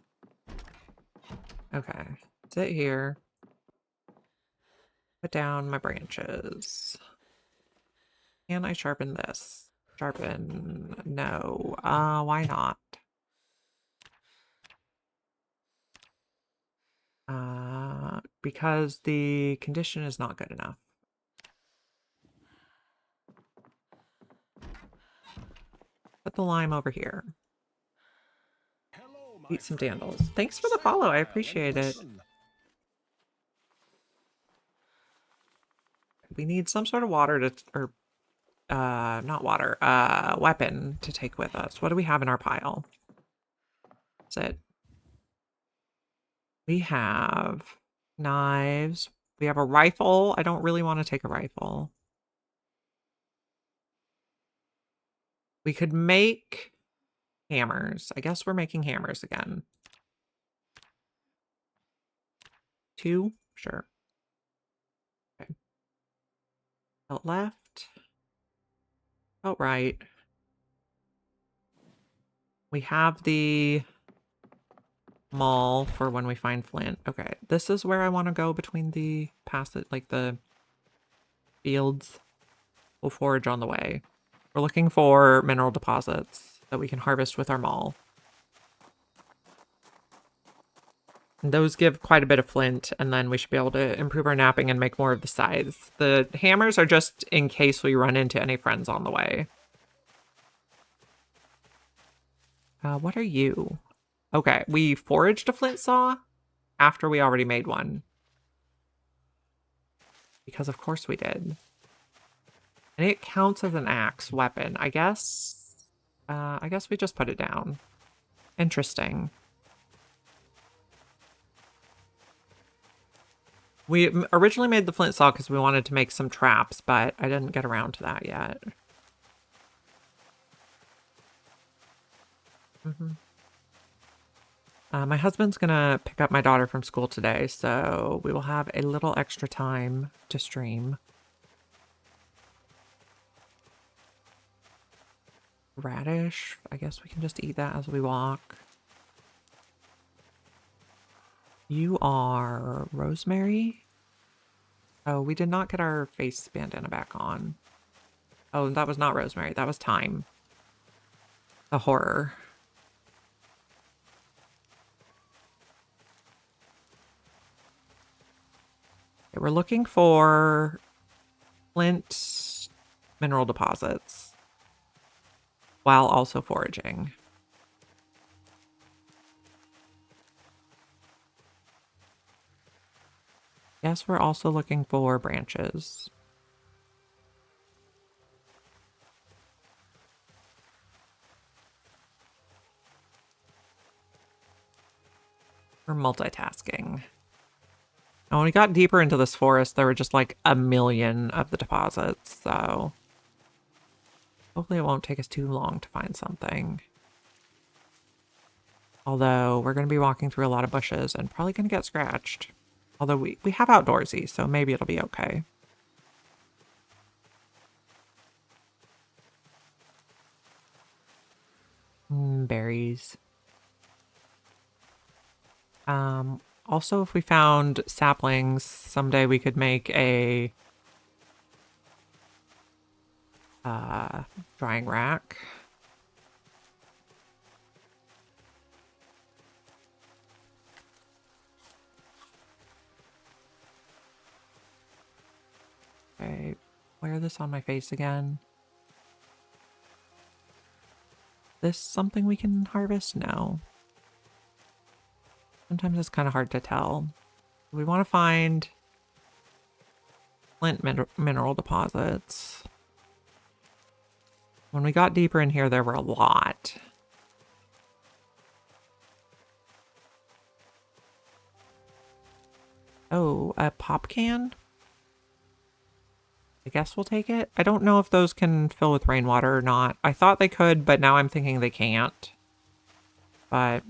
Okay, sit here. Put down my branches. Can I sharpen this? Sharpen, no. Why not? Because the condition is not good enough. Put the lime over here. Eat some dandles. Thanks for the follow. I appreciate it. We need some sort of water to, or not water, weapon to take with us. What do we have in our pile? That's it. We have knives. We have a rifle. I don't really want to take a rifle. We could make hammers. I guess we're making hammers again. 2? Sure. Okay. Out left. Out right. We have the mall for when we find flint. Okay, this is where I want to go between the passage, like the fields. We'll forage on the way. We're looking for mineral deposits that we can harvest with our mall. And those give quite a bit of flint, and then we should be able to improve our napping and make more of the scythes. The hammers are just in case we run into any friends on the way. What are you? Okay, we foraged a flint saw after we already made one. Because of course we did. And it counts as an axe weapon. I guess we just put it down. Interesting. We originally made the flint saw because we wanted to make some traps, but I didn't get around to that yet. My husband's gonna pick up my daughter from school today, so we will have a little extra time to stream. Radish. I guess we can just eat that as we walk. You are Rosemary? Oh, we did not get our face bandana back on. Oh, that was not Rosemary. That was Thyme. The horror. Okay, we're looking for flint mineral deposits while also foraging. Yes, we're also looking for branches. We're multitasking. And when we got deeper into this forest, there were just like a million of the deposits, so Hopefully it won't take us too long to find something. Although we're going to be walking through a lot of bushes and probably going to get scratched. Although we have outdoorsy, so maybe it'll be okay. Berries. Also, if we found saplings, someday we could make a drying rack. Okay, wear this on my face again. This something we can harvest? No. Sometimes it's kind of hard to tell. We want to find flint mineral deposits. When we got deeper in here, there were a lot. Oh, a pop can? I guess we'll take it. I don't know if those can fill with rainwater or not. I thought they could, but now I'm thinking they can't. But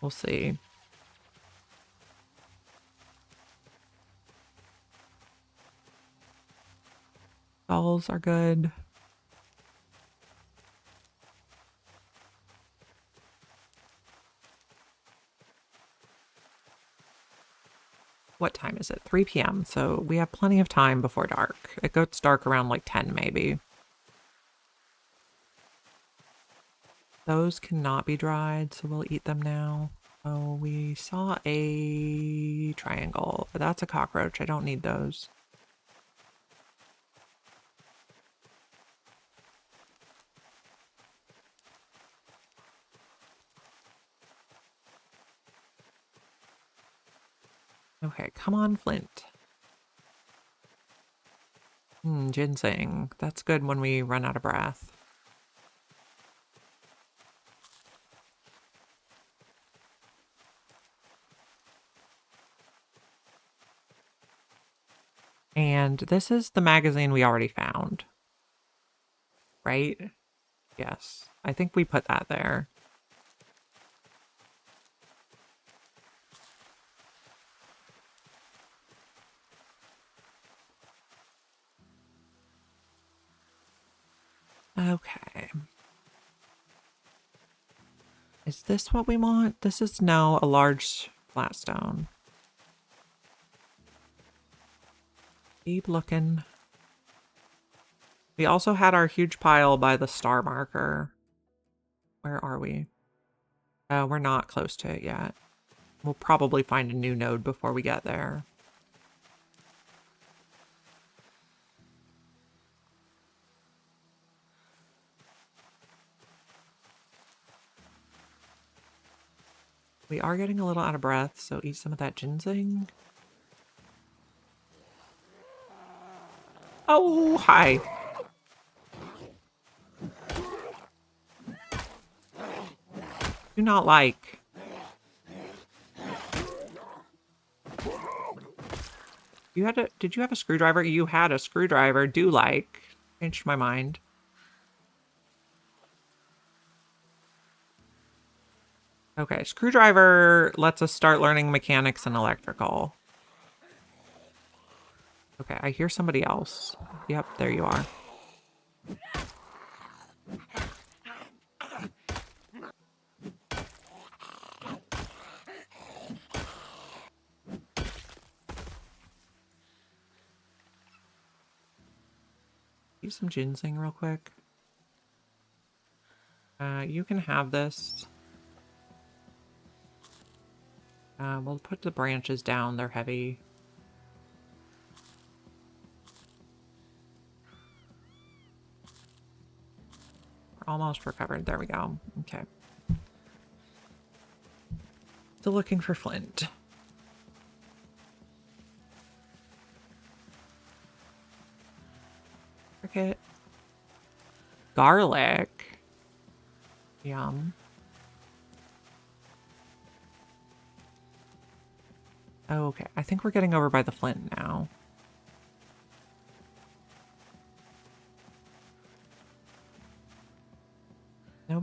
we'll see. Bells are good. What time is it? 3 p.m. So we have plenty of time before dark. It gets dark around like 10 maybe. Those cannot be dried, so we'll eat them now. Oh, we saw a triangle. That's a cockroach. I don't need those. Okay, come on, Flint. Ginseng. That's good when we run out of breath. And this is the magazine we already found. Right? Yes. I think we put that there. Okay. Is this what we want? This is now a large flat stone. Keep looking. We also had our huge pile by the star marker. Where are we? We're not close to it yet. We'll probably find a new node before we get there. We are getting a little out of breath, so eat some of that ginseng. Oh, hi. Do not like. Did you have a screwdriver? You had a screwdriver. Do like. Changed my mind. Okay, screwdriver lets us start learning mechanics and electrical. Okay, I hear somebody else. Yep, there you are. Use some ginseng real quick. You can have this. We'll put the branches down. They're heavy. We're almost recovered. There we go. Okay. Still looking for flint. Cricket. Garlic. Yum. Okay, I think we're getting over by the flint now.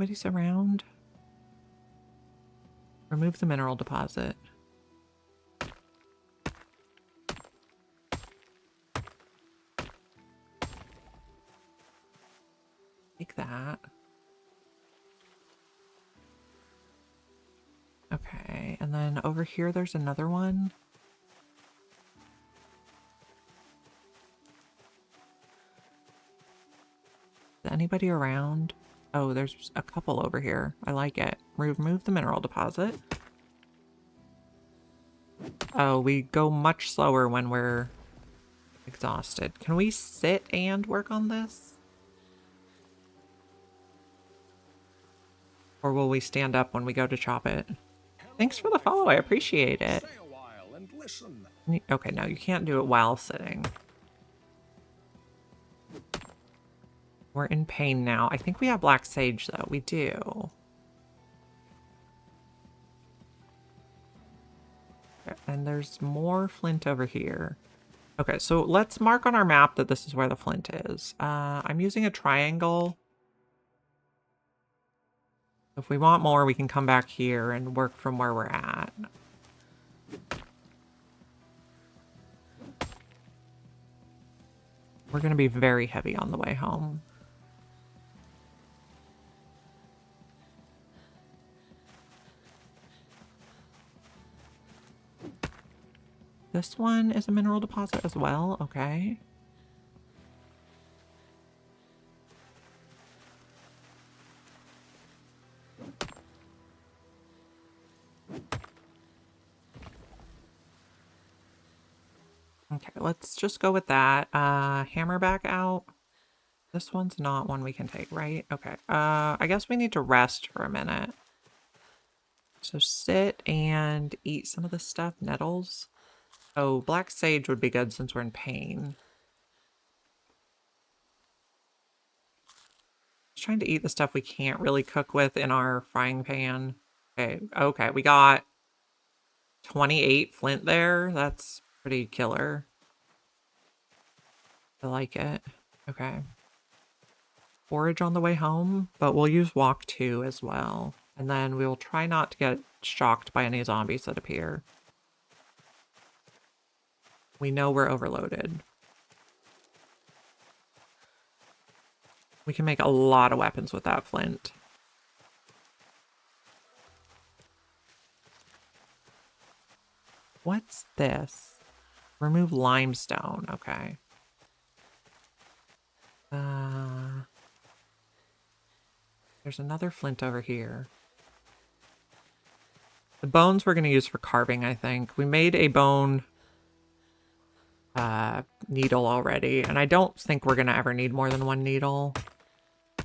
Nobody's around. Remove the mineral deposit. Take that. Okay, and then over here there's another one. Is anybody around? Oh, there's a couple over here. I like it. Remove the mineral deposit. Oh, we go much slower when we're exhausted. Can we sit and work on this? Or will we stand up when we go to chop it? Thanks for the follow. I appreciate it. Stay a while and listen. Okay, no, you can't do it while sitting. We're in pain now. I think we have black sage, though. We do. And there's more flint over here. Okay, so let's mark on our map that this is where the flint is. I'm using a triangle. If we want more, we can come back here and work from where we're at. We're going to be very heavy on the way home. This one is a mineral deposit as well. Okay. Okay, let's just go with that. Hammer back out. This one's not one we can take, right? Okay. I guess we need to rest for a minute. So sit and eat some of the stuff. Nettles. Oh, black sage would be good since we're in pain. Just trying to eat the stuff we can't really cook with in our frying pan. Okay, we got 28 flint there. That's pretty killer. I like it. Okay. Forage on the way home, but we'll use walk 2 as well. And then we will try not to get shocked by any zombies that appear. We know we're overloaded. We can make a lot of weapons with that flint. What's this? Remove limestone. Okay. There's another flint over here. The bones we're going to use for carving, I think. We made a bone needle already, and I don't think we're going to ever need more than one needle. I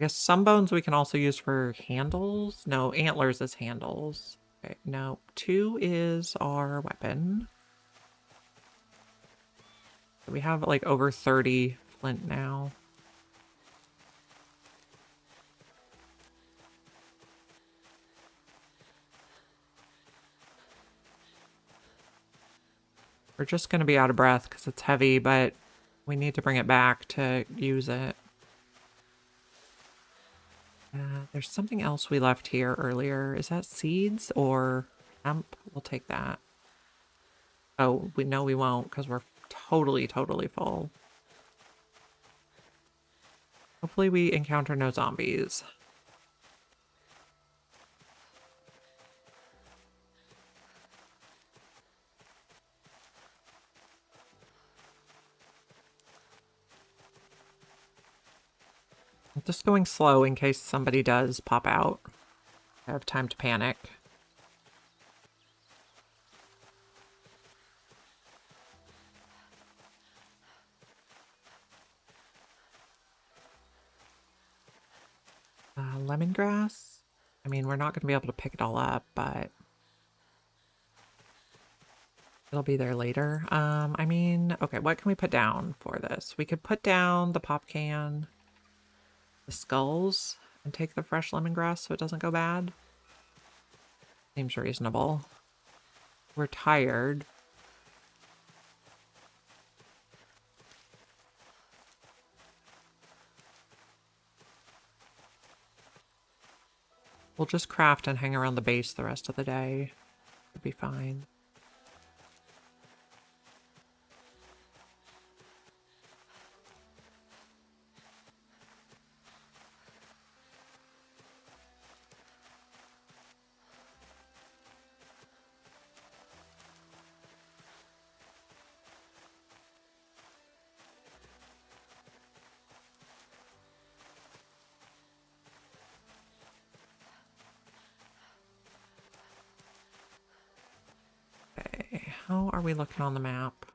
guess some bones we can also use for handles. No, antlers as handles. Okay, no. 2 is our weapon. We have like over 30 flint now. We're just going to be out of breath because it's heavy, but we need to bring it back to use it. There's something else we left here earlier. Is that seeds or hemp? We'll take that. Oh, we know we won't because we're totally full. Hopefully we encounter no zombies. I'm just going slow in case somebody does pop out. I have time to panic. Lemongrass? I mean, we're not going to be able to pick it all up, but it'll be there later. I mean, okay, what can we put down for this? We could put down the pop can, the skulls, and take the fresh lemongrass so it doesn't go bad. Seems reasonable. We're tired. We'll just craft and hang around the base the rest of the day. It'll be fine. Okay, how are we looking on the map?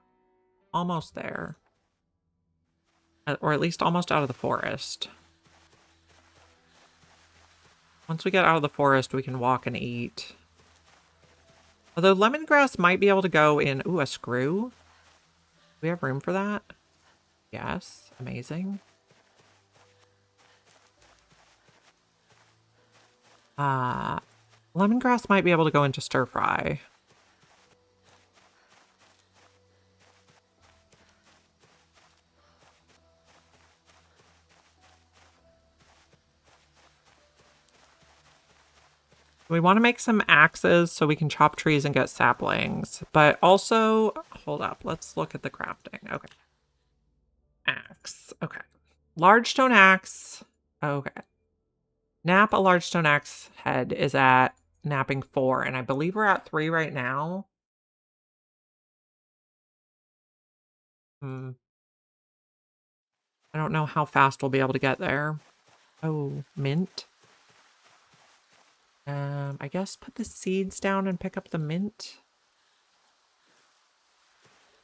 Almost there. Or at least almost out of the forest. Once we get out of the forest, we can walk and eat. Although lemongrass might be able to go in... Ooh, a screw? Do we have room for that? Yes. Amazing. Lemongrass might be able to go into stir fry. We want to make some axes so we can chop trees and get saplings. But also, hold up, let's look at the crafting. Okay. Axe. Okay. Large stone axe. Okay. Nap a large stone axe head is at napping 4, and I believe we're at 3 right now. I don't know how fast we'll be able to get there. Oh, mint. I guess put the seeds down and pick up the mint.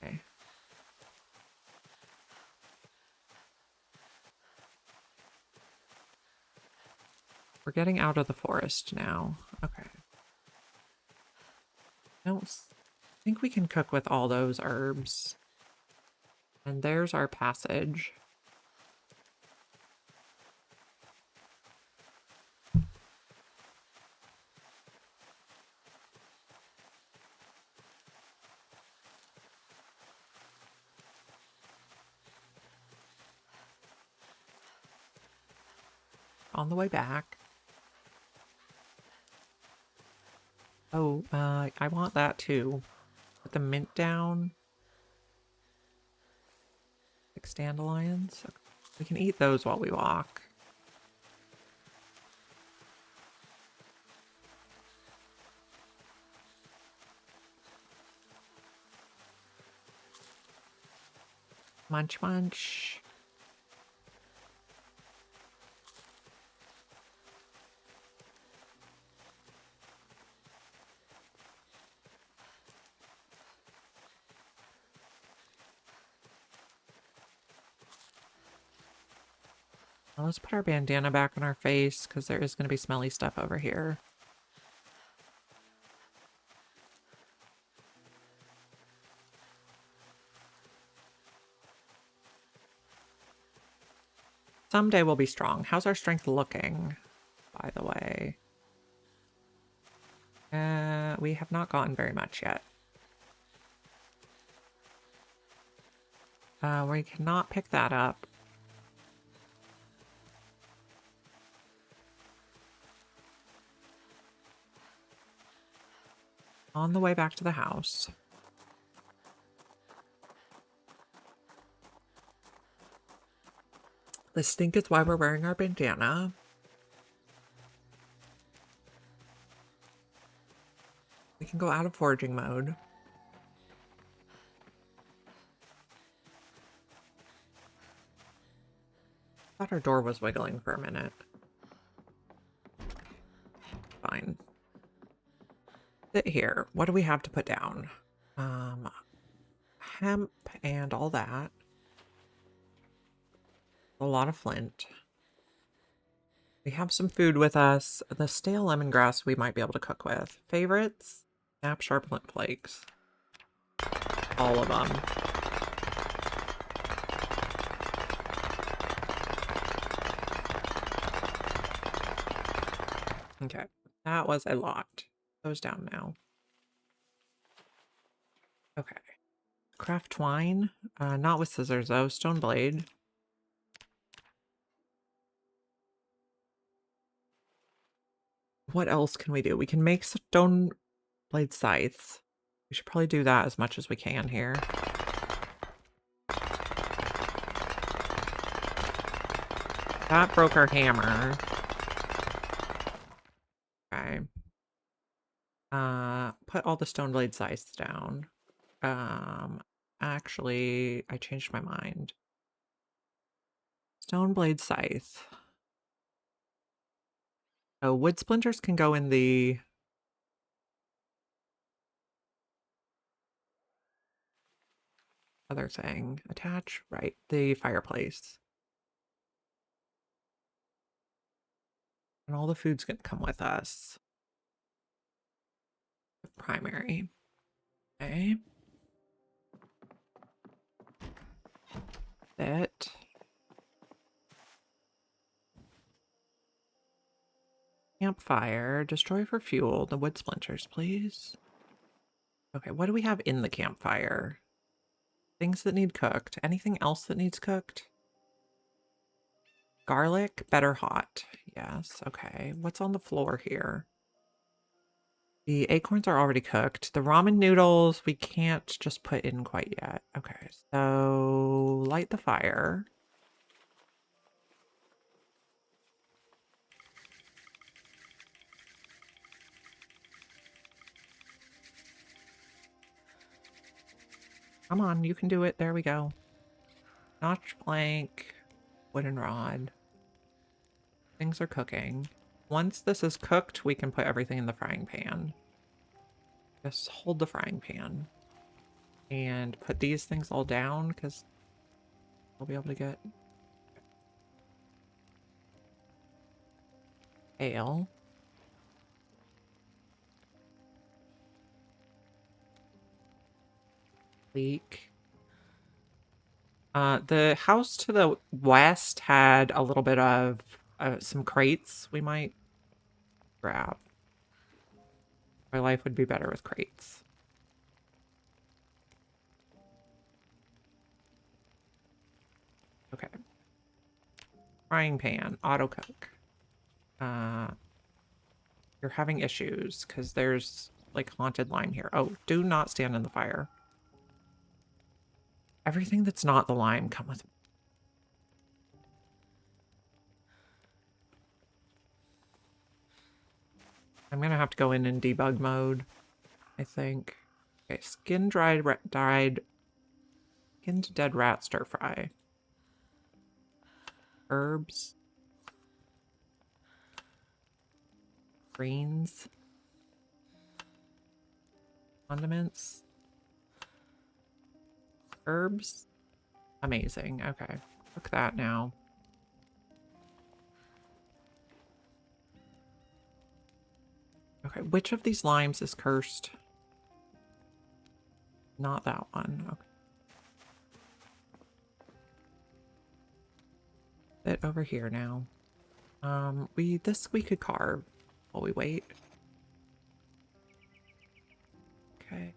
Okay. We're getting out of the forest now. Okay. I don't think we can cook with all those herbs. And there's our passage. On the way back. Oh, I want that too. Put the mint down. 6 dandelions. Okay. We can eat those while we walk. Munch munch. Well, let's put our bandana back on our face because there is going to be smelly stuff over here. Someday we'll be strong. How's our strength looking, by the way? We have not gotten very much yet. We cannot pick that up. On the way back to the house. The stink is why we're wearing our bandana. We can go out of foraging mode. Thought our door was wiggling for a minute. Fine. Sit here. What do we have to put down? Hemp and all that. A lot of flint. We have some food with us. The stale lemongrass we might be able to cook with. Favorites? Snap sharp lint flakes. All of them. Okay, that was a lot. Goes down now. Okay. Craft twine. Not with scissors though. Stone blade. What else can we do? We can make stone blade scythes. We should probably do that as much as we can here. That broke our hammer. Okay. Put all the stone blade scythes down. Actually, I changed my mind. Stone blade scythe. Oh, wood splinters can go in the other thing. Attach, right, the fireplace. And all the food's gonna come with us. Primary. Okay. That. Campfire. Destroy for fuel. The wood splinters, please. Okay, what do we have in the campfire? Things that need cooked. Anything else that needs cooked? Garlic, better hot. Yes, okay. What's on the floor here? The acorns are already cooked. The ramen noodles we can't just put in quite yet. Okay, so light the fire. Come on, you can do it. There we go. Notch plank, wooden rod. Things are cooking. Once this is cooked, we can put everything in the frying pan. Just hold the frying pan. And put these things all down because we'll be able to get ale. Leek. The house to the west had a little bit of some crates we might grab. My life would be better with crates. Okay. Frying pan, auto cook. You're having issues because there's like haunted lime here. Oh, do not stand in the fire. Everything that's not the lime come with. I'm gonna have to go in debug mode, I think. Okay, skinned dead rat stir fry. Herbs. Greens. Condiments. Herbs. Amazing. Okay. Cook that now. Okay, which of these limes is cursed? Not that one. Okay. It over here now. We could carve while we wait. Okay.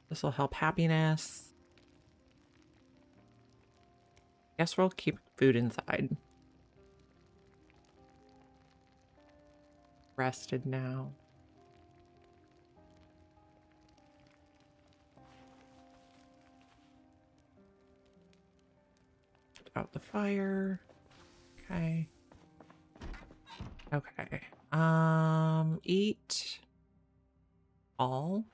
This will help happiness. Guess we'll keep food inside. Rested now. Put out the fire. Okay. Okay. Eat all.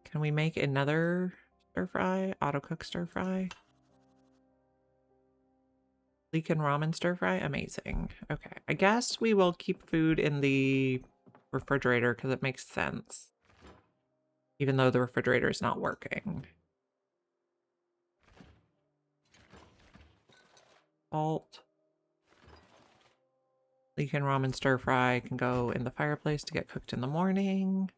Can we make another stir fry? Auto cook stir fry? Leek and ramen stir fry? Amazing. Okay. I guess we will keep food in the refrigerator because it makes sense. Even though the refrigerator is not working. Salt. Leek and ramen stir fry can go in the fireplace to get cooked in the morning.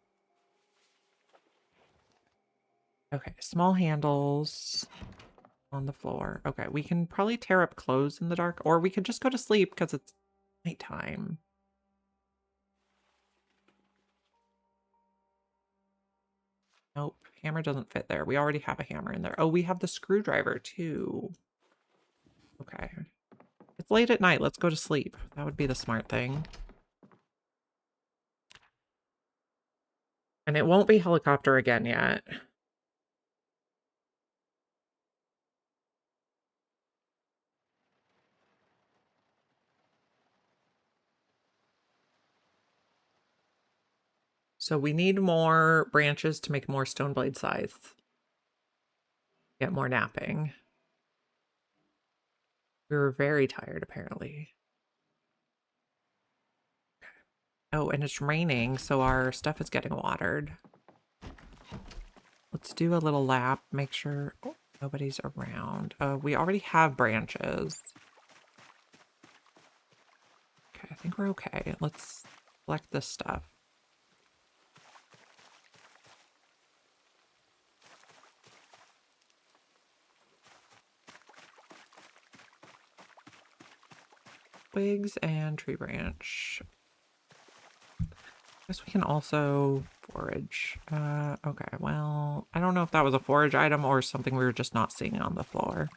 Okay, small handles on the floor. Okay, we can probably tear up clothes in the dark, or we could just go to sleep because it's nighttime. Nope, hammer doesn't fit there. We already have a hammer in there. Oh, we have the screwdriver too. Okay. It's late at night. Let's go to sleep. That would be the smart thing. And it won't be helicopter again yet. So we need more branches to make more stone blade scythes. Get more napping. We were very tired, apparently. Oh, and it's raining, so our stuff is getting watered. Let's do a little lap, make sure nobody's around. We already have branches. Okay, I think we're okay. Let's collect this stuff. Twigs and tree branch. I guess we can also forage. Okay, well, I don't know if that was a forage item or something we were just not seeing on the floor.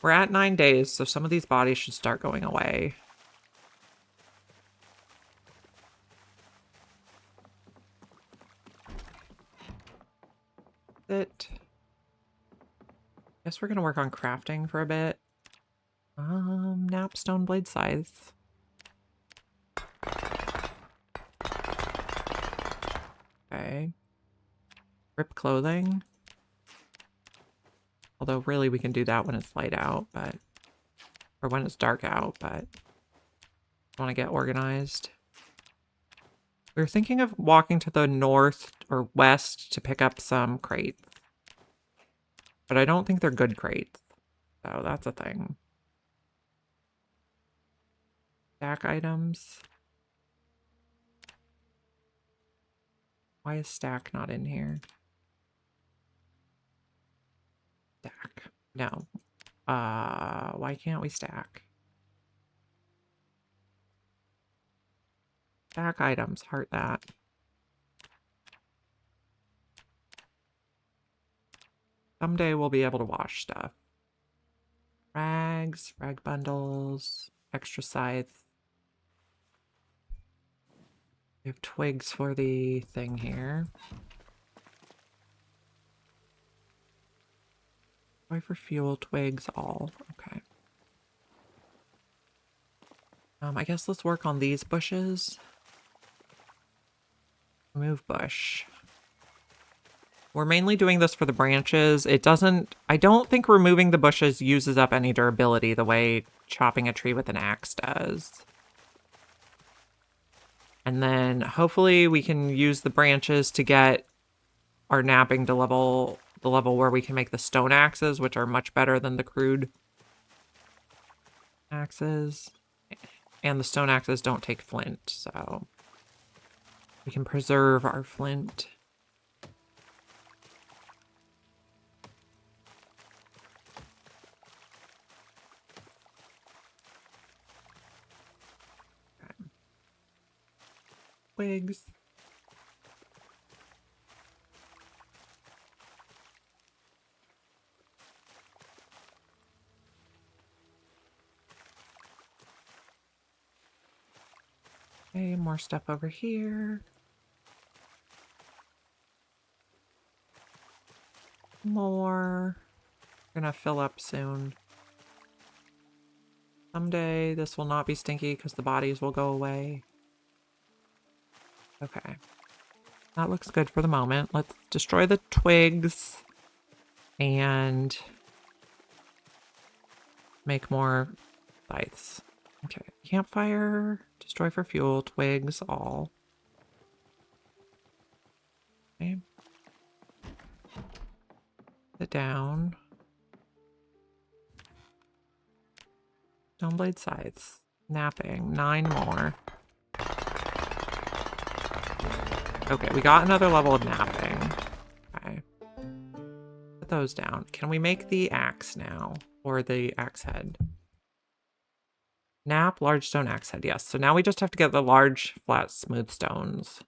We're at 9 days, so some of these bodies should start going away. Guess we're gonna work on crafting for a bit. Nap stone blade scythes. Okay. Rip clothing. Although really we can do that when it's light out, but or when it's dark out, but I want to get organized. We were thinking of walking to the north or west to pick up some crates. But I don't think they're good crates. So that's a thing. Stack items. Why is stack not in here? Stack. No. Why can't we stack? Stack items. Heart that. Someday we'll be able to wash stuff. Rags, rag bundles, extra scythes. We have twigs for the thing here. Why for fuel, twigs, all. Okay. I guess let's work on these bushes. Remove bush. We're mainly doing this for the branches. I don't think removing the bushes uses up any durability the way chopping a tree with an axe does. And then hopefully we can use the branches to get our napping to the level where we can make the stone axes, which are much better than the crude axes. And the stone axes don't take flint, so we can preserve our flint. Okay. Twigs. Okay, more stuff over here. More. Gonna fill up soon. Someday this will not be stinky because the bodies will go away. Okay. That looks good for the moment. Let's destroy the twigs and make more scythes. Okay. Campfire, destroy for fuel, twigs, all. Okay. Sit down. Stoneblade scythes. Napping. 9 more. Okay, we got another level of napping. Okay. Put those down. Can we make the axe now? Or the axe head? Nap, large stone axe head. Yes. So now we just have to get the large, flat, smooth stones.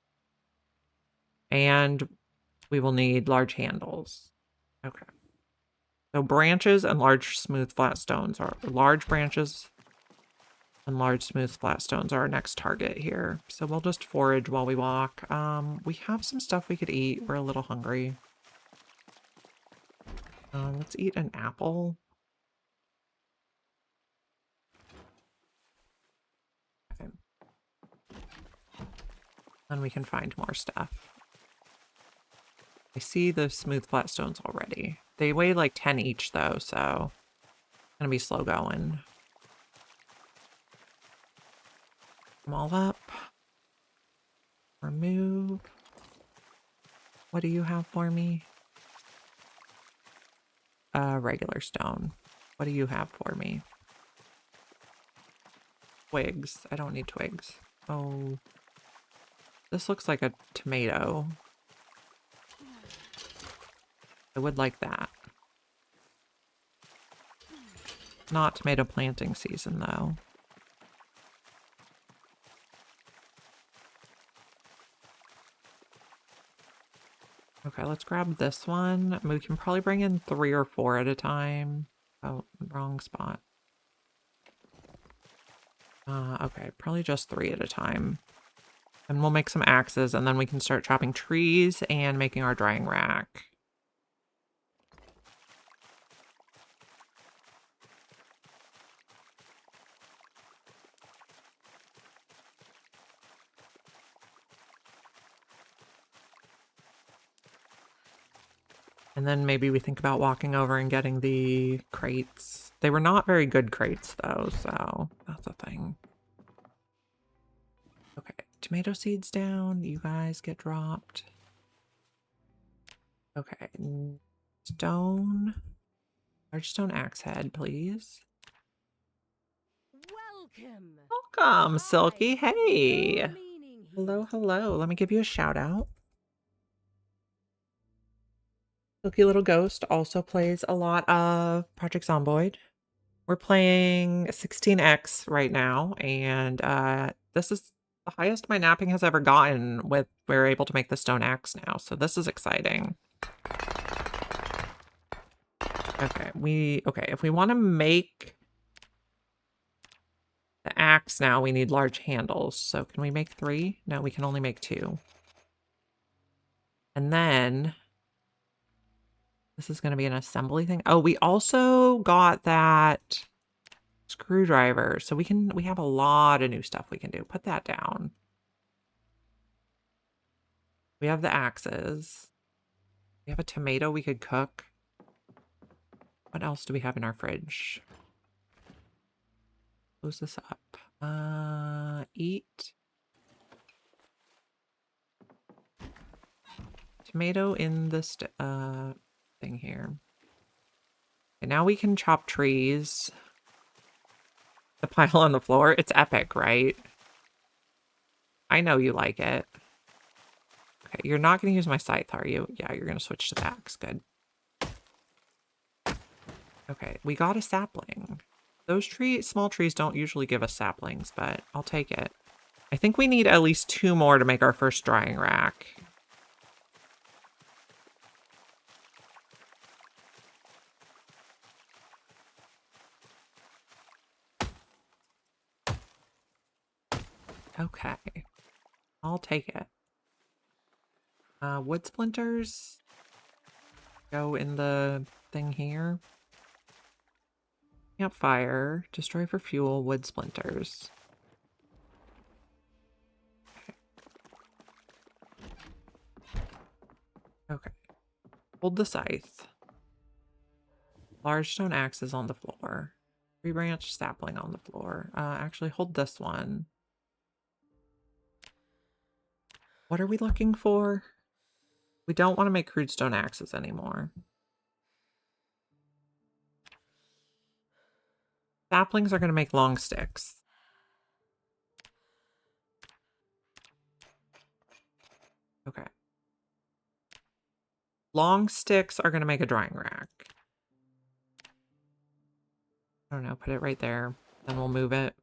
And we will need large handles. Okay. So branches and large smooth flat stones are large branches and large smooth flat stones are our next target here. So we'll just forage while we walk. We have some stuff we could eat. We're a little hungry. Let's eat an apple. Okay. Then we can find more stuff. I see the smooth flat stones already. They weigh like 10 each though, so it's gonna be slow going. Them all up. Remove. What do you have for me? Regular stone. What do you have for me? Twigs. I don't need twigs. Oh, this looks like a tomato. I would like that. Not tomato planting season though. Okay, let's grab this one. We can probably bring in 3 or 4 at a time. Oh, wrong spot. Okay, probably just 3 at a time. And we'll make some axes, and then we can start chopping trees and making our drying rack. And then maybe we think about walking over and getting the crates. They were not very good crates, though, so that's a thing. Okay, tomato seeds down. You guys get dropped. Okay, stone. Large stone axe head, please. Welcome. Welcome, Silky. Time has no Hey. meaning here. Hello, hello. Let me give you a shout out. Silky Little Ghost also plays a lot of Project Zomboid. We're playing 16x right now, and this is the highest my napping has ever gotten. We're able to make the stone axe now, so this is exciting. Okay, if we want to make the axe now, we need large handles. So can we make 3? No, we can only make 2. And then this is going to be an assembly thing. Oh, we also got that screwdriver. So we have a lot of new stuff we can do. Put that down. We have the axes. We have a tomato we could cook. What else do we have in our fridge? Close this up. Eat. Tomato in this thing here. And now we can chop trees. The pile on the floor. It's epic, right? I know you like it. Okay, you're not going to use my scythe, are you? Yeah, you're going to switch to the axe. Good. Okay, we got a sapling. Those small trees don't usually give us saplings, but I'll take it. I think we need at least 2 more to make our first drying rack. Okay. I'll take it. Wood splinters go in the thing here. Campfire, destroy for fuel, wood splinters. Okay. Hold the scythe. Large stone axes on the floor. 3 branch sapling on the floor. Actually, hold this one. What are we looking for? We don't want to make crude stone axes anymore. Saplings are going to make long sticks. Okay. Long sticks are going to make a drying rack. I don't know, put it right there. Then we'll move it.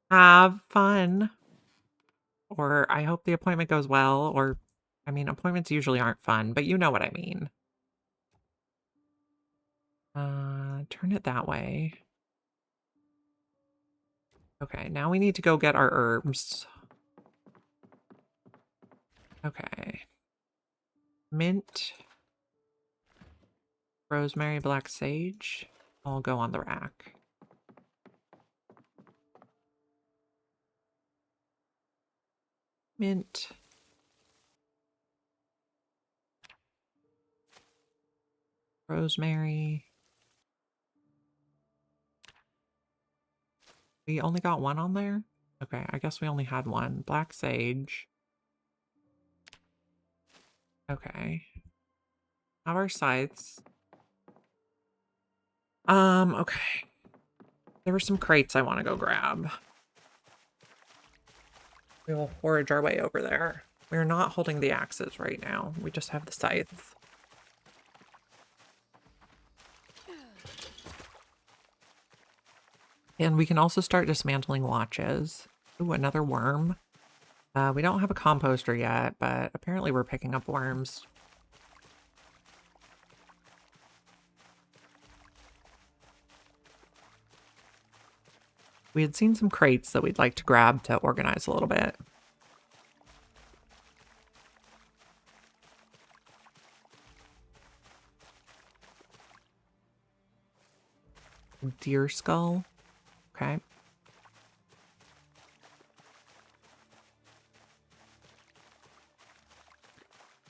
Have fun. Or I hope the appointment goes well. Or I mean, appointments usually aren't fun, but you know what I mean. Turn it that way. Okay, now we need to go get our herbs. Okay. Mint. Rosemary, black sage. All go on the rack. Mint. Rosemary. We only got one on there? Okay, I guess we only had one. Black sage. Okay. Have our scythes. Okay. There were some crates I want to go grab. We will forage our way over there. We're not holding the axes right now. We just have the scythes. And we can also start dismantling watches. Ooh, another worm. We don't have a composter yet, but apparently we're picking up worms. We had seen some crates that we'd like to grab to organize a little bit. Deer skull. Okay.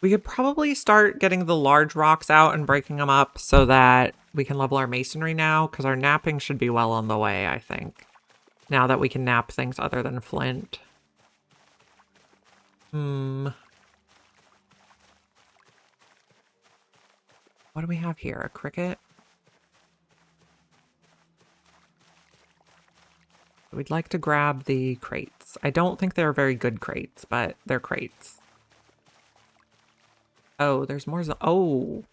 We could probably start getting the large rocks out and breaking them up so that we can level our masonry now, because our napping should be well on the way, I think. Now that we can nap things other than flint. What do we have here? A cricket? We'd like to grab the crates. I don't think they're very good crates, but they're crates. Oh, there's more. Oh.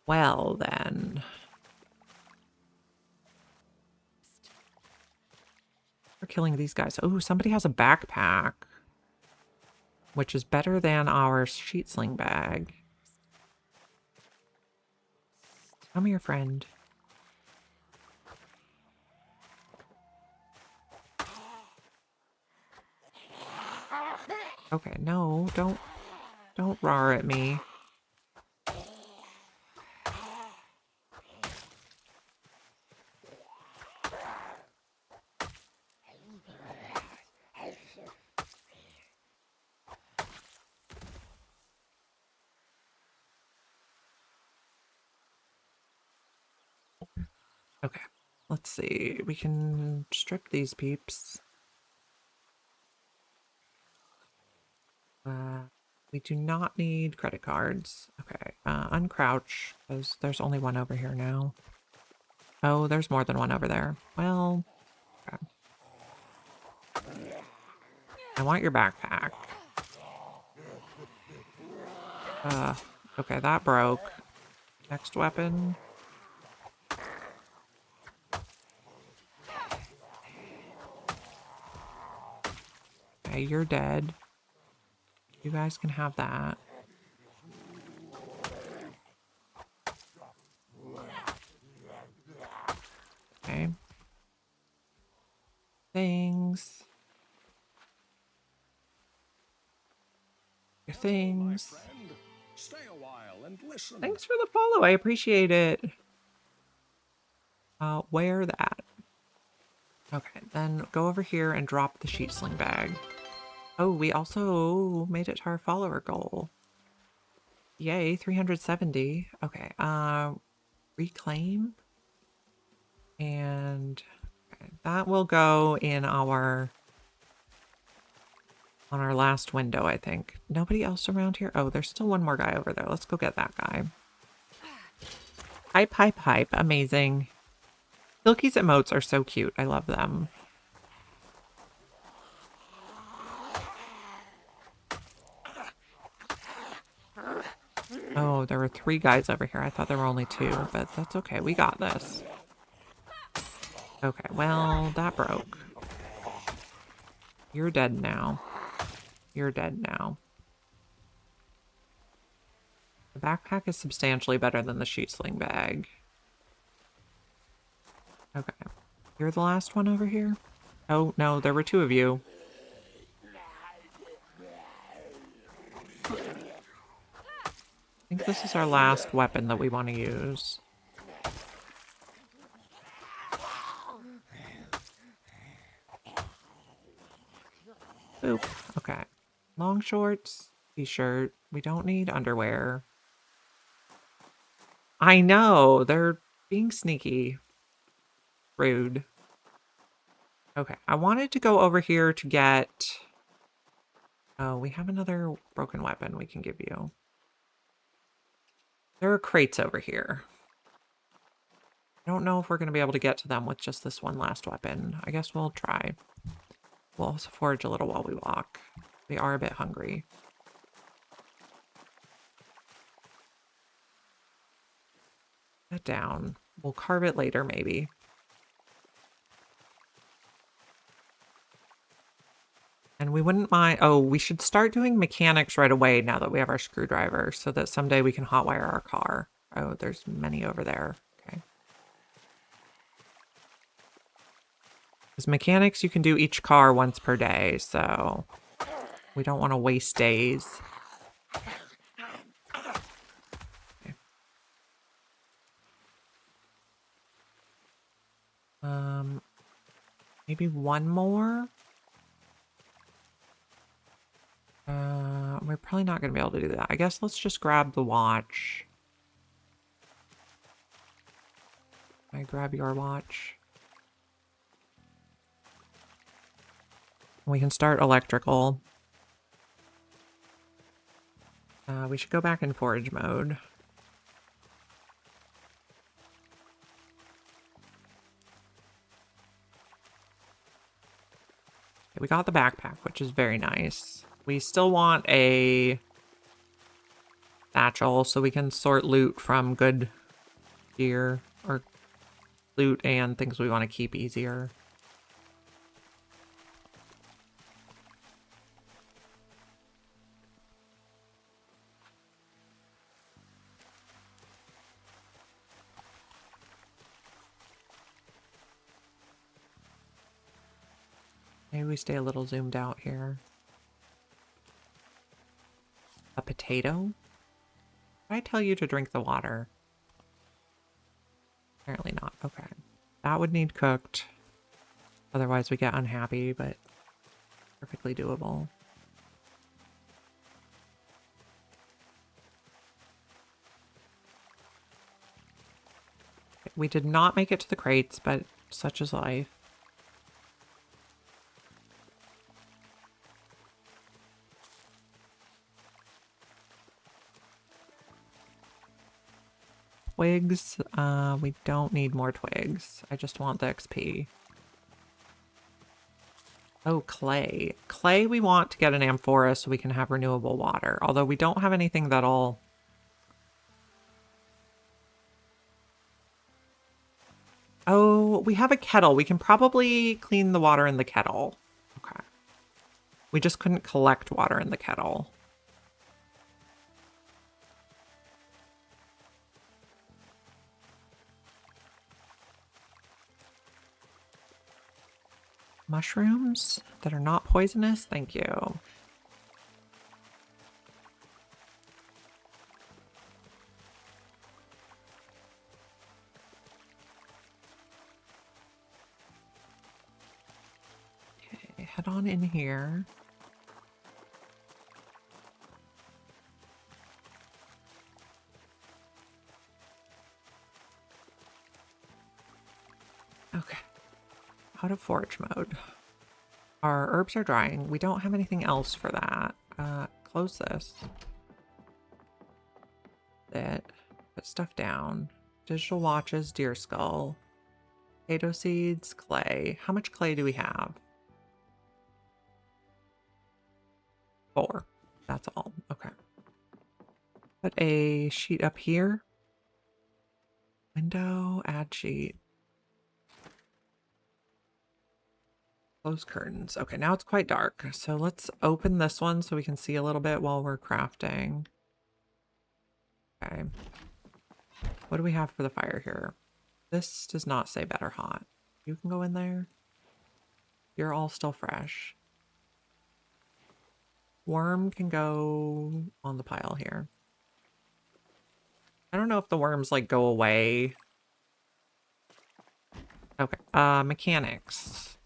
Well, then. We're killing these guys. Oh, somebody has a backpack. Which is better than our sheet sling bag. Come here, friend. Okay, no, don't roar at me. Okay, let's see. We can strip these peeps. We do not need credit cards. Okay, uncrouch, because there's only one over here now. Oh, there's more than one over there. Well, okay. I want your backpack. Okay, that broke. Next weapon. Okay, you're dead. You guys can have that. Okay. Things. Your things. Stay a while and listen. Thanks for the follow. I appreciate it. Wear that. Okay, then go over here and drop the sheet sling bag. Oh, we also made it to our follower goal. Yay, 370. Okay, reclaim. And okay, that will go in on our last window, I think. Nobody else around here? Oh, there's still one more guy over there. Let's go get that guy. Hype, hype, hype. Amazing. Silky's emotes are so cute. I love them. Oh, there were 3 guys over here. I thought there were only 2, but that's okay. We got this. Okay, well, that broke. You're dead now. You're dead now. The backpack is substantially better than the sheet sling bag. Okay. You're the last one over here? Oh, no, there were two of you. I think this is our last weapon that we want to use. Boop. Okay. Long shorts, t-shirt. We don't need underwear. I know, they're being sneaky. Rude. Okay, I wanted to go over here to get... Oh, we have another broken weapon we can give you. There are crates over here. I don't know if we're going to be able to get to them with just this one last weapon. I guess we'll try. We'll also forage a little while we walk. We are a bit hungry. Put it down. We'll carve it later, maybe. And we wouldn't mind... Oh, we should start doing mechanics right away now that we have our screwdriver so that someday we can hotwire our car. Oh, there's many over there. Okay. Because mechanics, you can do each car once per day, so we don't want to waste days. Okay. Maybe one more? We're probably not going to be able to do that. I guess let's just grab the watch. Can I grab your watch? We can start electrical. We should go back in forage mode. Okay, we got the backpack, which is very nice. We still want a satchel so we can sort loot from good gear, or loot and things we want to keep easier. Maybe we stay a little zoomed out here. A potato? Did I tell you to drink the water? Apparently not. Okay. That would need cooked. Otherwise we get unhappy, but perfectly doable. We did not make it to the crates, but such is life. Twigs. We don't need more twigs. I just want the XP. Oh, clay. Clay we want to get an amphora so we can have renewable water. Although we don't have anything that'll... Oh, we have a kettle. We can probably clean the water in the kettle. Okay. We just couldn't collect water in the kettle. Mushrooms that are not poisonous? Thank you. Okay, head on in here. Okay. Out of forage mode. Our herbs are drying. We don't have anything else for that. Close this. That. Put stuff down. Digital watches, deer skull. Potato seeds, clay. How much clay do we have? 4. That's all. Okay. Put a sheet up here. Window, add sheet. Close curtains. Okay, now it's quite dark. So let's open this one so we can see a little bit while we're crafting. Okay. What do we have for the fire here? This does not say better hot. You can go in there. You're all still fresh. Worm can go on the pile here. I don't know if the worms like go away. Okay. Mechanics.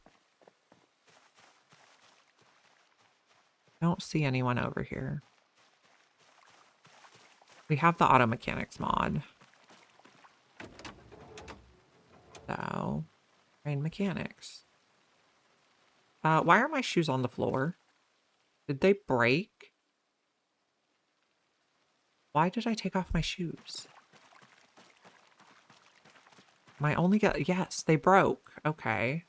Don't see anyone over here. We have the auto mechanics mod. So, train mechanics. Why are my shoes on the floor? Did they break? Why did I take off my shoes? My only get yes, they broke. Okay.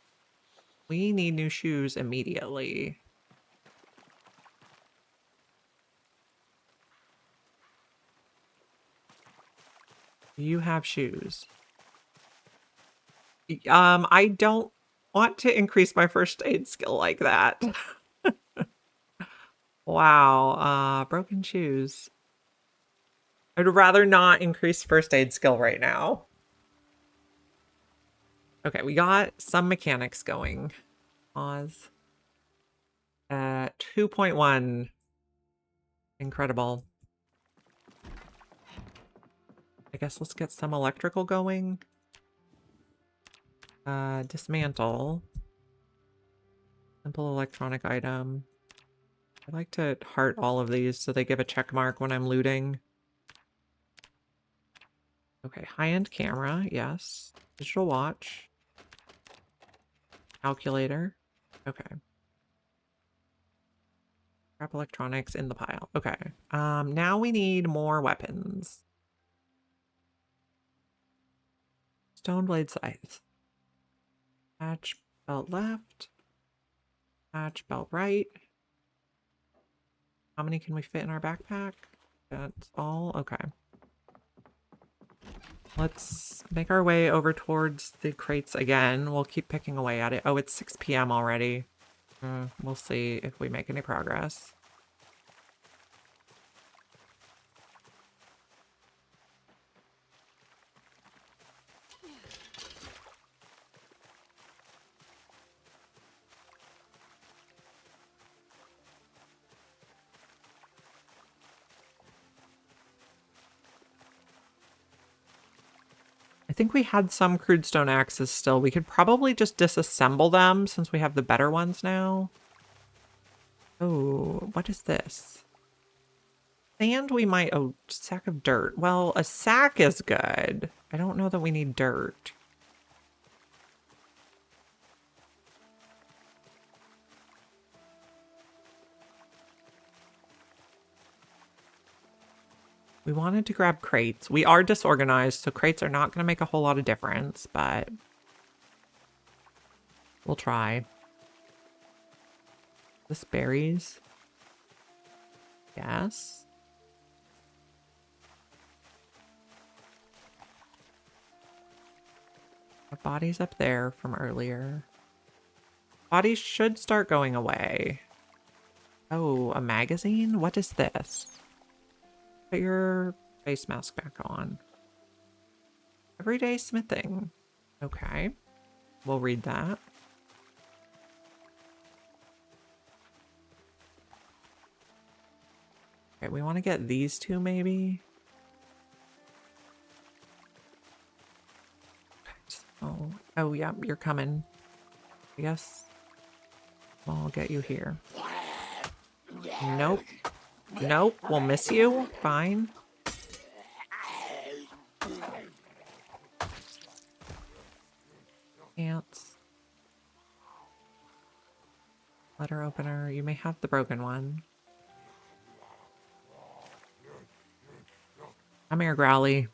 We need new shoes immediately. Do you have shoes? I don't want to increase my first aid skill like that. Wow, broken shoes. I'd rather not increase first aid skill right now. Okay, we got some mechanics going. Pause. 2.1. Incredible. I guess let's get some electrical going. Dismantle. Simple electronic item. I like to heart all of these so they give a check mark when I'm looting. Okay, high-end camera, yes. Digital watch. Calculator. Okay. Scrap electronics in the pile. Okay. Now we need more weapons. Stone blade scythe. Patch belt left. Patch belt right. How many can we fit in our backpack? That's all? Okay. Let's make our way over towards the crates again. We'll keep picking away at it. Oh, it's 6 p.m. already. We'll see if we make any progress. I think we had some crude stone axes still. We could probably just disassemble them since we have the better ones now. Oh, what is this? Sand we might... Oh, sack of dirt. Well, a sack is good. I don't know that we need dirt. We wanted to grab crates. We are disorganized, so crates are not going to make a whole lot of difference, but we'll try. This berries? Yes. Our bodies up there from earlier. Bodies should start going away. Oh, a magazine? What is this? Put your face mask back on. Everyday smithing. Okay. We'll read that. Okay, we want to get these two maybe. Oh yeah, you're coming. I guess I'll get you here. Nope. Nope, we'll miss you. Fine. Ants. Letter opener. You may have the broken one. Come here, Growly.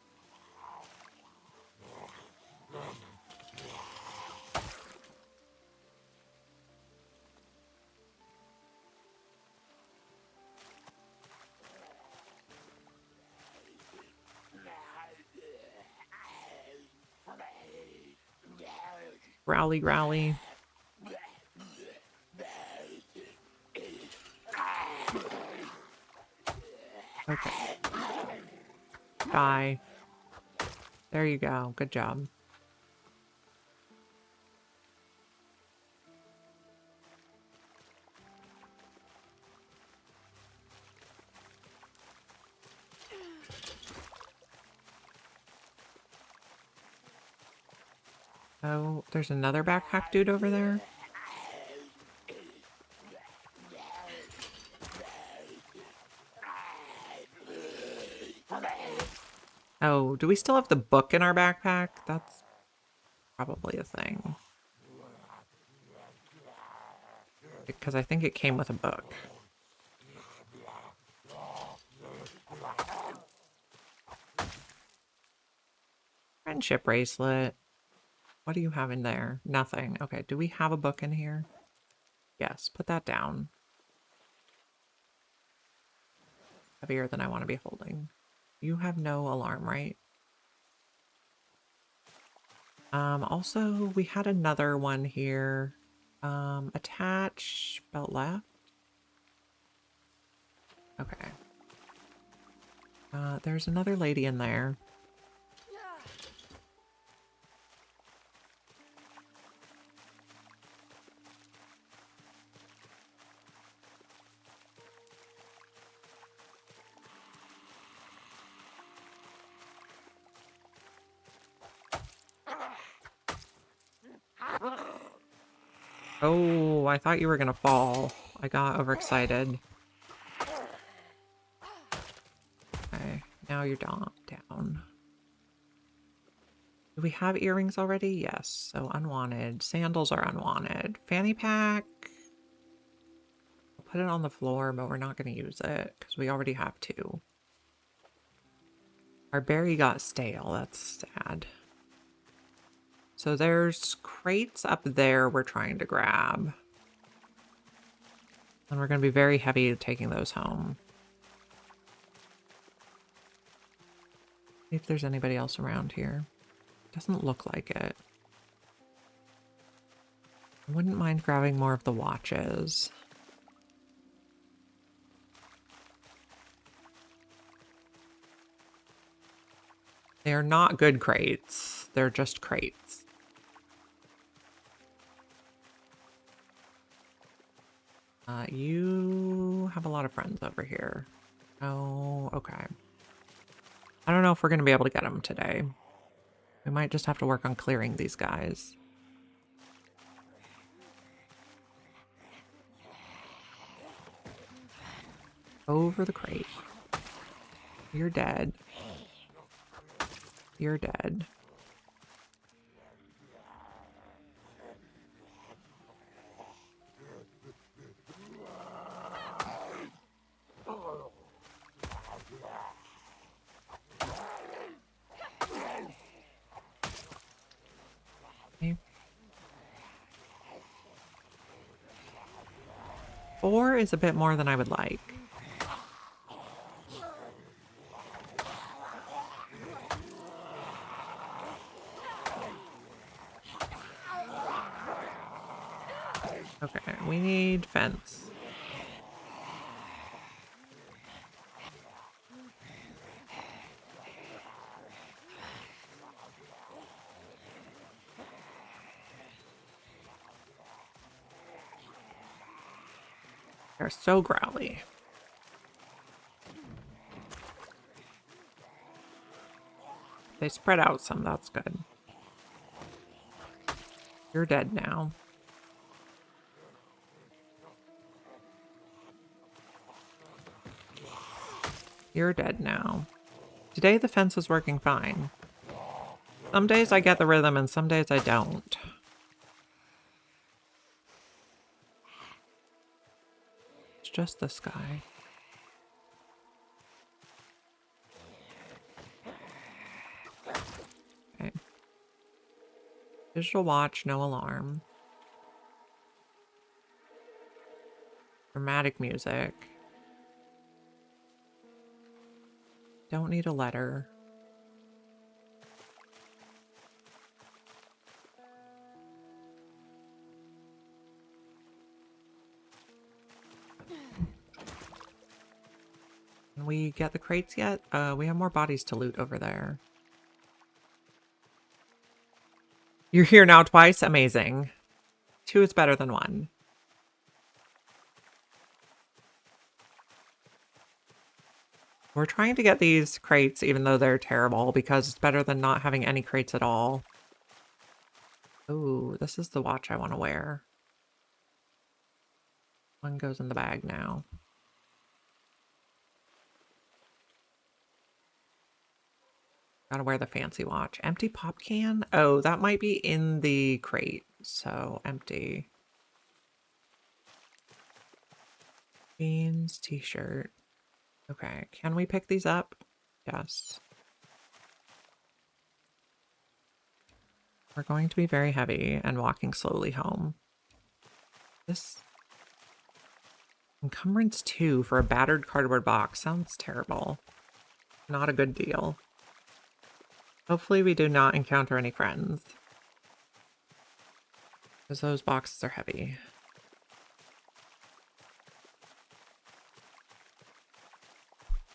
Growly, growly. Okay. Die. There you go. Good job. Oh, there's another backpack dude over there. Oh, do we still have the book in our backpack? That's probably a thing. Because I think it came with a book. Friendship bracelet. What do you have in there? Nothing. Okay, do we have a book in here? Yes, put that down. Heavier than I want to be holding. You have no alarm, right? Also, we had another one here. Attach, belt left. Okay. There's another lady in there. Oh, I thought you were gonna fall. I got overexcited. Okay, now you're down. Do we have earrings already? Yes. So unwanted. Sandals are unwanted. Fanny pack. I'll put it on the floor, but we're not going to use it because we already have two. Our berry got stale. That's sad. So there's crates up there we're trying to grab. And we're going to be very heavy taking those home. See if there's anybody else around here. Doesn't look like it. I wouldn't mind grabbing more of the watches. They are not good crates. They're just crates. You have a lot of friends over here. Oh, okay. I don't know if we're going to be able to get them today. We might just have to work on clearing these guys. Over the crate. You're dead. You're dead. Okay. 4 is a bit more than I would like. Okay, we need fence. They're so growly. They spread out some, that's good. You're dead now. You're dead now. Today the fence is working fine. Some days I get the rhythm and some days I don't. It's just this guy. Okay. Digital watch, no alarm. Dramatic music. Don't need a letter. And we get the crates yet? We have more bodies to loot over there. You're here now twice? Amazing. 2 is better than 1. We're trying to get these crates even though they're terrible because it's better than not having any crates at all. Ooh, this is the watch I want to wear. 1 goes in the bag now. Gotta wear the fancy watch. Empty pop can? Oh, that might be in the crate. So empty. Jeans, t-shirt. Okay, can we pick these up? Yes. We're going to be very heavy and walking slowly home. This encumbrance 2 for a battered cardboard box sounds terrible. Not a good deal. Hopefully we do not encounter any friends. Because those boxes are heavy.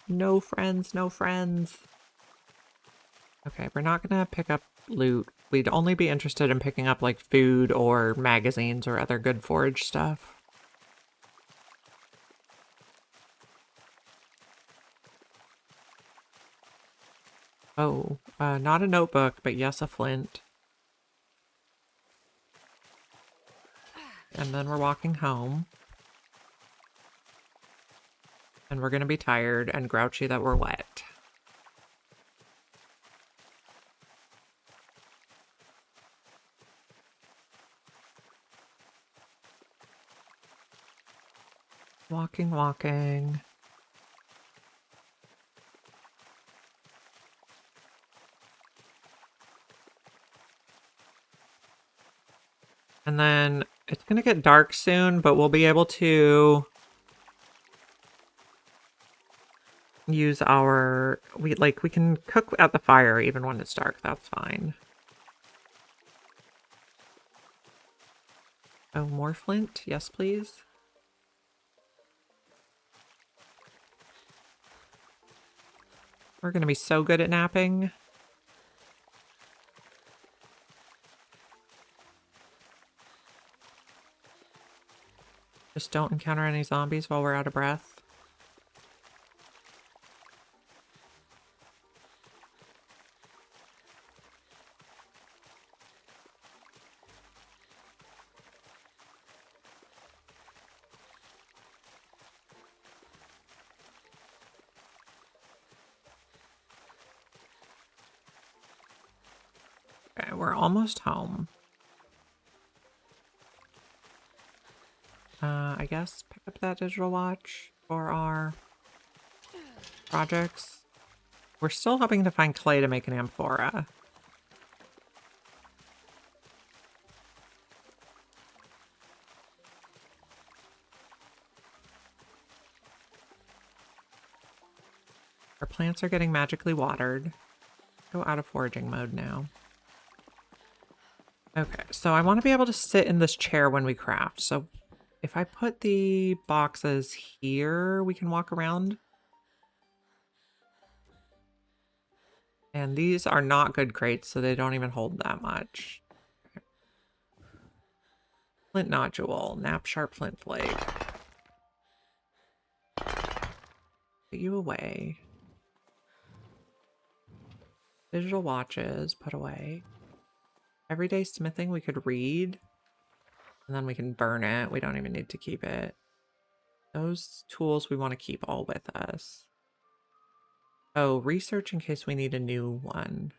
No friends, no friends. Okay, we're not gonna pick up loot. We'd only be interested in picking up like food or magazines or other good forage stuff. Oh, not a notebook, but yes, a flint. And then we're walking home. And we're gonna be tired and grouchy that we're wet. Walking, walking. And then it's gonna get dark soon, but we'll be able to use our we can cook at the fire even when it's dark. That's fine. Oh, more flint? Yes, please. We're gonna be so good at napping. Just don't encounter any zombies while we're out of breath. Okay, we're almost home. I guess pick up that digital watch for our projects. We're still hoping to find clay to make an amphora. Our plants are getting magically watered. Go out of foraging mode now. Okay, so I want to be able to sit in this chair when we craft. So if I put the boxes here, we can walk around. And these are not good crates, so they don't even hold that much. Okay. Flint nodule, nap sharp flint flake. Put you away. Digital watches, put away. Everyday smithing we could read. And then we can burn it. We don't even need to keep it. Those tools we want to keep all with us. Oh, research in case we need a new one.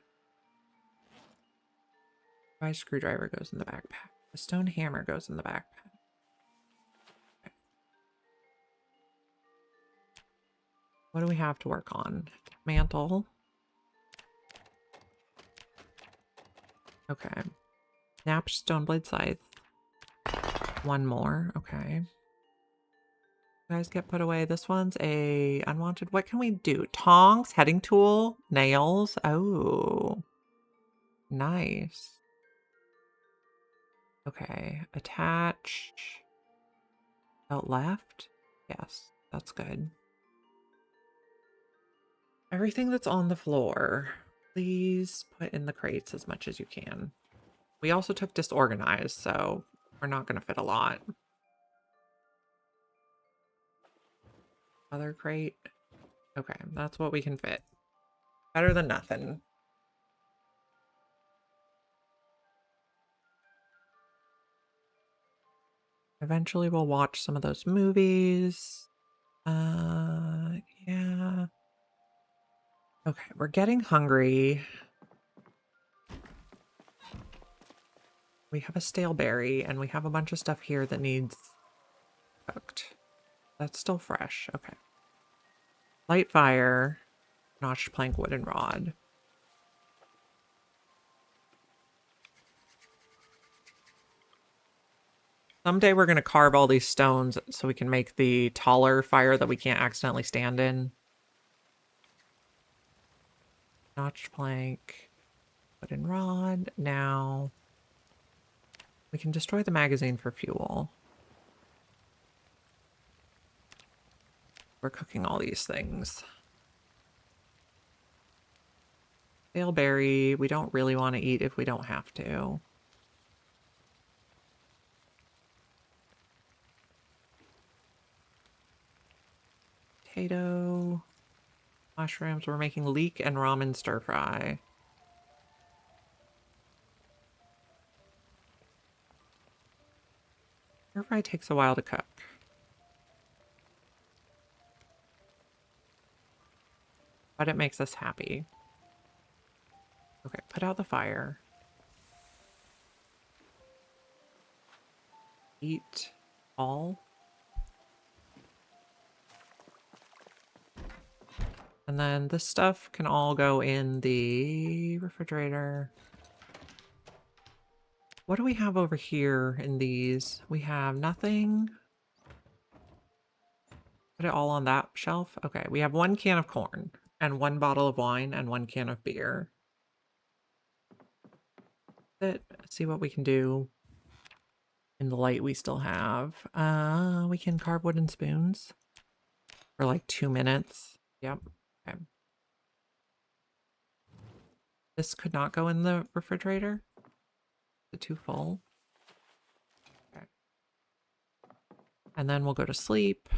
My screwdriver goes in the backpack. The stone hammer goes in the backpack. Okay. What do we have to work on? Mantle. Okay. Nap stoneblade scythe. 1 more. Okay. You guys get put away. This one's a unwanted. What can we do? Tongs, heading tool, nails. Oh, nice. Okay. Attach. Belt left. Yes, that's good. Everything that's on the floor, please put in the crates as much as you can. We also took disorganized, so we're not going to fit a lot. Other crate. Okay, that's what we can fit. Better than nothing. Eventually we'll watch some of those movies. Yeah. Okay, we're getting hungry. We have a stale berry, and we have a bunch of stuff here that needs cooked. That's still fresh. Okay. Light fire, notched plank, wooden rod. Someday we're going to carve all these stones so we can make the taller fire that we can't accidentally stand in. Notched plank, wooden rod. Now we can destroy the magazine for fuel. We're cooking all these things. Stale berry, we don't really want to eat if we don't have to. Potato, mushrooms. We're making leek and ramen stir fry. Stir fry takes a while to cook. But it makes us happy. Okay, put out the fire. Eat all. And then this stuff can all go in the refrigerator. What do we have over here in these? We have nothing. Put it all on that shelf. Okay, we have 1 can of corn and 1 bottle of wine and 1 can of beer. Let's see what we can do in the light we still have. We can carve wooden spoons for like 2 minutes. Yep. Okay. This could not go in the refrigerator. Is it too full? Okay. And then we'll go to sleep.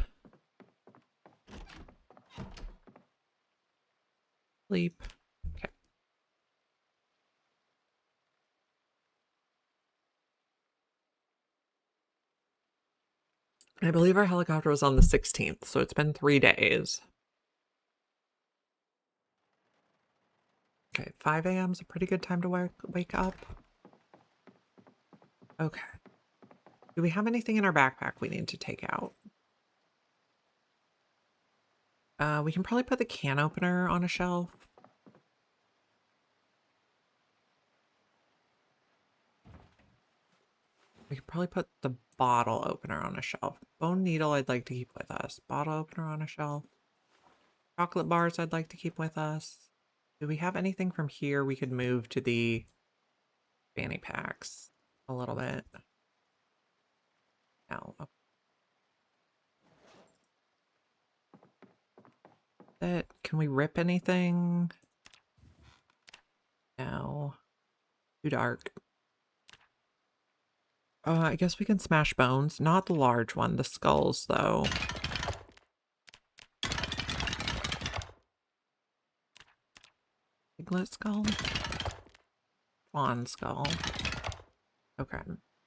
Sleep. Okay. I believe our helicopter was on the 16th, so it's been 3 days. Okay, 5 a.m. is a pretty good time to wake up. Okay. Do we have anything in our backpack we need to take out? We can probably put the can opener on a shelf. We could probably put the bottle opener on a shelf. Bone needle I'd like to keep with us. Bottle opener on a shelf. Chocolate bars I'd like to keep with us. Do we have anything from here we could move to the fanny packs a little bit? No. That can we rip anything? No. Too dark. I guess we can smash bones. Not the large one, the skulls though. Piglet skull? Fawn skull. Okay.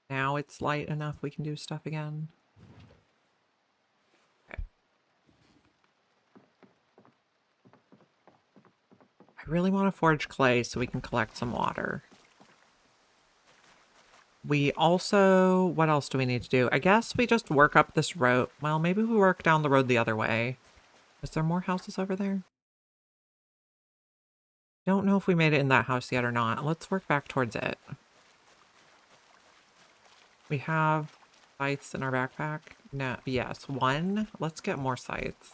Now it's light enough we can do stuff again. Okay. I really want to forge clay so we can collect some water. We also... What else do we need to do? I guess we just work up this road. Well, maybe we work down the road the other way. Is there more houses over there? Don't know if we made it in that house yet or not. Let's work back towards it. We have scythes in our backpack. No, yes, 1. Let's get more scythes.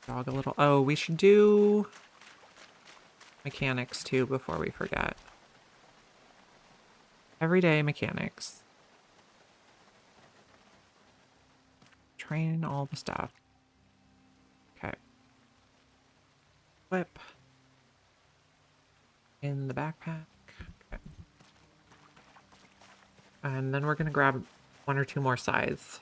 Jog a little. Oh, we should do mechanics too before we forget. Everyday mechanics. Train all the stuff. Okay. Whip. In the backpack. Okay. And then we're going to grab 1 or 2 more scythes.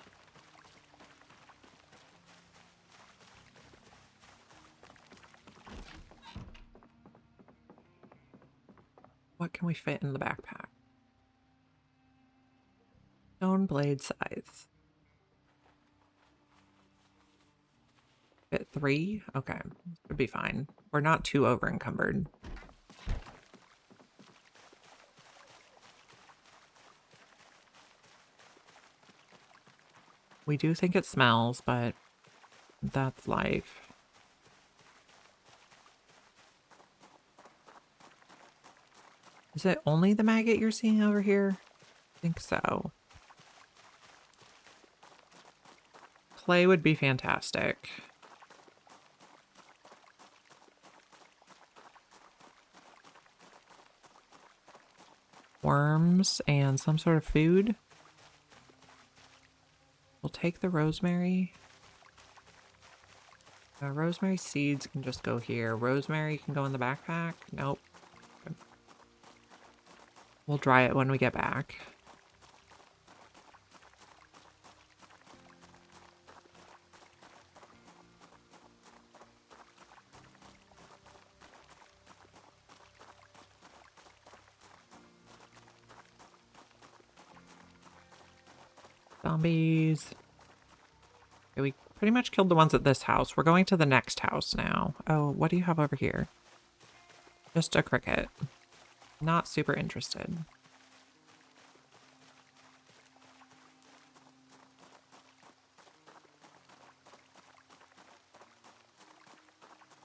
What can we fit in the backpack? Stone blade scythes. Fit 3? Okay. Should be fine. We're not too over encumbered. We do think it smells, but that's life. Is it only the maggot you're seeing over here? I think so. Clay would be fantastic. Worms and some sort of food. We'll take the rosemary. Rosemary seeds can just go here. Rosemary can go in the backpack. Nope. Okay. We'll dry it when we get back. Zombies. Okay, we pretty much killed the ones at this house. We're going to the next house now. Oh, what do you have over here? Just a cricket. Not super interested.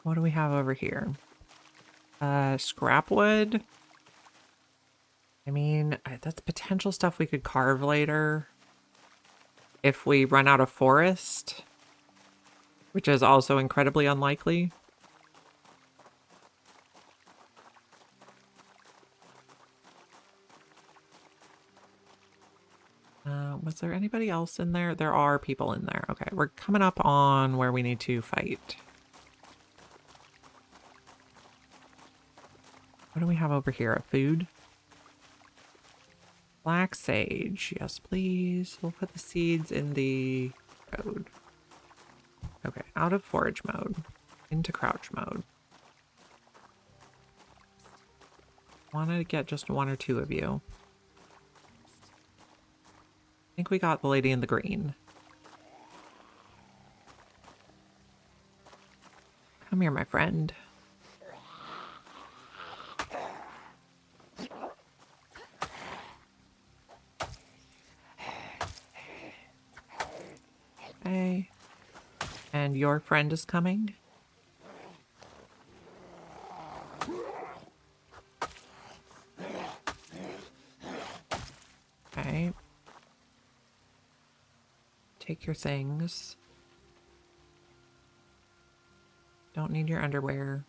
What do we have over here? Scrap wood. I mean, that's potential stuff we could carve later. If we run out of forest. Which is also incredibly unlikely. Was there anybody else in there? There are people in there. Okay, we're coming up on where we need to fight. What do we have over here? A food? Black sage. Yes, please. We'll put the seeds in the code. Okay, out of forage mode. Into crouch mode. Wanted to get just 1 or 2 of you. I think we got the lady in the green. Come here, my friend. Okay. And your friend is coming? Okay. Take your things. Don't need your underwear.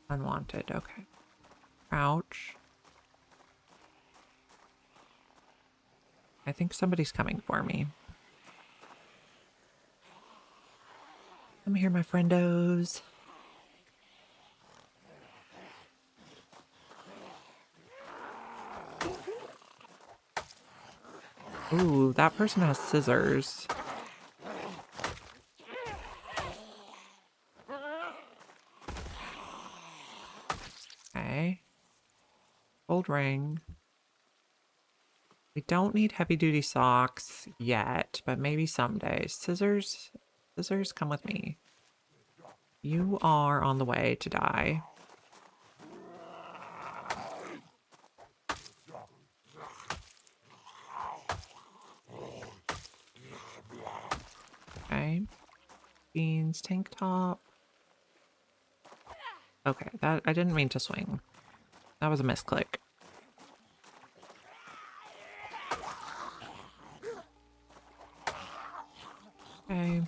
Unwanted, okay. Ouch. I think somebody's coming for me. Come here, my friendos. Ooh, that person has scissors. Okay. Gold ring. We don't need heavy-duty socks yet, but maybe someday. Scissors? Scissors, come with me. You are on the way to die. Okay. Jeans, tank top. Okay, that I didn't mean to swing. That was a misclick. Okay.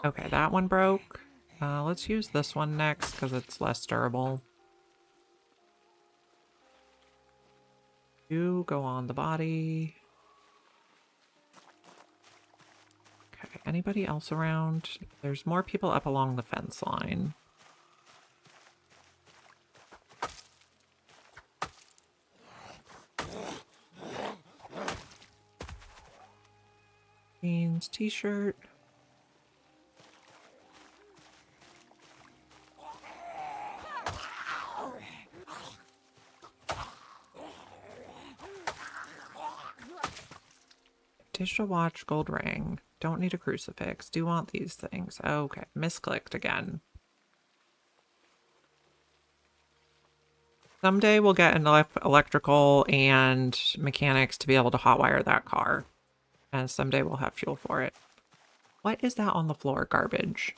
Okay, that one broke. Let's use this one next because it's less durable. You go on the body. Okay. Okay, anybody else around? There's more people up along the fence line. Jeans, t-shirt. Digital watch, gold ring. Don't need a crucifix. Do want these things. Okay, misclicked again. Someday we'll get an electrical and mechanics to be able to hotwire that car. And someday we'll have fuel for it. What is that on the floor? Garbage.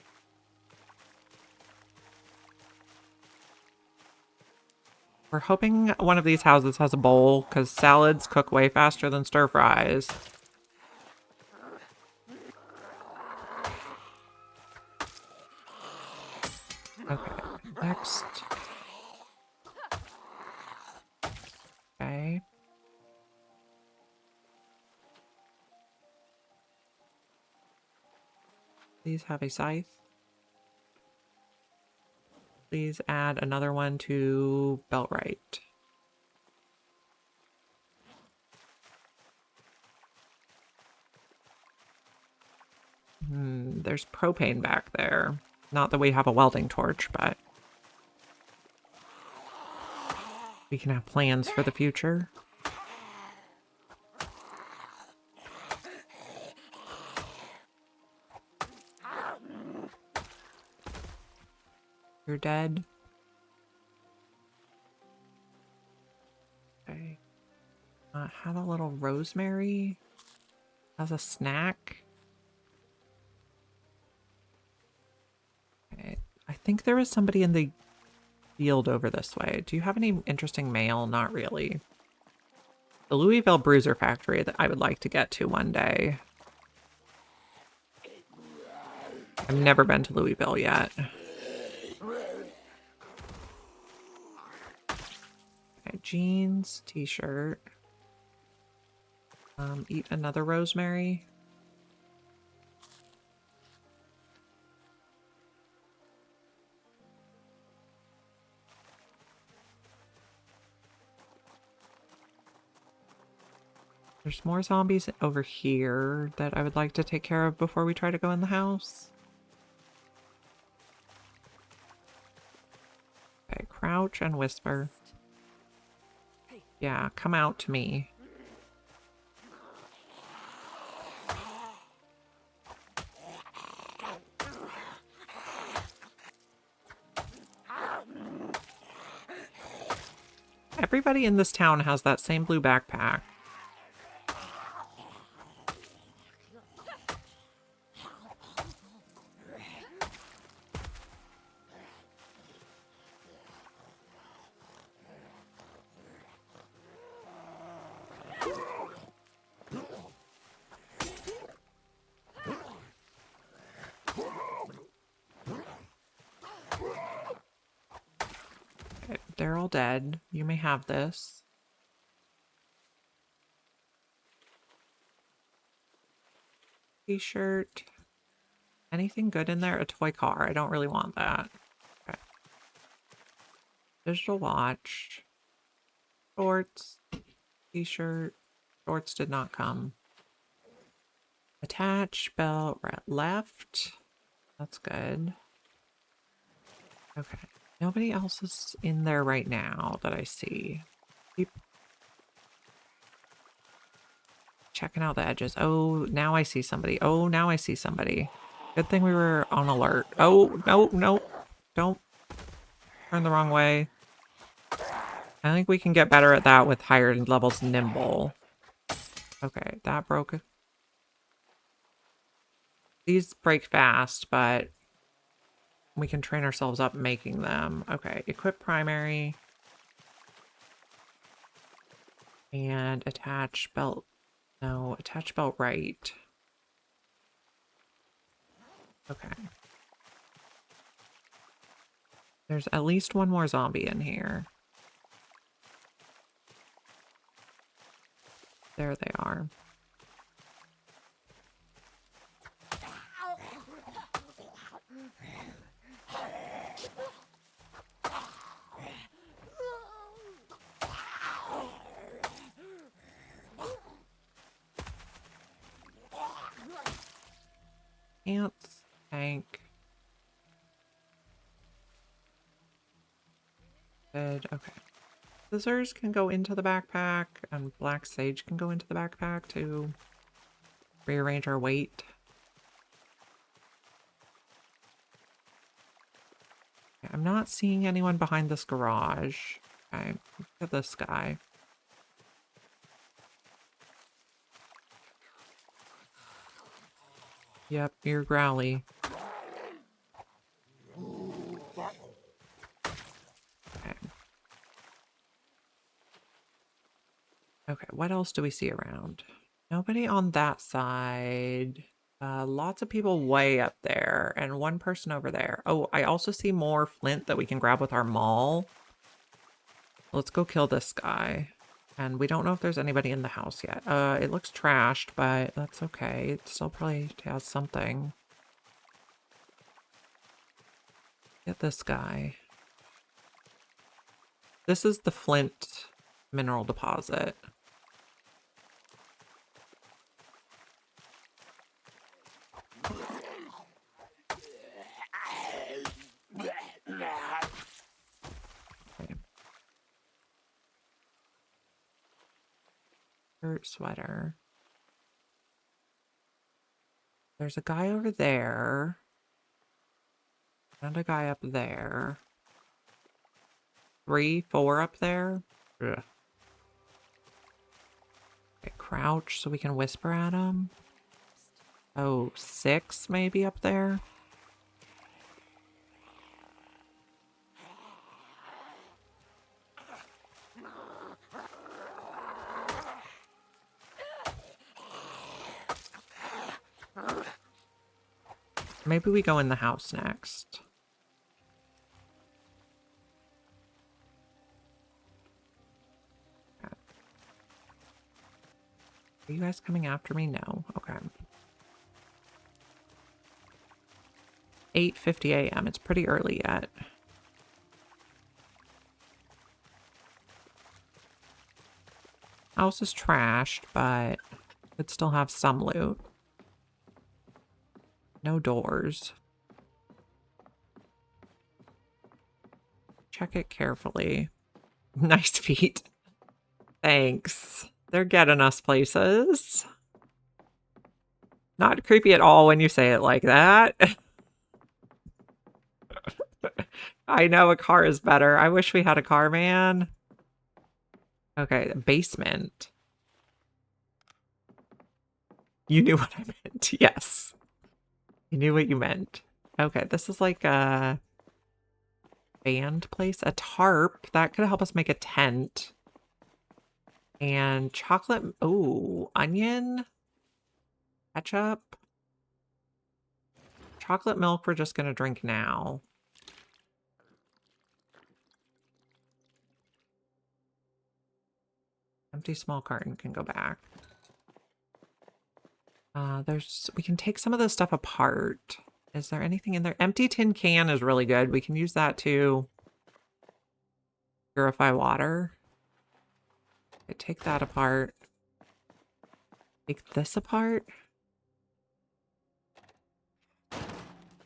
We're hoping one of these houses has a bowl, because salads cook way faster than stir fries. Okay, next. Okay. Please have a scythe. Please add another one to Beltright. There's propane back there. Not that we have a welding torch, but we can have plans for the future. You're dead. Okay. Have a little rosemary as a snack. Okay. I think there was somebody in the field over this way. Do you have any interesting mail? Not really. The Louisville Bruiser Factory that I would like to get to one day. I've never been to Louisville yet. Okay, jeans, t-shirt. Eat another rosemary. There's more zombies over here that I would like to take care of before we try to go in the house. Okay, crouch and whisper. Yeah, come out to me. Everybody in this town has that same blue backpack. Okay, they're all dead. You may have this. T-shirt. Anything good in there? A toy car. I don't really want that. Okay. Digital watch. Shorts. T-shirt. Shorts did not come. Attach belt left. That's good. Okay. Nobody else is in there right now that I see. Keep checking out the edges. Oh, now I see somebody. Oh, now I see somebody. Good thing we were on alert. Oh, no, no. Don't turn the wrong way. I think we can get better at that with higher levels nimble. Okay, that broke. These break fast, but we can train ourselves up making them. Okay, equip primary. And attach belt. No, attach belt right. Okay. There's at least one more zombie in here. There they are. Ants, tank. Good, okay. Scissors can go into the backpack, and black sage can go into the backpack to rearrange our weight. Okay, I'm not seeing anyone behind this garage. Okay, look at this guy. Yep, you're growly. Okay. Okay, what else do we see around? Nobody on that side. Lots of people way up there and one person over there. Oh, I also see more flint that we can grab with our maul. Let's go kill this guy. And we don't know if there's anybody in the house yet. It looks trashed, but that's okay. It still probably has something. Get this guy. This is the flint mineral deposit. Okay. Shirt, sweater. There's a guy over there. And a guy up there. 3, 4 up there. Ugh. Okay, crouch so we can whisper at him. Oh, 6 maybe up there. Maybe we go in the house next. Okay. Are you guys coming after me? No. Okay. 8:50 a.m. It's pretty early yet. House is trashed, but could still have some loot. No doors. Check it carefully. Nice feet. Thanks. They're getting us places. Not creepy at all when you say it like that. I know a car is better. I wish we had a car, man. Okay, basement. You knew what I meant. Yes. You knew what you meant. Okay, this is like a band place. A tarp. That could help us make a tent. And chocolate. Oh, onion. Ketchup. Chocolate milk we're just going to drink now. Empty small carton can go back. We can take some of this stuff apart. Is there anything in there? Empty tin can is really good. We can use that to purify water. Okay, take that apart. Take this apart.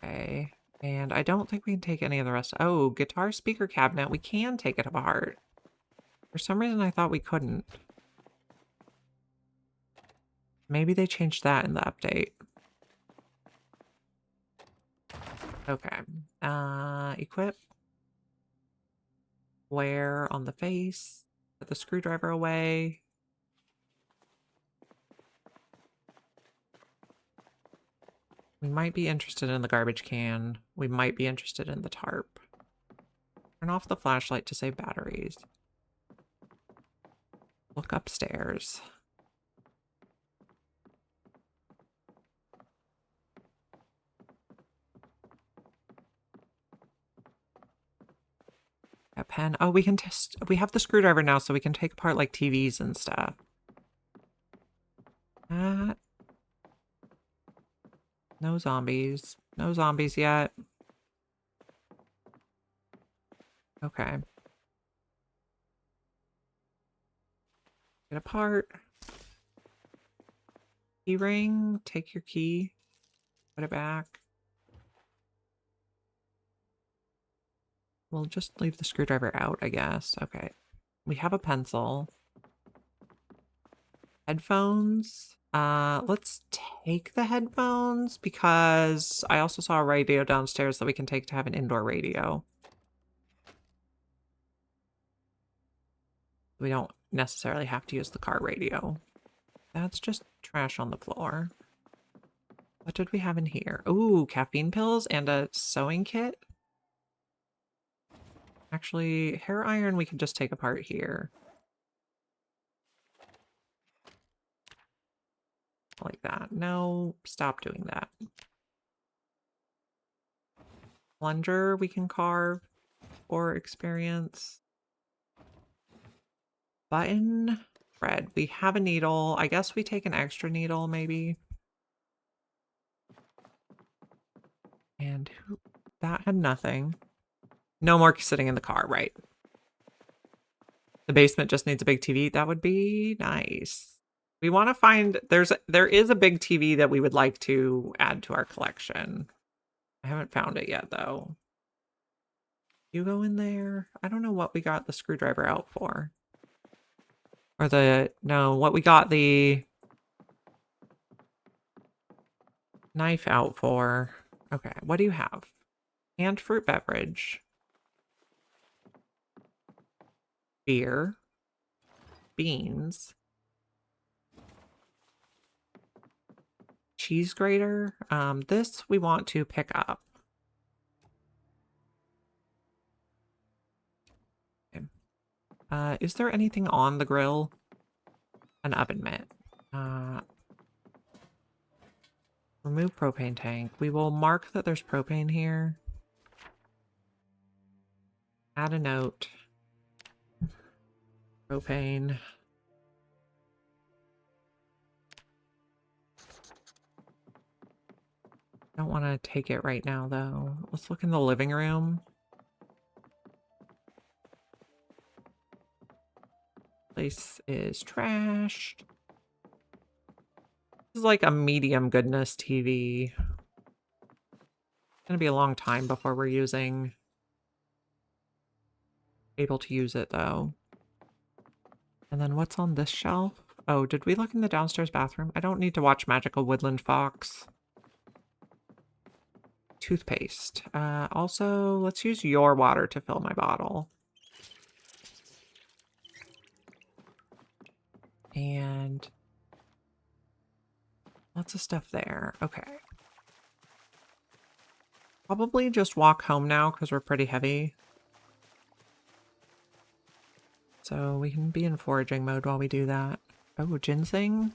Okay. And I don't think we can take any of the rest. Oh, guitar speaker cabinet. We can take it apart. For some reason, I thought we couldn't. Maybe they changed that in the update. Okay. Equip. Wear on the face. Put the screwdriver away. We might be interested in the garbage can. We might be interested in the tarp. Turn off the flashlight to save batteries. Look upstairs. A pen. Oh, we can test. We have the screwdriver now, so we can take apart like TVs and stuff. No zombies. No zombies yet. Okay. Get apart. Key ring. Take your key. Put it back. We'll just leave the screwdriver out, I guess. Okay. We have a pencil. Headphones. Let's take the headphones because I also saw a radio downstairs that we can take to have an indoor radio. We don't necessarily have to use the car radio. That's just trash on the floor. What did we have in here? Ooh, caffeine pills and a sewing kit. Actually, hair iron we can just take apart here. Like that. No, stop doing that. Plunger we can carve or experience. Button. Thread. We have a needle. I guess we take an extra needle, maybe. And that had nothing. No more sitting in the car, right? The basement just needs a big TV. That would be nice. We want to find there is a big TV that we would like to add to our collection. I haven't found it yet though. You go in there. I don't know what we got the screwdriver out for. Or what we got the knife out for. Okay, what do you have? Canned fruit beverage. Beer. Beans. Cheese grater. This we want to pick up. Okay. Is there anything on the grill? An oven mitt. Remove propane tank. We will mark that there's propane here. Add a note. Propane. Don't want to take it right now, though. Let's look in the living room. Place is trashed. This is like a medium goodness TV. It's gonna be a long time before we're able to use it, though. And then what's on this shelf? Oh, did we look in the downstairs bathroom? I don't need to watch Magical Woodland Fox. Toothpaste. Also, let's use your water to fill my bottle. And lots of stuff there. Okay. Probably just walk home now because we're pretty heavy. So we can be in foraging mode while we do that. Oh, ginseng.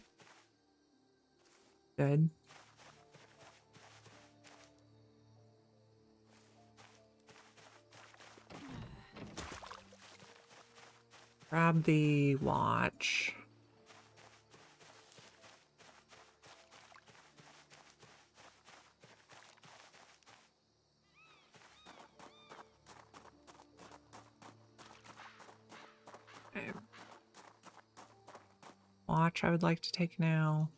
Good. Grab the watch. Okay. Watch I would like to take now.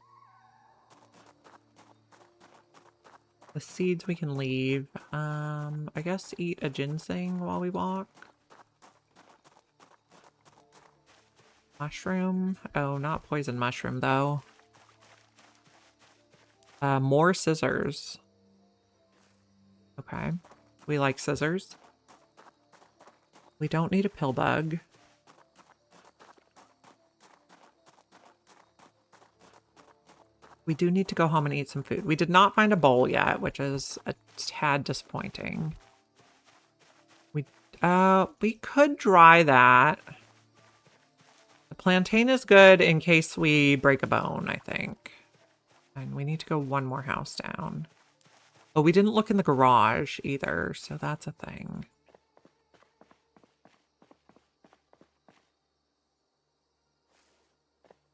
The seeds we can leave. I guess eat a ginseng while we walk. Mushroom. Oh, not poison mushroom, though. More scissors. Okay. We like scissors. We don't need a pill bug. We do need to go home and eat some food. We did not find a bowl yet, which is a tad disappointing. We could dry that. The plantain is good in case we break a bone, I think. And we need to go one more house down. Oh, we didn't look in the garage either, so that's a thing.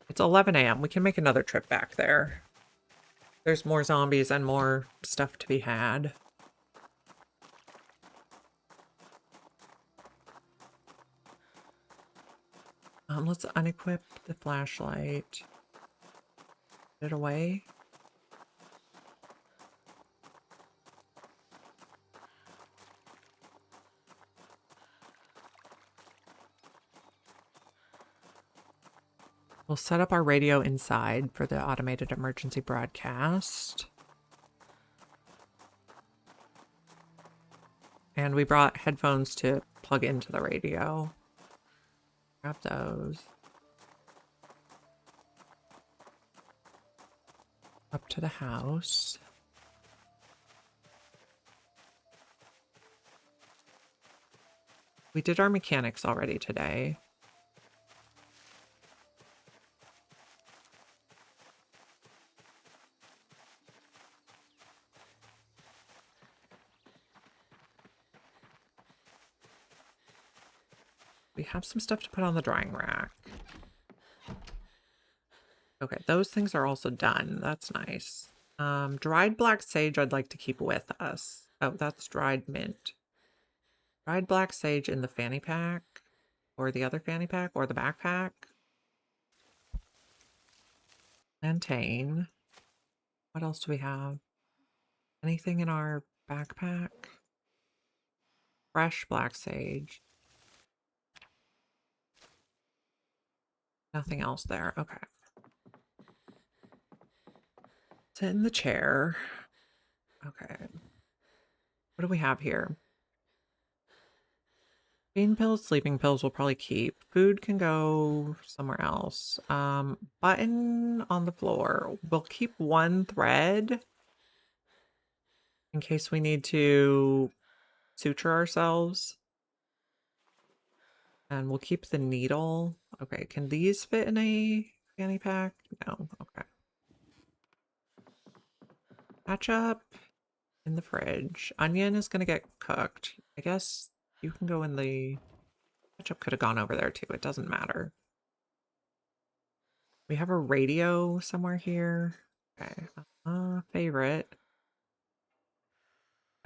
It's 11 a.m. We can make another trip back there. There's more zombies and more stuff to be had. Let's unequip the flashlight. Put it away. We'll set up our radio inside for the automated emergency broadcast. And we brought headphones to plug into the radio. Grab those. Up to the house. We did our mechanics already today. We have some stuff to put on the drying rack. Okay, those things are also done. That's nice. Dried black sage I'd like to keep with us. Oh, that's dried mint. Dried black sage in the fanny pack, or the other fanny pack, or the backpack. Plantain. What else do we have? Anything in our backpack? Fresh black sage. Nothing else there. Okay. Sit in the chair. Okay. What do we have here? Pain pills, sleeping pills we'll probably keep. Food can go somewhere else. Button on the floor. We'll keep one thread in case we need to suture ourselves. And we'll keep the needle. Okay, can these fit in a fanny pack? No, okay. Ketchup in the fridge. Onion is gonna get cooked. I guess you can go in the... Ketchup could have gone over there too. It doesn't matter. We have a radio somewhere here. Okay. Favorite.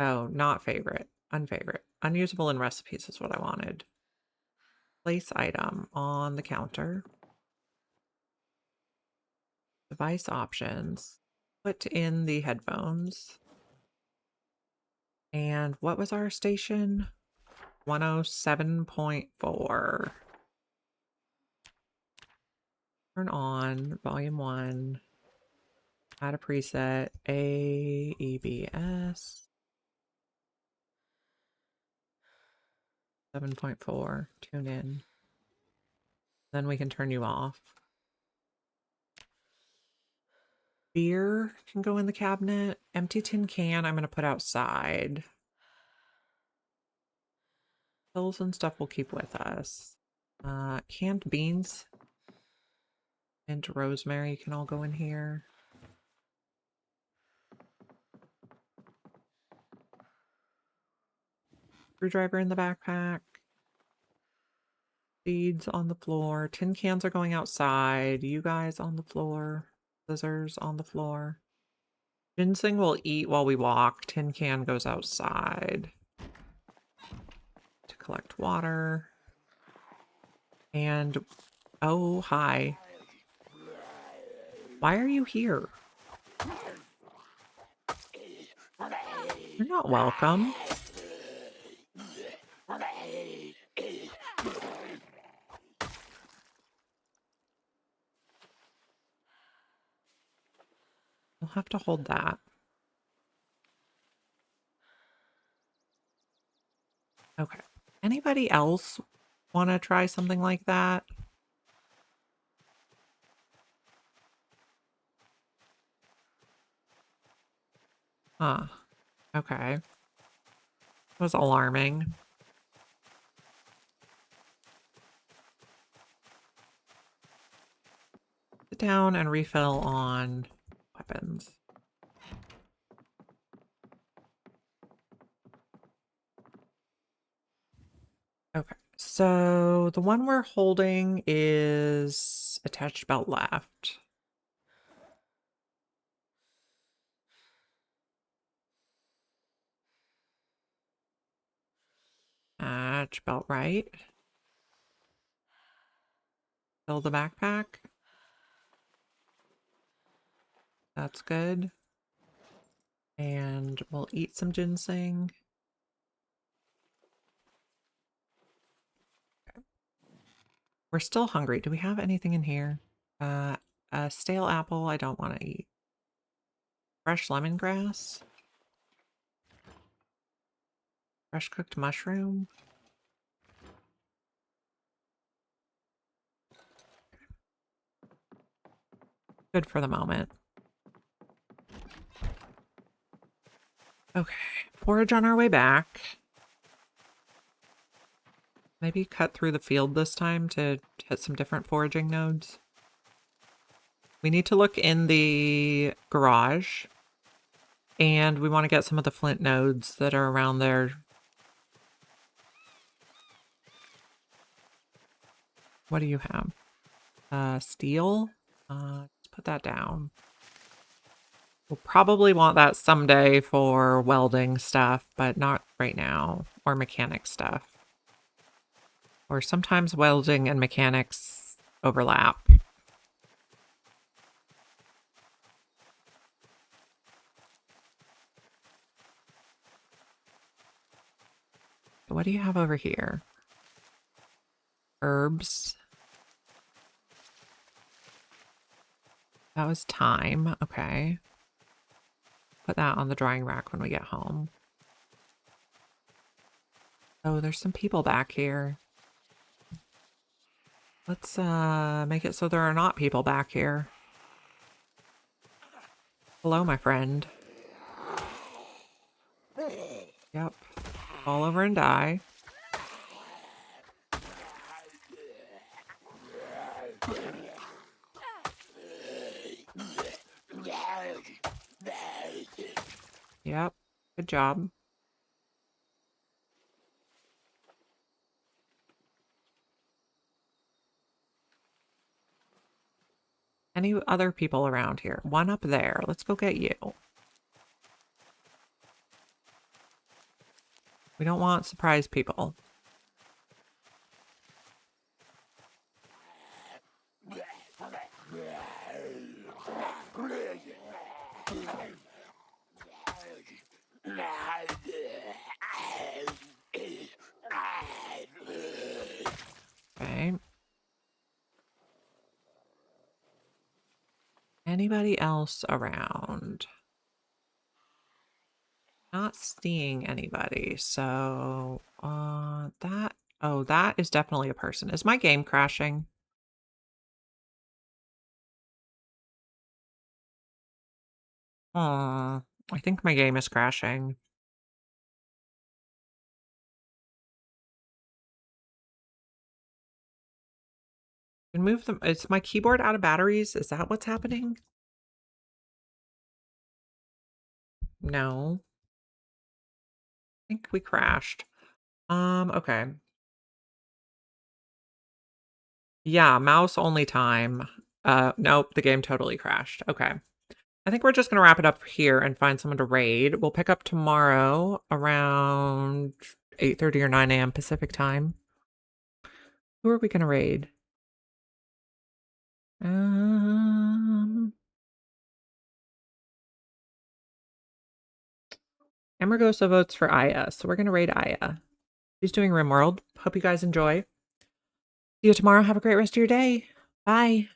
Oh, not favorite. Unfavorite. Unusable in recipes is what I wanted. Place item on the counter. Device options. Put in the headphones. And what was our station? 107.4. Turn on volume 1. Add a preset. AEBS. 7.4. Tune in. Then we can turn you off. Beer can go in the cabinet. Empty tin can I'm going to put outside. Pills and stuff we'll keep with us. Canned beans and rosemary can all go in here. Screwdriver in the backpack. Seeds on the floor. Tin cans are going outside. You guys on the floor. Scissors on the floor. Ginseng will eat while we walk. Tin can goes outside to collect water. And, oh, hi. Why are you here? You're not welcome. You'll have to hold that. Okay. Anybody else want to try something like that? Huh. Okay. It was alarming. Sit down and refill on weapons. Okay. So the one we're holding is attached belt left. Attach belt right. Fill the backpack. That's good. And we'll eat some ginseng. Okay. We're still hungry. Do we have anything in here? A stale apple I don't want to eat. Fresh lemongrass. Fresh cooked mushroom. Good for the moment. Okay, forage on our way back. Maybe cut through the field this time to hit some different foraging nodes. We need to look in the garage. And we want to get some of the flint nodes that are around there. What do you have? Steel? Let's put that down. We'll probably want that someday for welding stuff, but not right now. Or mechanic stuff. Or sometimes welding and mechanics overlap. What do you have over here? Herbs. That was thyme. Okay. Put that on the drying rack when we get home. Oh, there's some people back here. Let's make it so there are not people back here. Hello, my friend. Yep. Fall over and die. Yep. Good job. Any other people around here? One up there. Let's go get you. We don't want surprise people. Okay. Anybody else around? Not seeing anybody. So, that is definitely a person. Is my game crashing? I think my game is crashing. Can move them. Is my keyboard out of batteries? Is that what's happening? No. I think we crashed. Okay. Yeah, mouse only time. Nope, the game totally crashed. Okay. I think we're just gonna wrap it up here and find someone to raid. We'll pick up tomorrow around 8:30 or 9 a.m. Pacific time. Who are we gonna raid? Amargosa votes for Aya, so we're gonna raid Aya. She's doing RimWorld. Hope you guys enjoy. See you tomorrow. Have a great rest of your day. Bye.